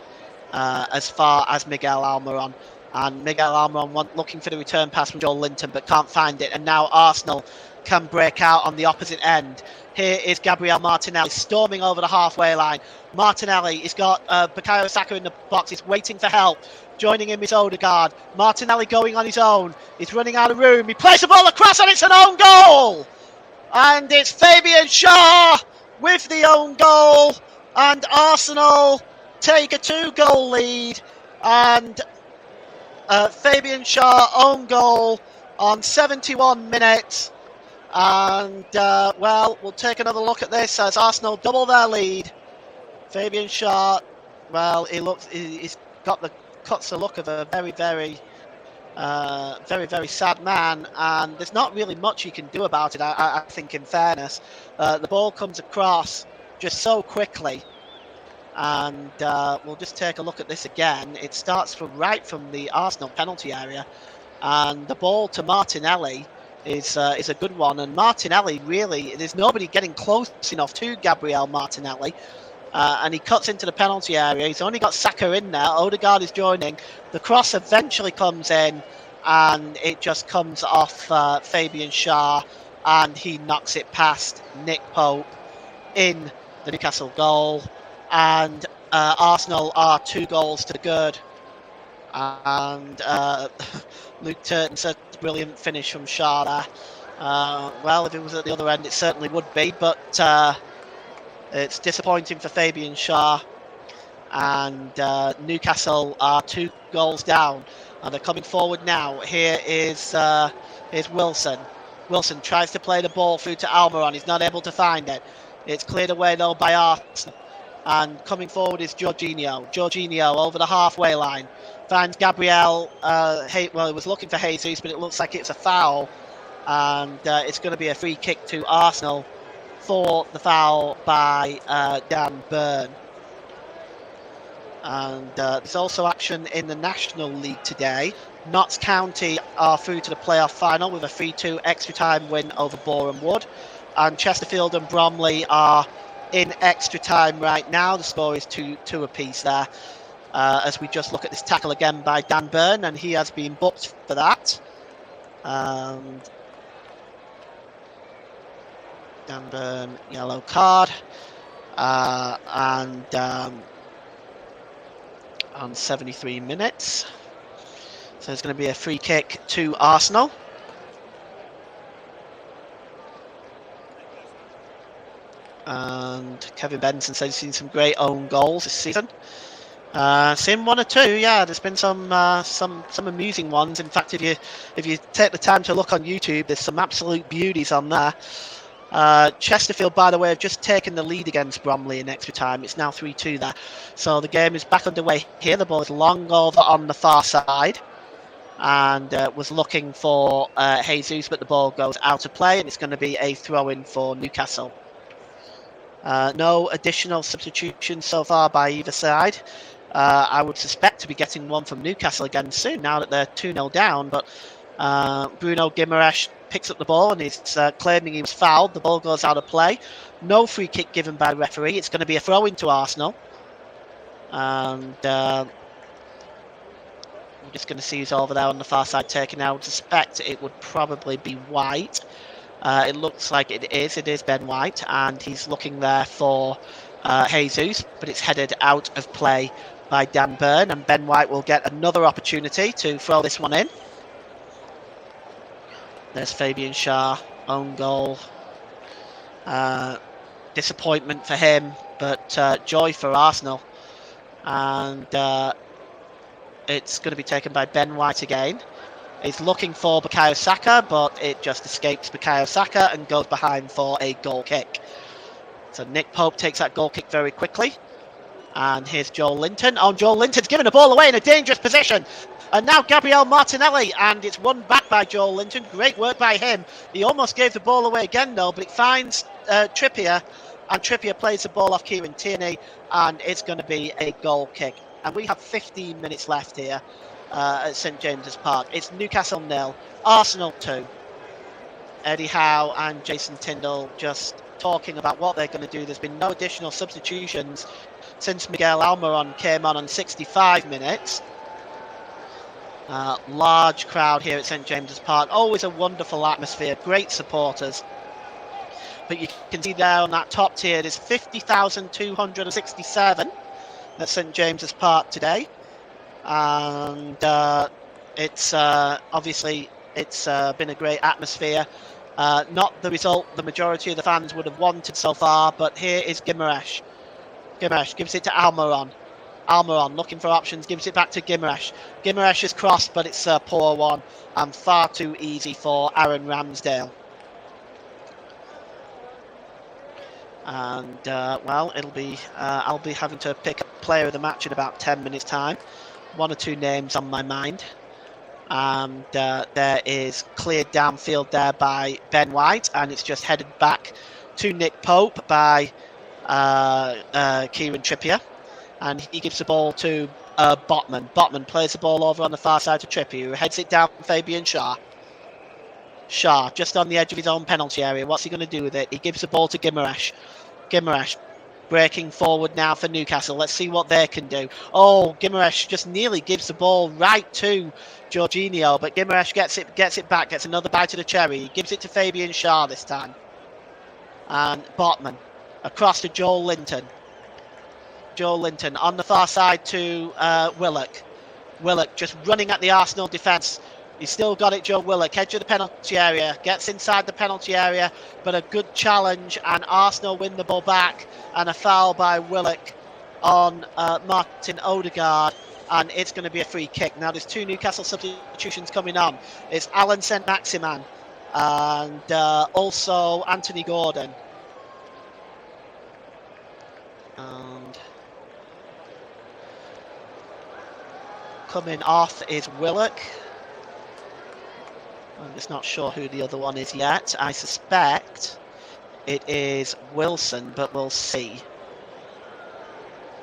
as far as Miguel Almiron. And Miguel Almiron looking for the return pass from Joel Linton, but can't find it. And now Arsenal can break out on the opposite end. Here is Gabriel Martinelli storming over the halfway line. Martinelli has got Bukayo Saka in the box. He's waiting for help. Joining him is Odegaard. Martinelli going on his own. He's running out of room. He plays the ball across, and it's an own goal. And it's Fabian Schär with the own goal. And Arsenal take a 2-goal lead. And Fabian Schär own goal on 71 minutes. And we'll take another look at this as Arsenal double their lead. Fabian Schär, he's cuts the look of a very, very sad man, and there's not really much you can do about it. I think, in fairness, the ball comes across just so quickly, and we'll just take a look at this again. It starts right from the Arsenal penalty area, and the ball to Martinelli is a good one. And Martinelli, really, there's nobody getting close enough to Gabriel Martinelli. And he cuts into the penalty area. He's only got Saka in there. Odegaard is joining. The cross eventually comes in, and it just comes off Fabian Schär, and he knocks it past Nick Pope in the Newcastle goal. And Arsenal are 2 goals to the good. And Luke Turton said, brilliant finish from Schär there. If it was at the other end, it certainly would be, but it's disappointing for Fabian Schär, and Newcastle are 2 goals down, and they're coming forward now. Here's Wilson. Wilson tries to play the ball through to Almiron. He's not able to find it. It's cleared away though by Arsenal, and coming forward is Jorginho. Jorginho over the halfway line finds Gabriel. He was looking for Jesus, but it looks like it's a foul, and it's going to be a free kick to Arsenal for the foul by Dan Burn. And there's also action in the National League today. Notts County are through to the playoff final with a 3-2 extra time win over Boreham Wood. And Chesterfield and Bromley are in extra time right now. The score is 2-2 apiece there. As we just look at this tackle again by Dan Byrne, and he has been booked for that. And Dan Byrne, yellow card. And on 73 minutes. So it's going to be a free kick to Arsenal. And Kevin Benson says he's seen some great own goals this season. Seen one or two, yeah. There's been some amusing ones. In fact, if you take the time to look on YouTube, there's some absolute beauties on there. Chesterfield, by the way, have just taken the lead against Bromley in extra time. It's now 3-2 there. So the game is back underway here. The ball is long over on the far side. And was looking for Jesus, but the ball goes out of play, and it's going to be a throw-in for Newcastle. No additional substitutions so far by either side. I would suspect to be getting one from Newcastle again soon, now that they're 2-0 down, but Bruno Guimaraes picks up the ball and is claiming he was fouled. The ball goes out of play. No free kick given by the referee. It's going to be a throw-in to Arsenal. And we're just going to see who's over there on the far side taking out. I would suspect it would probably be White. It looks like it is. It is Ben White, and he's looking there for Jesus, but it's headed out of play by Dan Byrne, and Ben White will get another opportunity to throw this one in. There's Fabian Schär, own goal. Disappointment for him, but joy for Arsenal. And it's going to be taken by Ben White again. He's looking for Bukayo Saka, but it just escapes Bukayo Saka and goes behind for a goal kick. So Nick Pope takes that goal kick very quickly. And here's Joel Linton. Oh, Joel Linton's given the ball away in a dangerous position. And now Gabriel Martinelli, and it's won back by Joel Linton. Great work by him. He almost gave the ball away again, though, but it finds Trippier, and Trippier plays the ball off Kieran Tierney, and it's going to be a goal kick. And we have 15 minutes left here at St James's Park. It's Newcastle 0, Arsenal 2. Eddie Howe and Jason Tyndall just talking about what they're going to do. There's been no additional substitutions since Miguel Almiron came on 65 minutes. Large crowd here at St James's Park. Always a wonderful atmosphere, great supporters. But you can see there on that top tier, there's 50,267 at St James's Park today. And it's obviously it's been a great atmosphere. Not the result the majority of the fans would have wanted so far, but here is Guimaraes. Guimaraes gives it to Almiron. Almiron looking for options, gives it back to Guimaraes. Guimaraes is crossed, but it's a poor one and far too easy for Aaron Ramsdale. And well, it'll be I'll be having to pick a player of the match in about 10 minutes time. One or two names on my mind. And there is cleared downfield there by Ben White, and it's just headed back to Nick Pope by Kieran Trippier, and he gives the ball to Botman. Botman plays the ball over on the far side to Trippier, who heads it down Fabian Schär. Schär just on the edge of his own penalty area. What's he going to do with it? He gives the ball to Guimaraes. Guimaraes breaking forward now for Newcastle. Let's see what they can do. Oh, Guimaraes just nearly gives the ball right to Jorginho, but Guimaraes gets it back, gets another bite of the cherry. He gives it to Fabian Schär this time. And Botman across to Joel Linton. Joel Linton on the far side to Willock. Willock just running at the Arsenal defence. He's still got it, Joe Willock, edge of the penalty area, gets inside the penalty area, but a good challenge, and Arsenal win the ball back, and a foul by Willock on Martin Odegaard, and it's going to be a free kick. Now there's two Newcastle substitutions coming on. It's Alan Saint-Maximin and also Anthony Gordon. And coming off is Willock. I'm just not sure who the other one is yet. I suspect it is Wilson, but we'll see.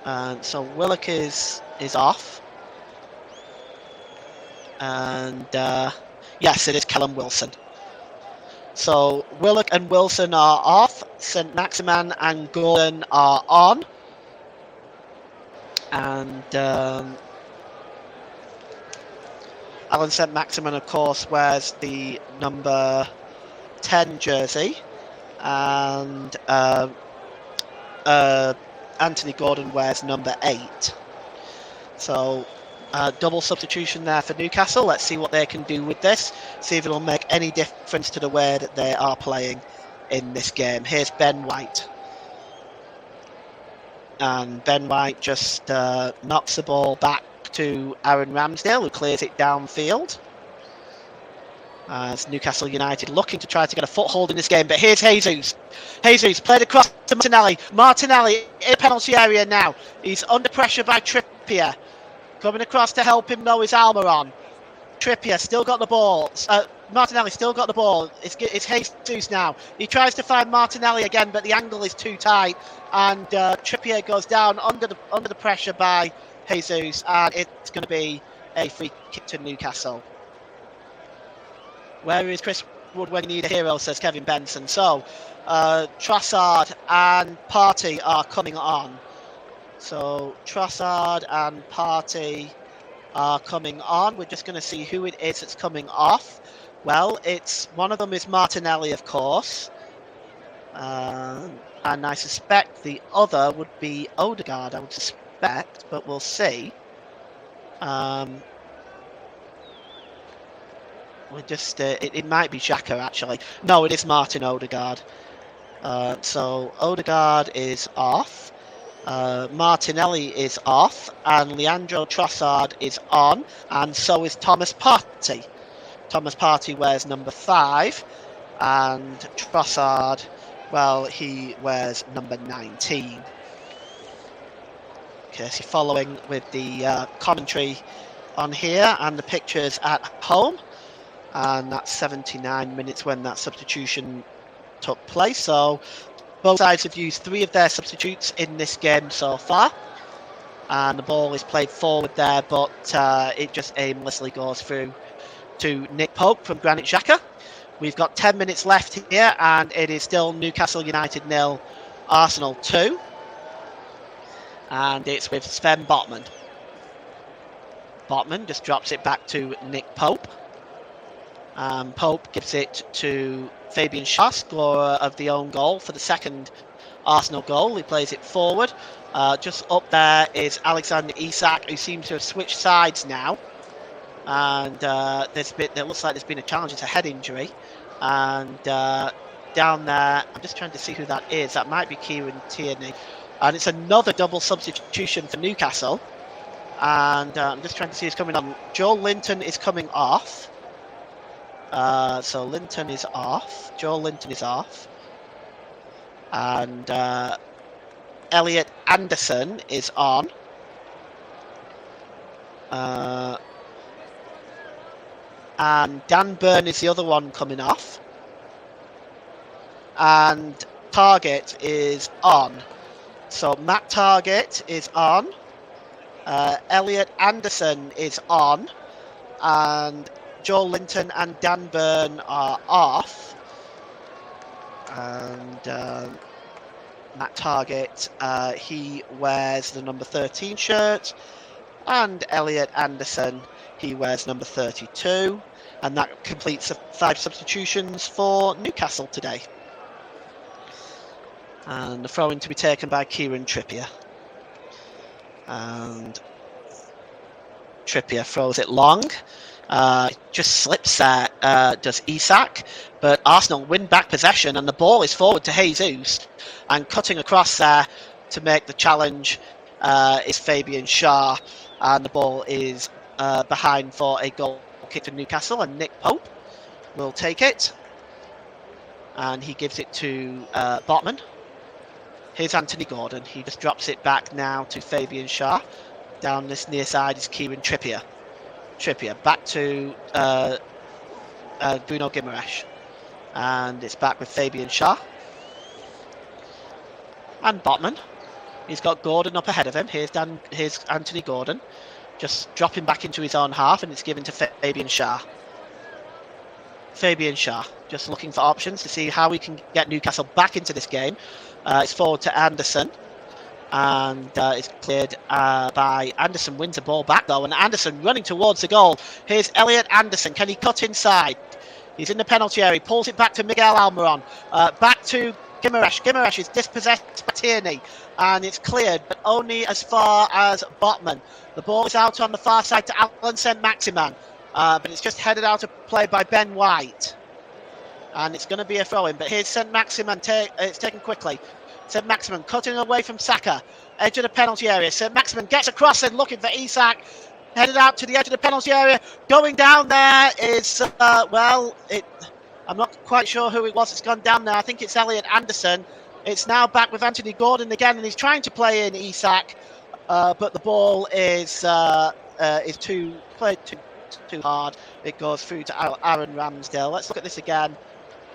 And so Willock is off. And yes, it is Callum Wilson. So Willock and Wilson are off. St. Maximan and Gordon are on. And Alan St. Maximan, of course, wears the number 10 jersey. And Anthony Gordon wears number 8. So double substitution there for Newcastle. Let's see what they can do with this. See if it'll make any difference to the way that they are playing in this game. Here's Ben White. And Ben White just knocks the ball back to Aaron Ramsdale, who clears it downfield. As Newcastle United looking to try to get a foothold in this game. But here's Jesus. Jesus played across to Martinelli. Martinelli in the penalty area now. He's under pressure by Trippier. Coming across to help him, though, is Almiron. Trippier still got the ball. Martinelli still got the ball. It's Jesus now. He tries to find Martinelli again, but the angle is too tight. And Trippier goes down under the pressure by Jesus. And it's going to be a free kick to Newcastle. Where is Chris Wood when you need a hero, says Kevin Benson. So Trossard and Partey are coming on. So Trossard and Partey are coming on. We're just going to see who it is that's coming off. Well, it's one of them is Martinelli, of course. And I suspect the other would be Odegaard, I would suspect, but we'll see. It might be Xhaka, actually. No, it is Martin Odegaard. So Odegaard is off. Martinelli is off. And Leandro Trossard is on. And so is Thomas Partey. Thomas Partey wears number 5. And Trossard, well, he wears number 19. Okay, so following with the commentary on here and the pictures at home. And that's 79 minutes when that substitution took place. So both sides have used 3 of their substitutes in this game so far. And the ball is played forward there, but it just aimlessly goes through to Nick Pope from Granit Xhaka. We've got 10 minutes left here, and it is still Newcastle United 0, Arsenal 2. And it's with Sven Botman. Botman just drops it back to Nick Pope. Pope gives it to Fabian Schär, scorer of the own goal for the second Arsenal goal. He plays it forward. Just up there is Alexander Isak, who seems to have switched sides now. And it looks like there's been a challenge. It's a head injury. And down there, I'm just trying to see who that is. That might be Kieran Tierney. And it's another double substitution for Newcastle. And I'm just trying to see who's coming on. Joel Linton is coming off. So Linton is off. Joel Linton is off. And Elliot Anderson is on. And Dan Burn is the other one coming off. And Target is on. So Matt Target is on. Elliot Anderson is on. And Joel Linton and Dan Burn are off. And Matt Target, he wears the number 13 shirt. And Elliot Anderson, he wears number 32. And that completes the 5 substitutions for Newcastle today. And the throw-in to be taken by Kieran Trippier. And Trippier throws it long. Just slips there, does Isak. But Arsenal win back possession and the ball is forward to Jesus. And cutting across there to make the challenge is Fabian Schär. And the ball is behind for a goal kick to Newcastle. And Nick Pope will take it. And he gives it to Botman. Here's Anthony Gordon. He just drops it back now to Fabian Schär. Down this near side is Kieran Trippier. Trippier back to Bruno Guimaraes. And it's back with Fabian Schär. And Botman. He's got Gordon up ahead of him. Here's Anthony Gordon, just dropping back into his own half, and it's given to Fabian Schär. Fabian Schär just looking for options to see how we can get Newcastle back into this game. It's forward to Anderson, and it's cleared by Anderson. Wins the ball back though, and Anderson running towards the goal. Here's Elliot Anderson. Can he cut inside? He's in the penalty area. He pulls it back to Miguel Almiron. Back to Guimaraes. Guimaraes is dispossessed by Tierney, and it's cleared, but only as far as Botman. The ball is out on the far side to Alan Saint-Maximin, but it's just headed out of play by Ben White, and it's going to be a throw-in. But here's Saint-Maximin. It's taken quickly. Saint-Maximin cutting away from Saka, edge of the penalty area. Saint-Maximin gets across and looking for Isak. Headed out to the edge of the penalty area. Going down there is, I'm not quite sure who it was that's gone down there. I think it's Elliot Anderson. It's now back with Anthony Gordon again, and he's trying to play in Isak, but the ball is too hard. It goes through to Aaron Ramsdale. Let's look at this again.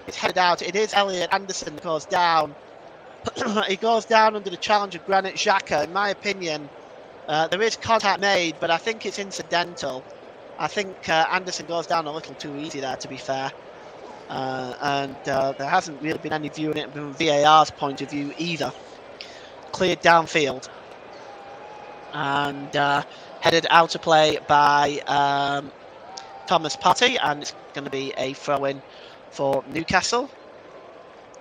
It's headed out. It is Elliot Anderson who goes down. He goes down under the challenge of Granit Xhaka. In my opinion, there is contact made, but I think it's incidental. I think Anderson goes down a little too easy there, to be fair. And there hasn't really been any viewing it from VAR's point of view either. Cleared downfield. And headed out to play by Thomas Partey, and it's going to be a throw-in for Newcastle.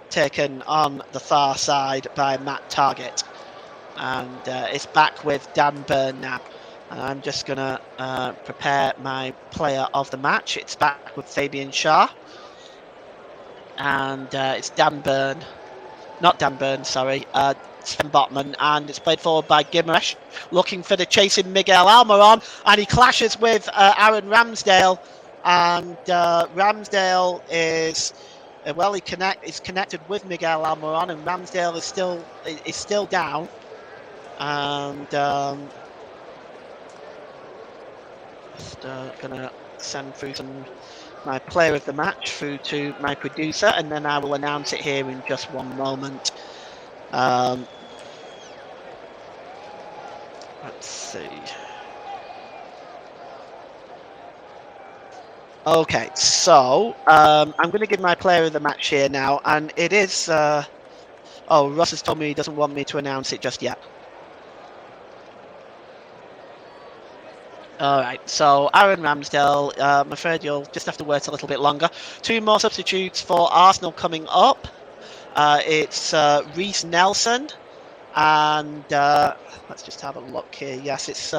Taken on the far side by Matt Targett. And it's back with Dan Burn now. And I'm just going to prepare my player of the match. It's back with Fabian Schär. And it's Sven Botman. And it's played forward by Guimaraes, looking for the chasing Miguel Almiron. And he clashes with Aaron Ramsdale. And Ramsdale is... he's connected with Miguel Almiron, and Ramsdale is still down. And just gonna send through my player of the match through to my producer, and then I will announce it here in just one moment. Let's see. Okay, so I'm going to give my player of the match here now, and it is. Ross has told me he doesn't want me to announce it just yet. All right, so Aaron Ramsdale, I'm afraid you'll just have to wait a little bit longer. Two more substitutes for Arsenal coming up. It's Reiss Nelson, and let's just have a look here. Yes, it's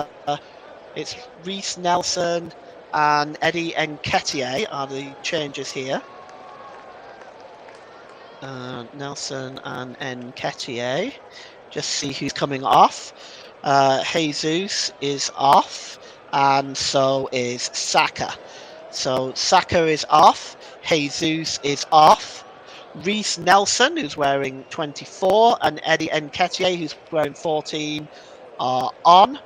Reiss Nelson and Eddie Nketiah are the changes here. Nelson and Nketiah. Just see who's coming off. Jesus is off, and so is Saka. So Saka is off, Jesus is off, Reiss Nelson, who's wearing 24, and Eddie Nketiah, who's wearing 14, are on.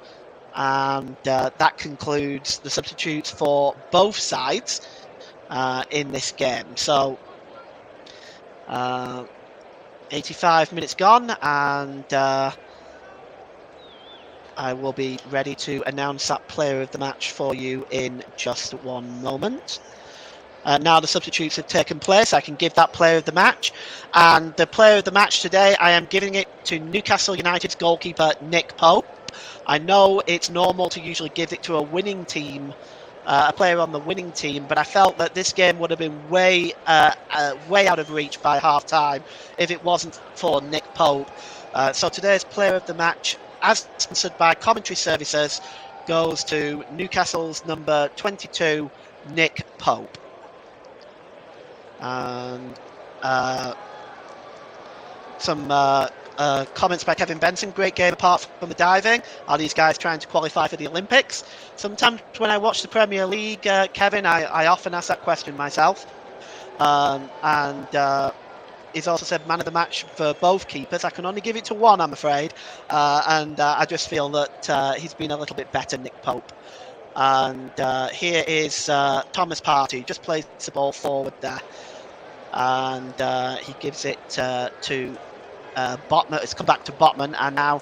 And that concludes the substitutes for both sides in this game. So 85 minutes gone, and I will be ready to announce that player of the match for you in just one moment. Now the substitutes have taken place, I can give that player of the match. And the player of the match today, I am giving it to Newcastle United's goalkeeper, Nick Pope. I know it's normal to usually give it to a winning team, a player on the winning team, but I felt that this game would have been way out of reach by half-time if it wasn't for Nick Pope. So today's player of the match, as sponsored by Commentary Services, goes to Newcastle's number 22, Nick Pope. And some comments by Kevin Benson. Great game apart from the diving. Are these guys trying to qualify for the Olympics? Sometimes when I watch the Premier League, Kevin, I often ask that question myself. He's also said man of the match for both keepers. I can only give it to one, I'm afraid. I just feel that he's been a little bit better, Nick Pope. And here is Thomas Partey, just plays the ball forward there. And he gives it to Botman. It's come back to Botman, and now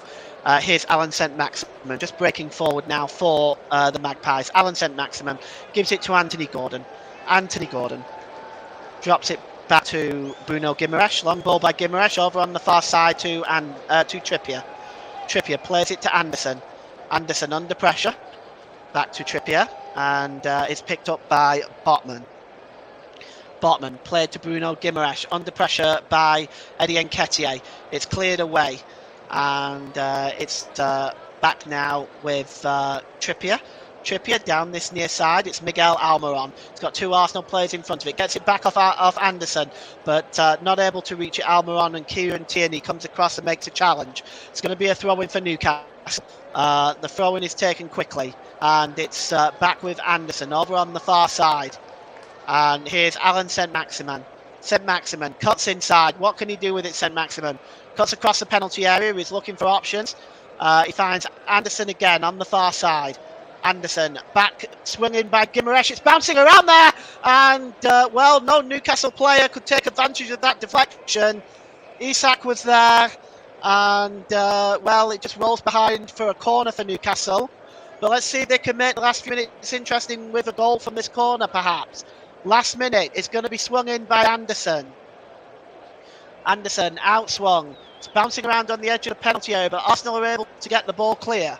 here's Alan St. Maximin just breaking forward now for the Magpies. Alan St. Maximin gives it to Anthony Gordon. Anthony Gordon drops it back to Bruno Guimaraes. Long ball by Guimaraes over on the far side to Trippier. Trippier plays it to Anderson. Anderson under pressure. Back to Trippier, and it's picked up by Botman. Botman played to Bruno Guimaraes under pressure by Eddie Nketiah. It's cleared away, and it's back now with Trippier. Trippier down this near side. It's Miguel Almiron. He's got two Arsenal players in front of it. Gets it back off Anderson, but not able to reach it. Almiron, and Kieran Tierney comes across and makes a challenge. It's going to be a throw-in for Newcastle. The throw-in is taken quickly, and it's back with Anderson over on the far side. And here's Alan St. Maximin. St. Maximin cuts inside. What can he do with it, St. Maximin? Cuts across the penalty area. He's looking for options. He finds Anderson again on the far side. Anderson back, swinging by Guimaraes. It's bouncing around there, and no Newcastle player could take advantage of that deflection. Isak was there, and it just rolls behind for a corner for Newcastle. But let's see if they can make the last few minutes interesting with a goal from this corner, perhaps. Last minute, it's going to be swung in by Anderson. Anderson outswung. It's bouncing around on the edge of the penalty area, but Arsenal are able to get the ball clear.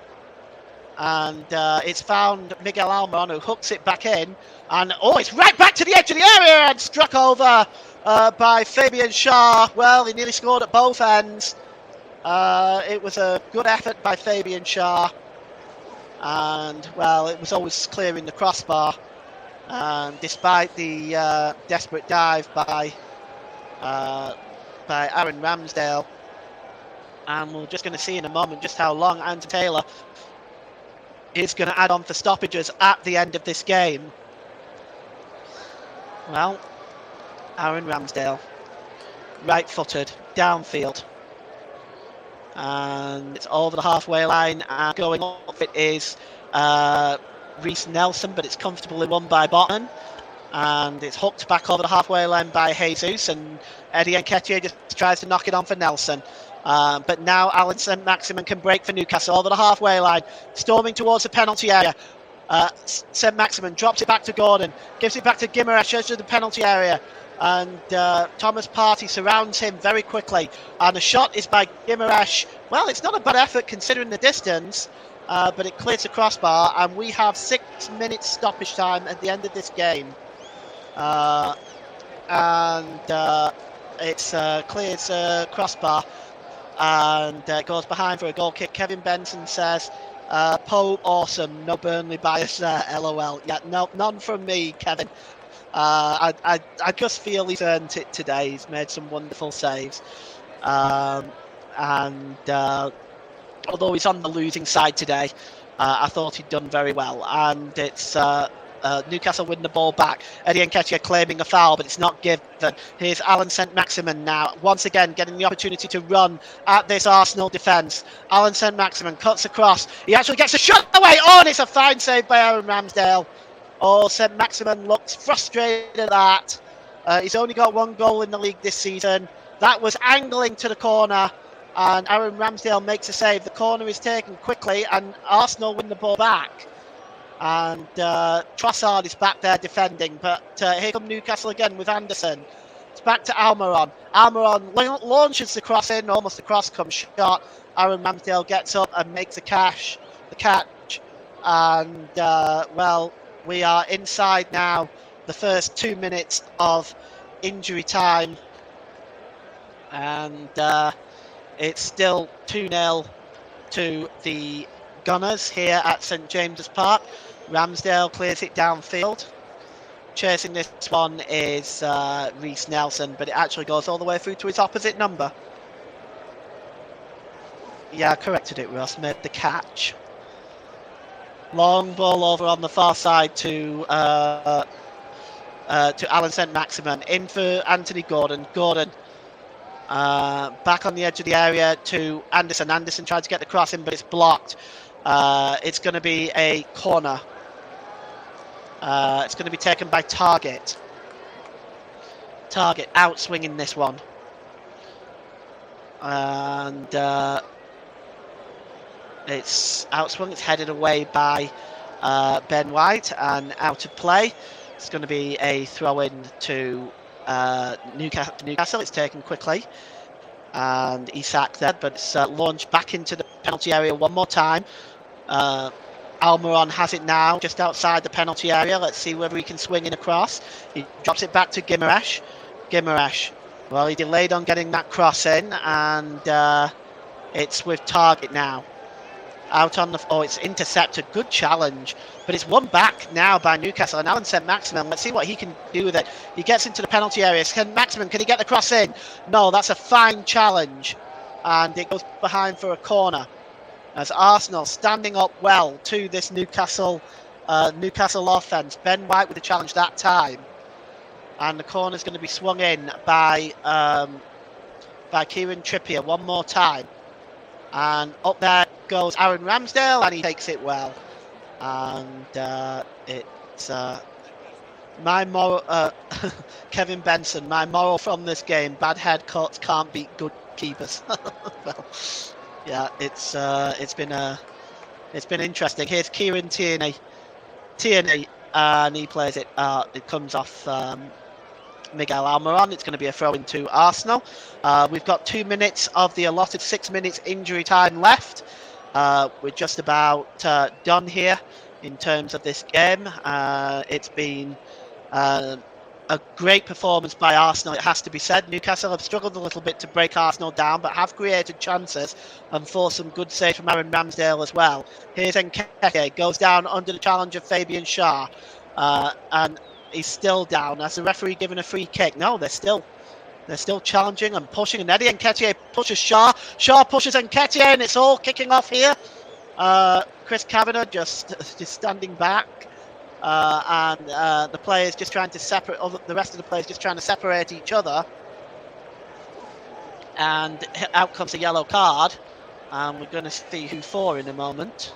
And it's found Miguel Almiron, who hooks it back in. And, it's right back to the edge of the area and struck over by Fabian Schär. Well, he nearly scored at both ends. It was a good effort by Fabian Schär. And, it was always clearing the crossbar. Despite the desperate dive by Aaron Ramsdale. And we're just going to see in a moment just how long Andy Taylor is going to add on for stoppages at the end of this game. Well, Aaron Ramsdale, right-footed, downfield. And it's over the halfway line, and going off it is Reece Nelson, but it's comfortably won by Botman. And it's hooked back over the halfway line by Jesus, and Eddie Nketiah just tries to knock it on for Nelson. But now Alan St. Maximin can break for Newcastle over the halfway line, storming towards the penalty area. St. Maximin drops it back to Gordon, gives it back to Guimaraes, edge of the penalty area, and Thomas Partey surrounds him very quickly. And the shot is by Guimaraes. Well, it's not a bad effort considering the distance, but it clears the crossbar, and we have 6 minutes stoppage time at the end of this game. It's clears crossbar. And it goes behind for a goal kick. Kevin Benson says, Pope, awesome. No Burnley bias there, LOL. Yeah, no, none from me, Kevin. I just feel he's earned it today. He's made some wonderful saves. Although he's on the losing side today, I thought he'd done very well. And it's Newcastle win the ball back. Eddie Nketiah claiming a foul, but it's not given. Here's Alan St. Maximin now, once again getting the opportunity to run at this Arsenal defence. Alan St. Maximin cuts across. He actually gets a shot away. And it's a fine save by Aaron Ramsdale. St. Maximin looks frustrated at that. He's only got 1 goal in the league this season. That was angling to the corner, and Aaron Ramsdale makes a save. The corner is taken quickly, and Arsenal win the ball back. And Trossard is back there defending, but here come Newcastle again with Anderson. It's back to Almiron. Almiron launches the cross in, almost the cross comes short. Aaron Ramsdale gets up and makes the catch. And we are inside now the first 2 minutes of injury time, and it's still 2-0 to the Gunners here at St James's Park. Ramsdale clears it downfield. Chasing this one is Reece Nelson, but it actually goes all the way through to his opposite number. Yeah, I corrected it, Ross. Made the catch. Long ball over on the far side to Alan St. Maximin. In for Anthony Gordon. Gordon back on the edge of the area to Anderson. Anderson tried to get the cross in, but it's blocked. It's going to be a corner. It's going to be taken by Target. Target outswinging this one. and it's outswung. It's headed away by Ben White and out of play. It's going to be a throw-in to Newcastle. It's taken quickly, and Isak there, but it's launched back into the penalty area one more time. Almiron has it now, just outside the penalty area. Let's see whether he can swing in across. He drops it back to Gimaresh. Gimaresh, well, he delayed on getting that cross in, and it's with target now. Out on the... Oh, it's intercepted. Good challenge. But it's won back now by Newcastle. And Alan Saint-Maximin, let's see what he can do with it. He gets into the penalty area. Maximin, can he get the cross in? No, that's a fine challenge. And it goes behind for a corner. As Arsenal standing up well to this Newcastle offence. Ben White with the challenge that time. And the corner is going to be swung in by Kieran Trippier one more time. And up there goes Aaron Ramsdale, and he takes it well. And it's my moral, Kevin Benson. My moral from this game: bad head coats can't beat good keepers. Well, yeah, it's been interesting. Here's Kieran Tierney, and he plays it. It comes off Miguel Almiron. It's going to be a throw into Arsenal. We've got 2 minutes of the allotted 6 minutes injury time left. We're just about done here in terms of this game. It's been a great performance by Arsenal, it has to be said. Newcastle have struggled a little bit to break Arsenal down, but have created chances and forced some good saves from Aaron Ramsdale as well. Here's Nketiah, goes down under the challenge of Fabian Schär, and he's still down. Has the referee given a free kick? No, they're still challenging and pushing, and Eddie Nketiah pushes Schär. Schär pushes Nketiah, and it's all kicking off here. Chris Kavanagh just standing back. And the players just trying to separate, the rest of the players just trying to separate each other. And out comes a yellow card. And we're going to see who for in a moment.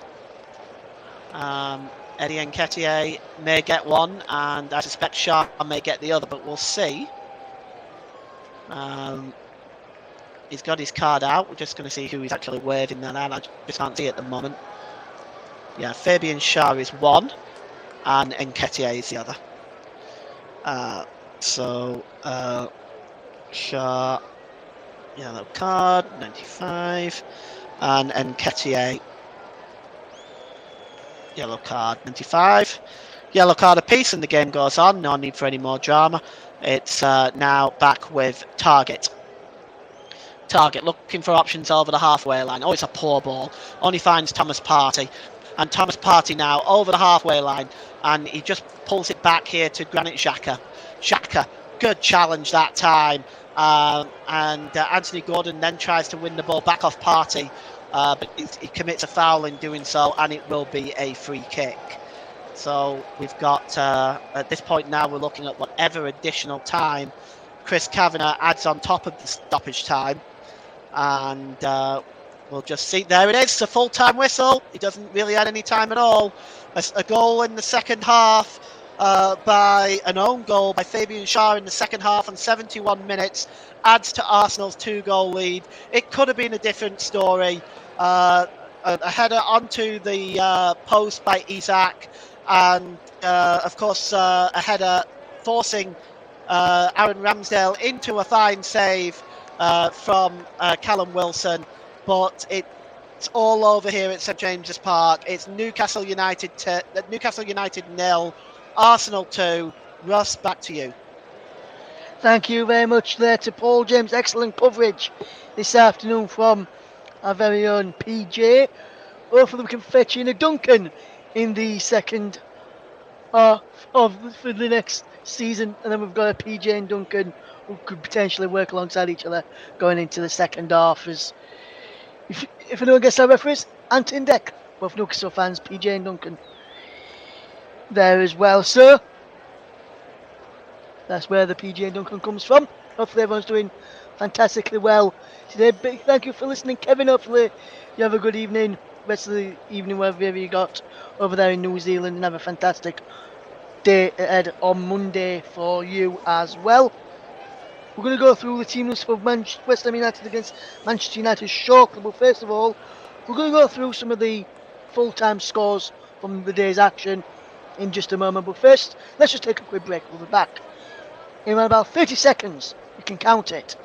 Eddie Nketiah may get one, and I suspect Schär may get the other, but we'll see. He's got his card out. We're just going to see who he's actually waving that at. I just can't see at the moment. Yeah, Fabian Schär is one. And Nketiah is the other. Schär, yellow card, 95, and Nketiah, yellow card, 95. Yellow card apiece, and the game goes on. No need for any more drama. It's now back with Target. Target looking for options over the halfway line. Oh, it's a poor ball. Only finds Thomas Partey. And Thomas Partey now over the halfway line, and he just pulls it back here to Granit Xhaka. Xhaka, good challenge that time, and Anthony Gordon then tries to win the ball back off Partey, but he commits a foul in doing so, and it will be a free kick. So we've got, at this point now, we're looking at whatever additional time Chris Kavanagh adds on top of the stoppage time, and we'll just see. There it is. It's a full-time whistle. He doesn't really add any time at all. A goal in the second half by an own goal by Fabian Schär in the second half on 71 minutes adds to Arsenal's 2-goal lead. It could have been a different story. A header onto the post by Isak, and of course a header forcing Aaron Ramsdale into a fine save from Callum Wilson. But it's all over here at St James's Park. It's Newcastle United 0, Arsenal 2. Russ, back to you. Thank you very much there to Paul James. Excellent coverage this afternoon from our very own PJ. Hopefully we can fetch in a Duncan in the second half for the next season, and then we've got a PJ and Duncan who could potentially work alongside each other going into the second half. As if anyone gets our referees, Ant and Deck, both Newcastle fans, PJ and Duncan there as well. So that's where the PJ and Duncan comes from. Hopefully everyone's doing fantastically well today. Big thank you for listening, Kevin. Hopefully you have a good evening, rest of the evening wherever you got over there in New Zealand, and have a fantastic day ahead on Monday for you as well. We're going to go through the team list for West Ham United against Manchester United shortly, but first of all, we're going to go through some of the full-time scores from the day's action in just a moment. But first, let's just take a quick break. We'll be back in about 30 seconds. You can count it.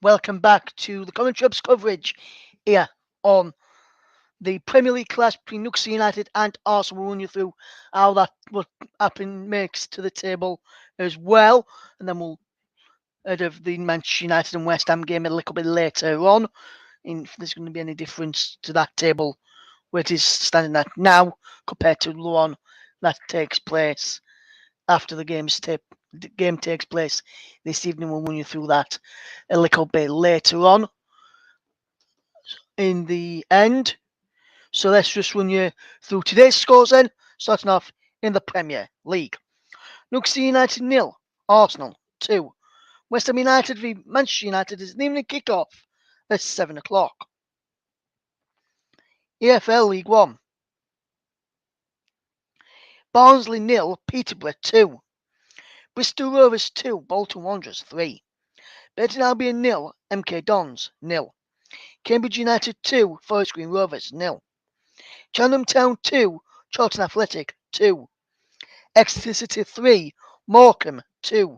Welcome back to the Commentary Hub's coverage here on the Premier League clash between Newcastle United and Arsenal. We'll run you through how that what happened makes to the table as well, and then we'll head of the Manchester United and West Ham game a little bit later on. If there's going to be any difference to that table where it is standing at now compared to the one that takes place after the game takes place this evening. We'll run you through that a little bit later on in the end. So let's just run you through today's scores then, starting off in the Premier League. Newcastle United 0, Arsenal 2. West Ham United v Manchester United is an evening kick-off at 7 o'clock. EFL League 1. Barnsley 0, Peterborough 2. Bristol Rovers 2, Bolton Wanderers 3. Burton Albion 0, MK Dons 0. Cambridge United 2, Forest Green Rovers 0. Cheltenham Town 2, Charlton Athletic 2. Exeter City 3, Morecambe 2.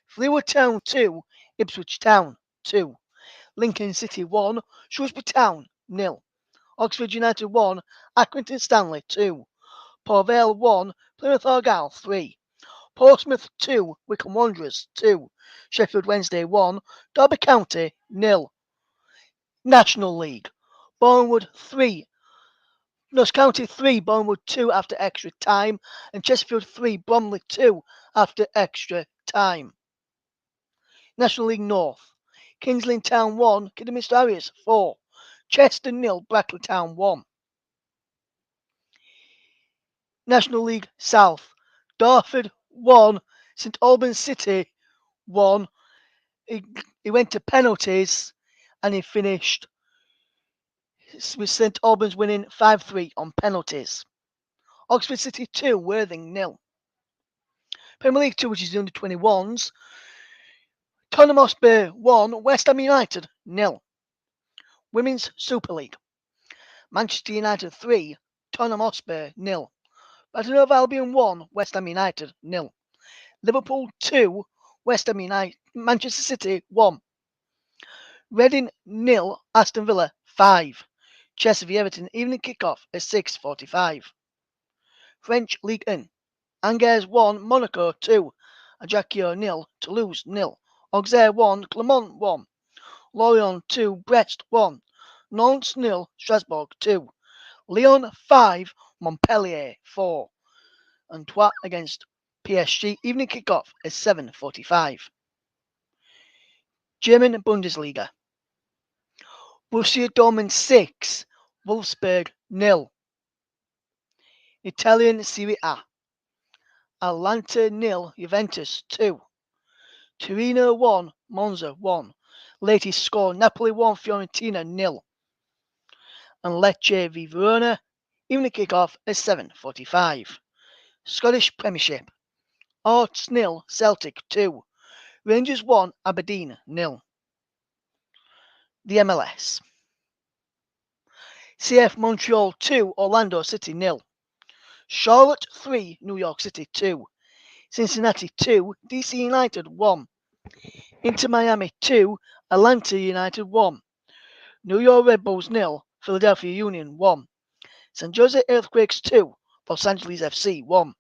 Fleetwood Town 2, Ipswich Town 2. Lincoln City 1, Shrewsbury Town 0. Oxford United 1, Accrington Stanley 2. Port Vale 1, Plymouth Argyle 3. Portsmouth 2, Wycombe Wanderers 2. Sheffield Wednesday 1, Derby County 0. National League. Bournemouth 3, Notts County 3, Bournemouth 2 after extra time, and Chesterfield 3, Bromley 2 after extra time. National League North. Kings Lynn Town 1, Kidderminster Harriers 4. Chester 0, Brackley Town 1. National League South. Dartford 1, St Albans City 1. He went to penalties and he finished with St Albans winning 5-3 on penalties. Oxford City 2, Worthing 0. Premier League 2, which is the under 21s. Tottenham Hotspur 1, West Ham United 0. Women's Super League. Manchester United 3, Tottenham Hotspur 0. Brighton Hove Albion 1, West Ham United 0. Liverpool 2, West Ham United, Manchester City 1. Reading 0, Aston Villa 5. Chelsea v Everton evening kickoff at 6:45. French Ligue 1. Angers 1, Monaco 2. Ajaccio 0, Toulouse 0. Auxerre 1, Clermont 1. Lorient 2, Brest 1. Nantes 0, Strasbourg 2. Lyon 5, Montpellier 4. Antwerp against PSG evening kickoff at 7:45. German Bundesliga. Borussia Dortmund 6, Wolfsburg 0. Italian Serie A. Atalanta 0, Juventus 2. Torino 1, Monza 1. Latest score Napoli 1, Fiorentina 0. And Lecce v Verona evening kickoff at 7:45. Scottish Premiership. Hearts 0, Celtic 2. Rangers 1, Aberdeen 0. The MLS. CF Montreal 2, Orlando City 0. Charlotte 3, New York City 2. Cincinnati 2, DC United 1. Inter Miami 2, Atlanta United 1. New York Red Bulls 0, Philadelphia Union 1. San Jose Earthquakes 2, Los Angeles FC 1.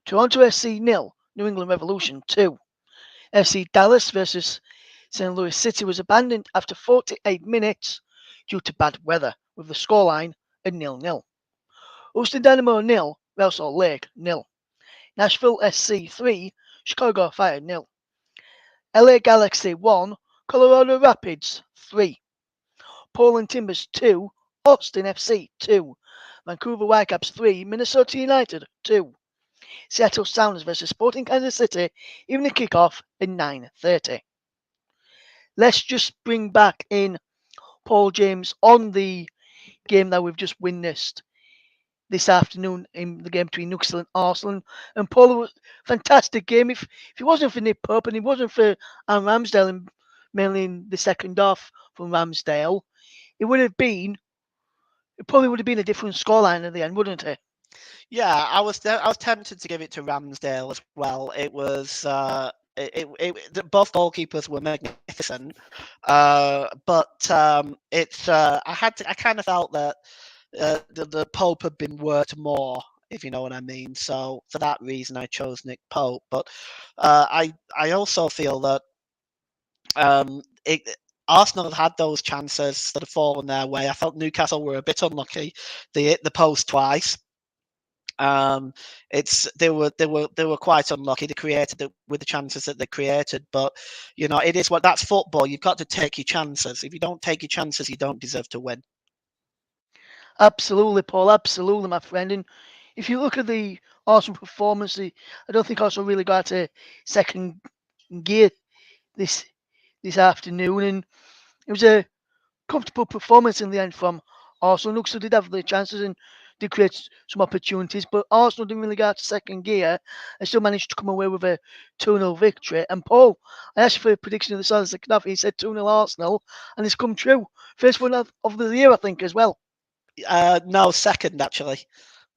Toronto FC 0, New England Revolution 2. FC Dallas versus St. Louis City was abandoned after 48 minutes due to bad weather, with the scoreline at 0-0. Houston Dynamo 0, Real Salt Lake 0. Nashville SC 3, Chicago Fire 0. LA Galaxy 1, Colorado Rapids 3. Portland Timbers 2, Austin FC 2. Vancouver Whitecaps 3, Minnesota United 2. Seattle Sounders versus Sporting Kansas City, evening kickoff at 9:30. Let's just bring back in Paul James on the game that we've just witnessed this afternoon in the game between Newcastle and Arsenal. And Paul, it was a fantastic game. If it wasn't for Nick Pope and it wasn't for Aaron Ramsdale, and mainly in the second half from Ramsdale, it would have been, it probably would have been a different scoreline at the end, wouldn't it? Yeah, I was tempted to give it to Ramsdale as well. It was both goalkeepers were magnificent, but I kind of felt that the Pope had been worked more, if you know what I mean. So for that reason, I chose Nick Pope. But I also feel that it. Arsenal have had those chances that have fallen their way. I felt Newcastle were a bit unlucky. They hit the post twice. They were quite unlucky. They created it with the chances that they created, but it is that's football. You've got to take your chances. If you don't take your chances, you don't deserve to win. Absolutely, Paul. Absolutely, my friend. And if you look at the Arsenal performance, I don't think Arsenal really got to second gear this this afternoon, and it was a comfortable performance in the end from Arsenal. Newcastle did have the chances and did create some opportunities, but Arsenal didn't really get to second gear and still managed to come away with a 2-0 victory. And Paul, I asked you for a prediction of the start of the second half. He said 2-0 Arsenal, and it's come true. First one of the year, I think, as well. No, second actually.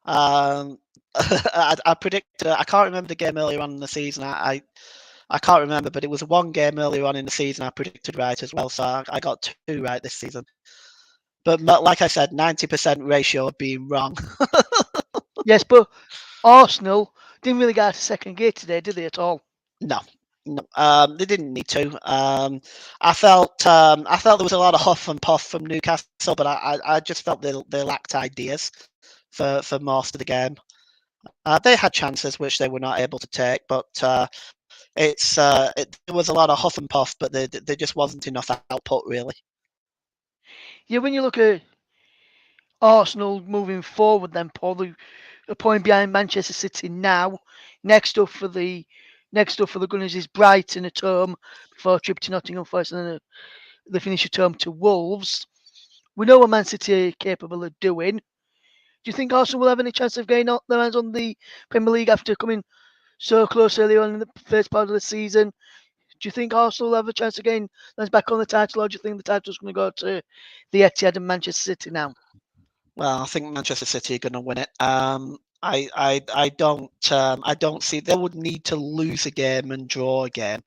Um, I predicted. I can't remember the game earlier on in the season. I can't remember, but it was one game earlier on in the season I predicted right as well. So I got two right this season. But like I said, 90% ratio of being wrong. Yes, but Arsenal didn't really get to second gear today, did they at all? No, no, they didn't need to. I felt there was a lot of huff and puff from Newcastle, but I just felt they lacked ideas for most of the game. They had chances which they were not able to take, but there was a lot of huff and puff, but there just wasn't enough output really. Yeah, when you look at Arsenal moving forward, then Paul, a point behind Manchester City now. Next up for the Gunners is Brighton at home before a trip to Nottingham Forest, and then they finish at home to Wolves. We know what Man City are capable of doing. Do you think Arsenal will have any chance of getting their hands on the Premier League after coming so close earlier on in the first part of the season? Do you think Arsenal will have a chance of getting them back on the title, or do you think the title's going to go to the Etihad and Manchester City now? Well, I think Manchester City are going to win it. I don't see they would need to lose a game and draw a game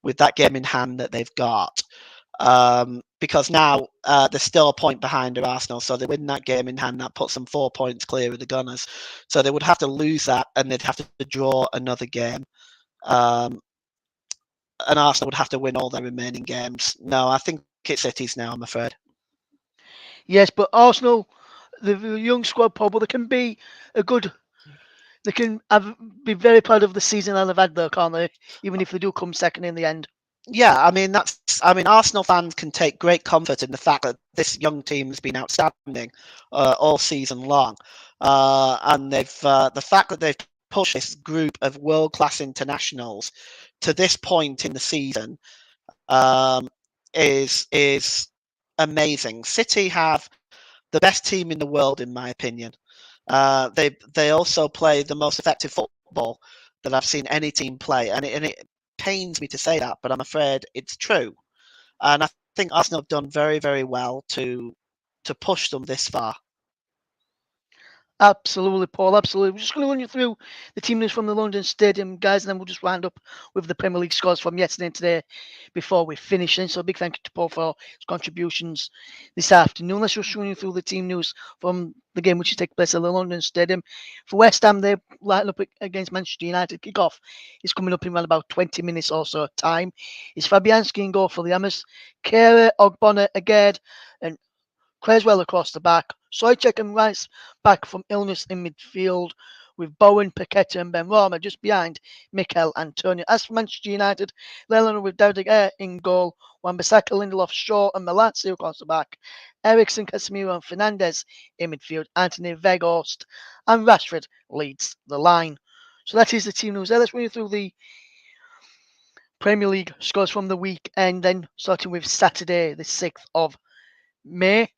with that game in hand that they've got. Because now they're still a point behind Arsenal, so they win that game in hand. That puts them 4 points clear of the Gunners. So they would have to lose that, and they'd have to draw another game. Um, and Arsenal would have to win all their remaining games. No, I think it's City's now, I'm afraid. Yes, but Arsenal, the young squad, Paul, but they can be a good. They can be very proud of the season that they've had, though, can't they? Even if they do come second in the end. Yeah, I mean, Arsenal fans can take great comfort in the fact that this young team has been outstanding all season long, and the fact that they've pushed this group of world-class internationals to this point in the season um, is amazing. City have the best team in the world, in my opinion. They also play the most effective football that I've seen any team play, and it pains me to say that, but I'm afraid it's true. And I think Arsenal have done very, very well to push them this far. Absolutely, Paul. Absolutely. We're just going to run you through the team news from the London Stadium, guys, and then we'll just round up with the Premier League scores from yesterday and today before we finish. And so, a big thank you to Paul for his contributions this afternoon. Let's just run you through the team news from the game which is taking place at the London Stadium. For West Ham, they're lining up against Manchester United. Kickoff is coming up in around about 20 minutes or so time. It's Fabianski in goal for the Hammers. Kehrer, Ogbonna, Aged, and Creswell across the back. Soychek and Rice back from illness in midfield, with Bowen, Paqueta and Benrahma just behind Mikel Antonio. As for Manchester United, Leland with David Ayer in goal, Wan-Bissaka, Lindelof, Shaw and Malazzi across the back. Ericsson, Casemiro and Fernandes in midfield. Anthony, Weghorst and Rashford leads the line. So that is the team news there. Let's run you through the Premier League scores from the weekend, then starting with Saturday, the 6th of May.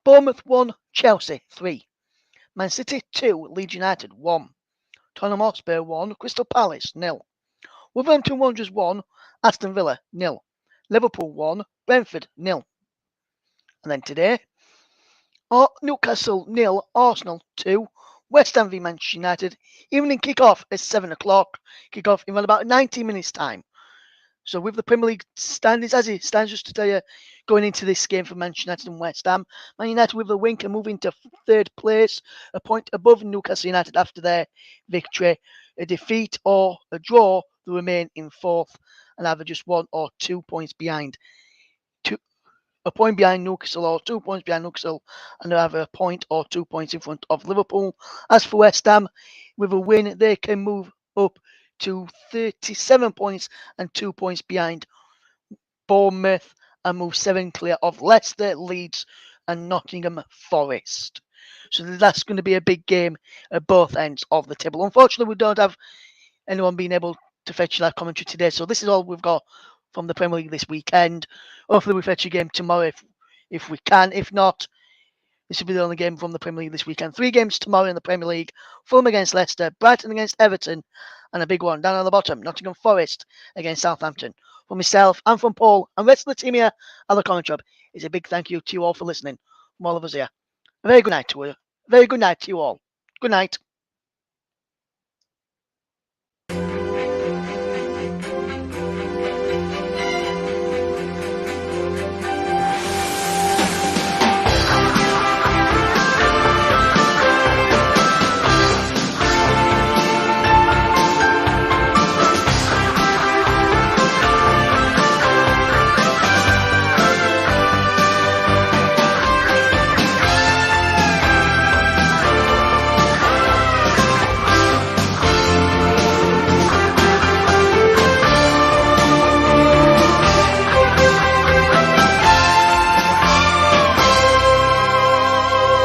Bournemouth 1, Chelsea 3. Man City 2, Leeds United 1. Tottenham Hotspur 1, Crystal Palace 0. Wolverhampton Wanderers 1, Aston Villa 0. Liverpool 1, Brentford 0. And then today, Newcastle 0, Arsenal 2. West Ham v Manchester United. Evening kick-off at 7 o'clock. Kick-off in about 90 minutes' time. So with the Premier League standings, as it stands, just to tell you, going into this game for Manchester United and West Ham, Man United with the win can move into third place, a point above Newcastle United after their victory. A defeat or a draw, they remain in fourth and have just 1 or 2 points behind. A point behind Newcastle or 2 points behind Newcastle, and they have a point or 2 points in front of Liverpool. As for West Ham, with a win, they can move up to 37 points and 2 points behind Bournemouth and move 7 clear of Leicester, Leeds and Nottingham Forest. So that's going to be a big game at both ends of the table. Unfortunately, we don't have anyone being able to fetch that commentary today, so this is all we've got from the Premier League this weekend. Hopefully we fetch a game tomorrow if we can. If not, this will be the only game from the Premier League this weekend. 3 games tomorrow in the Premier League. Fulham against Leicester, Brighton against Everton, and a big one down on the bottom, Nottingham Forest against Southampton. From myself and from Paul and rest of the team here at the Comment Shop, it's a big thank you to you all for listening. From all of us here. A very good night to you. Very good night to you all. Good night.